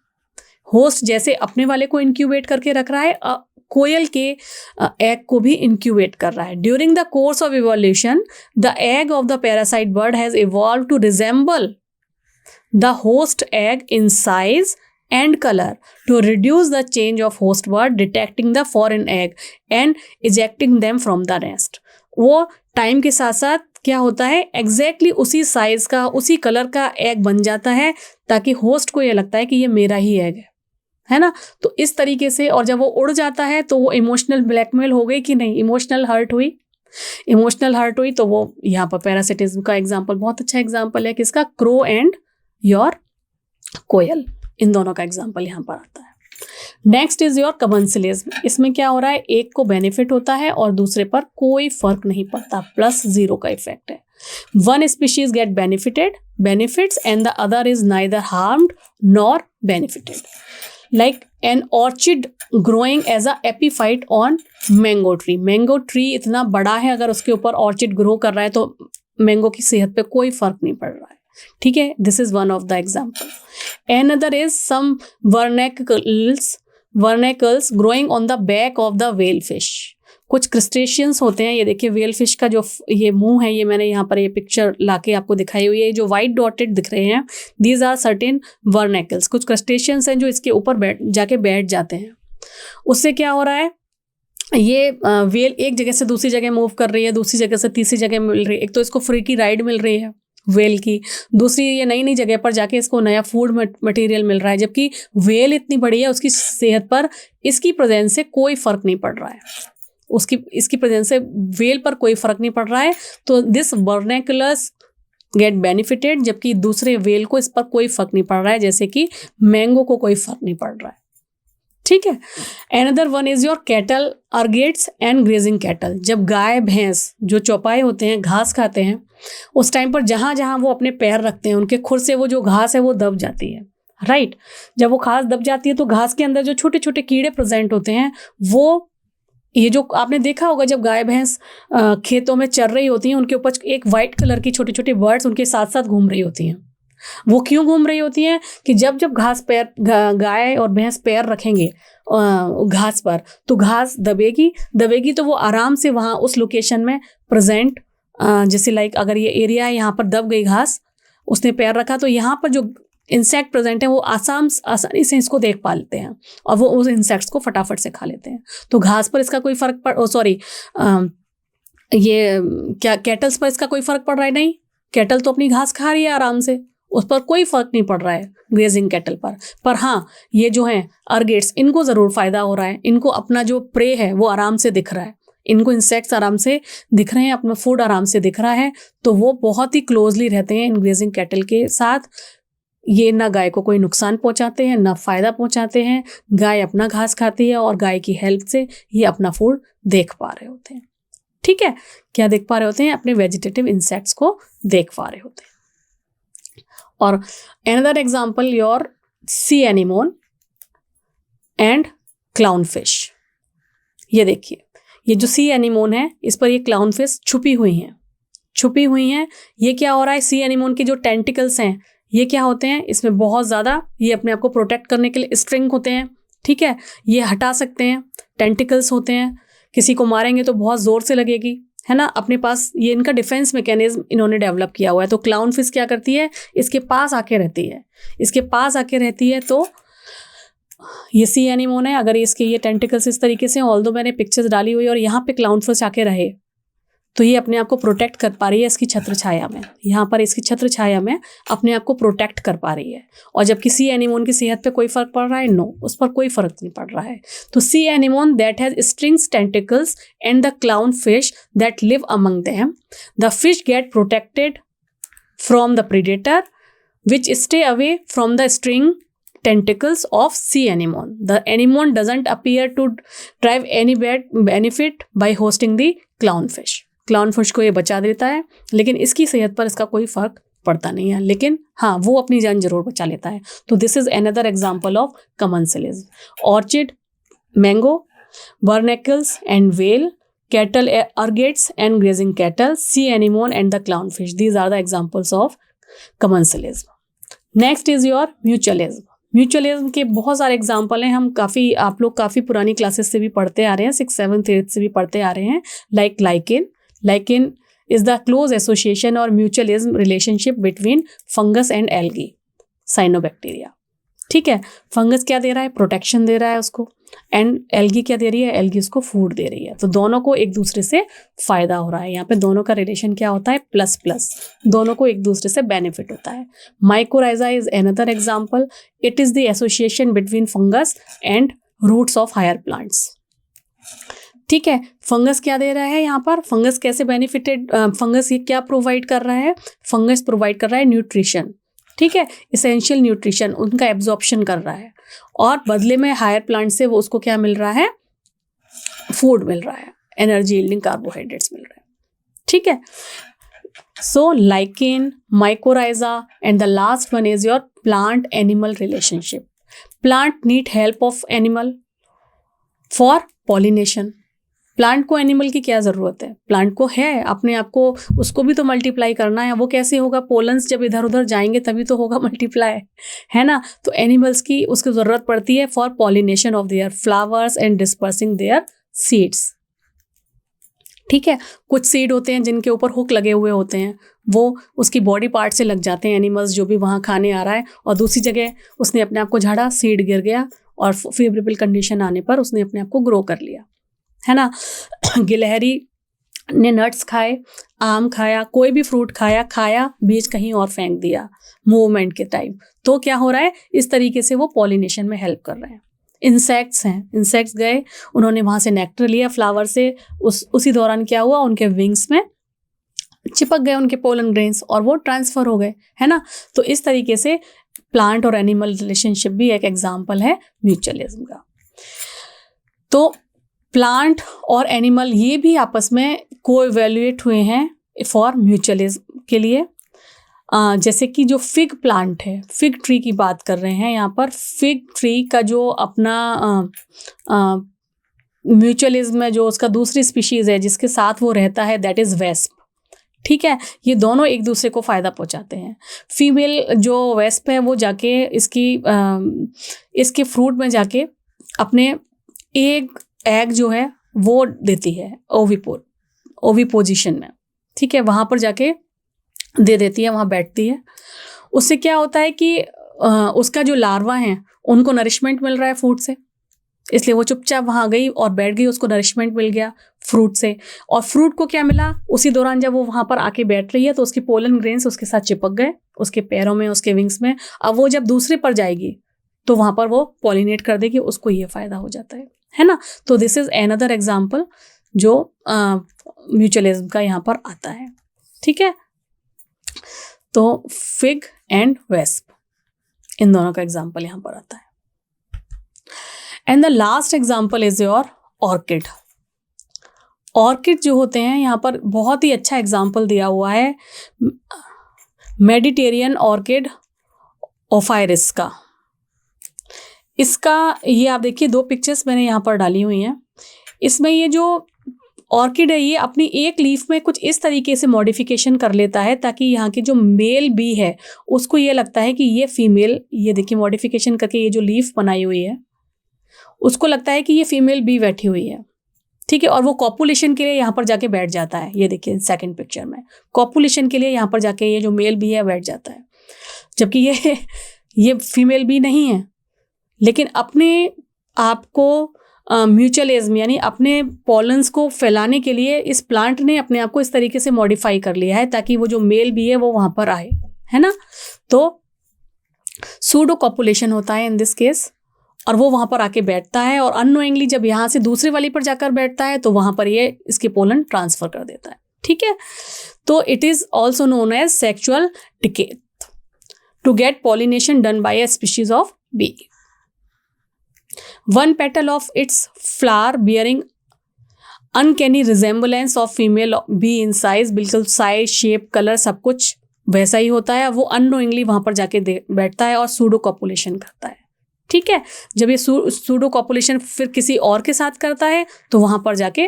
A: Host जैसे अपने वाले को इंक्यूबेट करके रख रहा है, कोयल के एग को भी इंक्यूबेट कर रहा है। During the course of evolution the egg of the parasite bird has evolve to resemble the host egg in size and color to reduce the change of host bird detecting the foreign egg and ejecting them from the nest. वो time के साथ साथ क्या होता है, exactly उसी size का उसी कलर का एग बन जाता है, ताकि होस्ट को ये लगता है कि ये मेरा ही एग है ना। तो इस तरीके से, और जब वो उड़ जाता है तो वो इमोशनल ब्लैकमेल हो गई कि नहीं, इमोशनल हर्ट हुई, तो वो यहाँ पर पैरासिटिज्म का एग्जाम्पल, बहुत अच्छा एग्जाम्पल है किसका, क्रो एंड योर कोयल, इन दोनों का एग्जाम्पल यहाँ पर आता है। Next is your commensalism. इसमें क्या हो रहा है, एक को बेनिफिट होता है और दूसरे पर कोई फर्क नहीं पड़ता, +0 का इफेक्ट है। One species get benefits and the other is neither harmed nor benefited, like an orchid growing as a epiphyte on mango tree। Mango tree इतना बड़ा है, अगर उसके ऊपर ऑर्चिड ग्रो कर रहा है तो मैंगो की सेहत पे कोई फर्क नहीं पड़ रहा है, ठीक है। This is one of the example. Another is some barnacles growing on the back of the whale fish. कुछ क्रस्टेशियंस होते हैं, ये देखिए व्हेल फिश का जो ये मुंह है, ये मैंने यहाँ पर ये पिक्चर लाके आपको दिखाई हुई है, जो वाइट डॉटेड दिख रहे हैं, दीज आर सर्टेन वर्नेकल्स। कुछ क्रस्टेशियंस हैं जो इसके ऊपर जाके बैठ जाते हैं। उससे क्या हो रहा है, ये व्हेल एक जगह से दूसरी जगह मूव कर रही है, दूसरी जगह से तीसरी जगह मिल रही है। एक तो इसको फ्री की राइड मिल रही है व्हेल की, दूसरी ये नई नई जगह पर जाके इसको नया फूड मटेरियल मिल रहा है, जबकि व्हेल इतनी बड़ी है, उसकी सेहत पर इसकी प्रेजेंस से कोई फर्क नहीं पड़ रहा है, इसकी प्रेजेंस से व्हेल पर कोई फर्क नहीं पड़ रहा है। तो दिस वर्नेकुलस गेट बेनिफिटेड, जबकि दूसरे व्हेल को इस पर कोई फर्क नहीं पड़ रहा है, जैसे कि मैंगो को कोई फर्क नहीं पड़ रहा है, ठीक है। Another one is your cattle egrets and grazing cattle. जब गाय भैंस जो चौपाए होते हैं, घास खाते हैं, उस टाइम पर जहां जहां वो अपने पैर रखते हैं, उनके खुर से वो जो घास है वो दब जाती है, राइट। जब वो घास दब जाती है तो घास के अंदर जो छोटे छोटे कीड़े प्रेजेंट होते हैं, वो ये जो आपने देखा होगा जब गाय भैंस खेतों में चर रही होती हैं, उनके ऊपर एक वाइट कलर की छोटी छोटी बर्ड्स उनके साथ साथ घूम रही होती हैं। वो क्यों घूम रही होती हैं कि जब जब गाय और भैंस पैर रखेंगे घास पर, तो घास दबेगी तो वो आराम से वहाँ उस लोकेशन में प्रेजेंट, जैसे लाइक अगर ये एरिया है, यहाँ पर दब गई घास, उसने पैर रखा, तो यहाँ पर जो इंसेक्ट प्रेजेंट है वो आसानी से इसको देख पा लेते हैं और वो उस इंसेक्ट्स को फटाफट से खा लेते हैं। तो घास पर इसका कोई फर्क ये क्या कैटल्स पर इसका कोई फर्क पड़ रहा है? नहीं, कैटल तो अपनी घास खा रही है आराम से, उस पर कोई फर्क नहीं पड़ रहा है ग्रेजिंग कैटल पर हाँ, ये जो हैं अर्गेट्स, इनको ज़रूर फ़ायदा हो रहा है, इनको अपना जो प्रे है वो आराम से दिख रहा है, इनको इंसेक्ट्स आराम से दिख रहे हैं, अपना फूड आराम से दिख रहा है, तो वो बहुत ही क्लोजली रहते हैं इन ग्रेजिंग कैटल के साथ। ये ना गाय को कोई नुकसान पहुंचाते हैं, ना फ़ायदा पहुंचाते हैं। गाय अपना घास खाती है और गाय की हेल्प से ये अपना फूड देख पा रहे होते हैं, ठीक है। क्या देख पा रहे होते हैं? अपने वेजिटेटिव इंसेक्ट्स को देख पा रहे होते हैं। और another example your sea anemone and clownfish। ये देखिए, ये जो सी एनीमोन है, इस पर ये क्लाउनफिश छुपी हुई हैं। ये क्या हो रहा है, सी एनीमोन के जो टेंटिकल्स हैं, ये क्या होते हैं, इसमें बहुत ज़्यादा ये अपने आप को प्रोटेक्ट करने के लिए स्ट्रिंग होते हैं, ठीक है। ये हटा सकते हैं, टेंटिकल्स होते हैं, किसी को मारेंगे तो बहुत ज़ोर से लगेगी, है ना। अपने पास ये इनका डिफेंस मैकेनिज्म इन्होंने डेवलप किया हुआ है। तो क्लाउनफिश क्या करती है, इसके पास आके रहती है, तो ये सी एनीमोन है, अगर इसके ये टेंटिकल्स इस तरीके से, ऑल्दो मैंने पिक्चर्स डाली हुई और यहाँ पे क्लाउनफिश आके रहे, तो ये अपने आप को प्रोटेक्ट कर पा रही है इसकी छत्र छाया में, यहाँ पर इसकी छत्र छाया में अपने आप को प्रोटेक्ट कर पा रही है। और जब सी एनीमोन की सेहत पे कोई फर्क पड़ रहा है, नो, उस पर कोई फर्क नहीं पड़ रहा है। तो sea anemone that has strings, tentacles and the clown fish that live among them, the fish get protected from the predator which stay away from the string tentacles of sea anemone. The anemone doesn't appear to derive any benefit by hosting the clownfish. Clownfish को ये बचा देता है, लेकिन इसकी सेहत पर इसका कोई फर्क पड़ता नहीं है, लेकिन हाँ, वो अपनी जान जरूर बचा लेता है। तो this is another example of commensalism. Orchid, mango, barnacles and whale, cattle egrets and grazing cattle, sea anemone and the clownfish, these are the examples of commensalism. Next is your mutualism. Mutualism के बहुत सारे example हैं, आप लोग काफ़ी पुरानी classes से भी पढ़ते आ रहे हैं, 6th, 7th, 8th से भी पढ़ते आ रहे हैं। Like lichen is the close association or mutualism relationship between fungus and algae, cyanobacteria, ठीक है। फंगस क्या दे रहा है, प्रोटेक्शन दे रहा है उसको, एंड एल्गी क्या दे रही है, एल्गी उसको फूड दे रही है। तो दोनों को एक दूसरे से फायदा हो रहा है। यहाँ पे दोनों का रिलेशन क्या होता है, ++, दोनों को एक दूसरे से बेनिफिट होता है। Mycorrhiza is another example, it is the association between fungus and roots of higher plants, ठीक है। फंगस क्या दे रहा है यहाँ पर, फंगस कैसे बेनिफिटेड, फंगस ये क्या प्रोवाइड कर रहा है, फंगस प्रोवाइड कर रहा है न्यूट्रिशन, ठीक है, इसेंशियल न्यूट्रिशन उनका एब्जॉर्प्शन कर रहा है, और बदले में हायर प्लांट से वो उसको क्या मिल रहा है, फूड मिल रहा है, एनर्जी यील्डिंग कार्बोहाइड्रेट्स मिल रहे हैं, ठीक है. So lichen, mycorrhiza, and the last one is your plant animal relationship. Plant need help of animal for pollination. Plant को एनिमल की क्या ज़रूरत है, प्लांट को है अपने आप को, उसको भी तो मल्टीप्लाई करना है. वो कैसे होगा, पोलन्स जब इधर उधर जाएंगे तभी तो होगा मल्टीप्लाई, है ना. तो एनिमल्स की उसकी ज़रूरत पड़ती है for pollination of their flowers and dispersing their seeds. ठीक है, कुछ सीड होते हैं जिनके ऊपर हुक लगे हुए होते हैं, वो उसकी बॉडी पार्ट से लग जाते हैं एनिमल्स जो भी वहाँ खाने आ रहा है, और दूसरी जगह उसने अपने आप को झाड़ा, सीड गिर गया और फेवरेबल कंडीशन आने पर उसने अपने आप को ग्रो कर लिया, है ना. गिलहरी ने नट्स खाए, आम खाया, कोई भी फ्रूट खाया, बीज कहीं और फेंक दिया मूवमेंट के टाइम, तो क्या हो रहा है, इस तरीके से वो पॉलिनेशन में हेल्प कर रहे हैं. इंसेक्ट्स हैं, इंसेक्ट्स गए, उन्होंने वहाँ से नेक्टर लिया फ्लावर से, उसी दौरान क्या हुआ, उनके विंग्स में चिपक गए उनके पोलन ग्रेन्स और वो ट्रांसफ़र हो गए, है ना. तो इस तरीके से प्लांट और एनिमल रिलेशनशिप भी एक एग्जाम्पल है म्यूचुअलिज्म का. तो प्लांट और एनिमल ये भी आपस में को-इवैल्यूएट हुए हैं फॉर म्यूचुअलिज्म के लिए. जैसे कि जो फिग प्लांट है, फिग ट्री की बात कर रहे हैं यहाँ पर. फिग ट्री का जो अपना म्यूचुअलिज्म है, जो उसका दूसरी स्पीशीज़ है जिसके साथ वो रहता है, दैट इज़ वेस्प. ठीक है, ये दोनों एक दूसरे को फ़ायदा पहुँचाते हैं. फीमेल जो वेस्प है वो जाके इसके फ्रूट में जाके अपने एग जो है वो देती है ओविपोजिशन में. ठीक है, वहाँ पर जाके दे देती है, वहाँ बैठती है. उससे क्या होता है कि उसका जो लार्वा है उनको नरिशमेंट मिल रहा है फूड से, इसलिए वो चुपचाप वहाँ गई और बैठ गई, उसको नरिशमेंट मिल गया फ्रूट से. और फ्रूट को क्या मिला, उसी दौरान जब वो वहाँ पर आके बैठ रही है तो उसके पोलन ग्रेन्स उसके साथ चिपक गए, उसके पैरों में, उसके विंग्स में. अब वो जब दूसरे पर जाएगी तो वहाँ पर वो पॉलिनेट कर देगी, उसको ये फ़ायदा हो जाता है ना. तो दिस इज़ अनदर एग्जाम्पल जो म्यूचुअलिज्म का यहाँ पर आता है. ठीक है, तो फिग एंड वेस्प, इन दोनों का एग्जाम्पल यहाँ पर आता है. And the last example is your orchid. Orchid जो होते हैं यहाँ पर बहुत ही अच्छा एग्जाम्पल दिया हुआ है मेडिटेरियन ऑर्किड ओफायरिस का. इसका ये आप देखिए, 2 पिक्चर्स मैंने यहाँ पर डाली हुई हैं. इसमें ये जो ऑर्किड है ये अपनी एक लीफ में कुछ इस तरीके से मॉडिफिकेशन कर लेता है ताकि यहाँ की जो मेल बी है उसको ये लगता है कि ये फीमेल, ये देखिए मॉडिफिकेशन करके ये जो लीफ बनाई हुई है उसको लगता है कि ये फीमेल बी बैठी हुई है. ठीक है, और वो कॉपुलेशन के लिए यहाँ पर जाके बैठ जाता है. ये देखिए सेकंड पिक्चर में कॉपुलेशन के लिए यहाँ पर जाके ये जो मेल बी है बैठ जाता है, जबकि ये फीमेल बी नहीं है, लेकिन अपने आप को म्यूचुअलिज्म यानी अपने पॉलन्स को फैलाने के लिए इस प्लांट ने अपने आप को इस तरीके से मॉडिफाई कर लिया है ताकि वो जो मेल बी है वो वहाँ पर आए, है ना. तो सूडो कॉपुलेशन होता है इन दिस केस, और वो वहाँ पर आके बैठता है और अननोइंगली जब यहाँ से दूसरे वाली पर जाकर बैठता है तो वहाँ पर ये इसके पोलन ट्रांसफ़र कर देता है. ठीक है, तो it is also known as sexual डिके to get pollination done by a species of bee. One petal of its flower bearing uncanny resemblance of female bee in size, बिल्कुल साइज, शेप, कलर सब कुछ वैसा ही होता है. वो unknowingly वहाँ पर जाके बैठता है और सूडो कॉपुलेशन करता है. ठीक है, जब ये सूडो कॉपुलेशन फिर किसी और के साथ करता है तो वहाँ पर जाके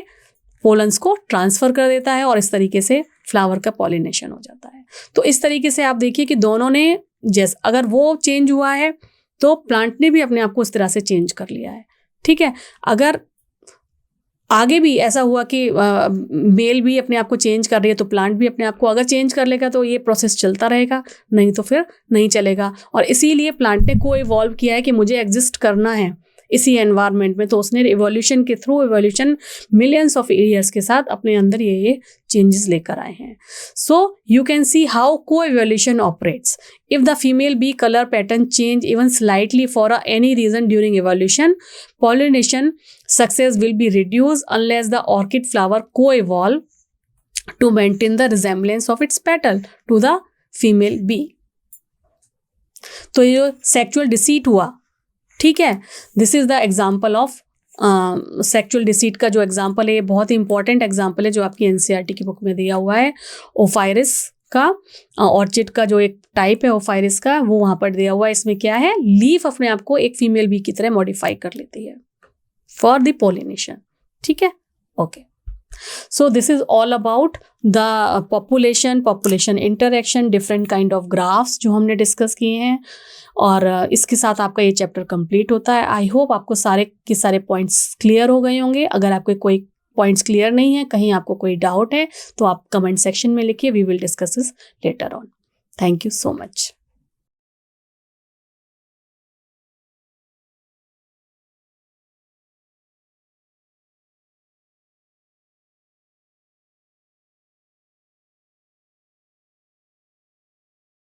A: पोलन्स को ट्रांसफ़र कर देता है और इस तरीके से फ्लावर का पॉलिनेशन हो जाता है. तो इस तरीके से आप देखिए कि दोनों ने जैसे अगर वो चेंज हुआ है तो प्लांट ने भी अपने आप को इस तरह से चेंज कर लिया है. ठीक है, अगर आगे भी ऐसा हुआ कि मेल भी अपने आप को चेंज कर रही है तो प्लांट भी अपने आप को अगर चेंज कर लेगा तो ये प्रोसेस चलता रहेगा, नहीं तो फिर नहीं चलेगा. और इसीलिए प्लांट ने को इवॉल्व किया है कि मुझे एग्जिस्ट करना है इसी एनवायरनमेंट में, तो उसने इवोल्यूशन के through, evolution millions of years के साथ अपने अंदर ये चेंजेस लेकर आए हैं. So you can see how coevolution operates. If the female bee colour pattern change even slightly for any reason during evolution, pollination success will be reduced unless the orchid flower co-evolve to maintain the resemblance of its petal to the female bee. तो ये sexual deceit हुआ, ठीक है, this is the example of sexual deceit का जो example है, ये बहुत ही इंपॉर्टेंट एग्जाम्पल है जो आपकी एनसीईआरटी की बुक में दिया हुआ है। ओफायरिस का, ऑर्चिड का जो एक टाइप है ओफायरिस का, वो वहां पर दिया हुआ है। इसमें क्या है, लीफ अपने आप को एक फीमेल बी की तरह मॉडिफाई कर लेती है फॉर द पोलिनेशन, ठीक है, okay. So this is all about the population interaction, different kind of graphs जो हमने डिस्कस किए हैं, और इसके साथ आपका ये चैप्टर कंप्लीट होता है। आई होप आपको सारे के सारे पॉइंट्स क्लियर हो गए होंगे। अगर आपके कोई पॉइंट्स क्लियर नहीं है, कहीं आपको कोई डाउट है, तो आप कमेंट सेक्शन में लिखिए, we will discuss this later on. Thank you so much.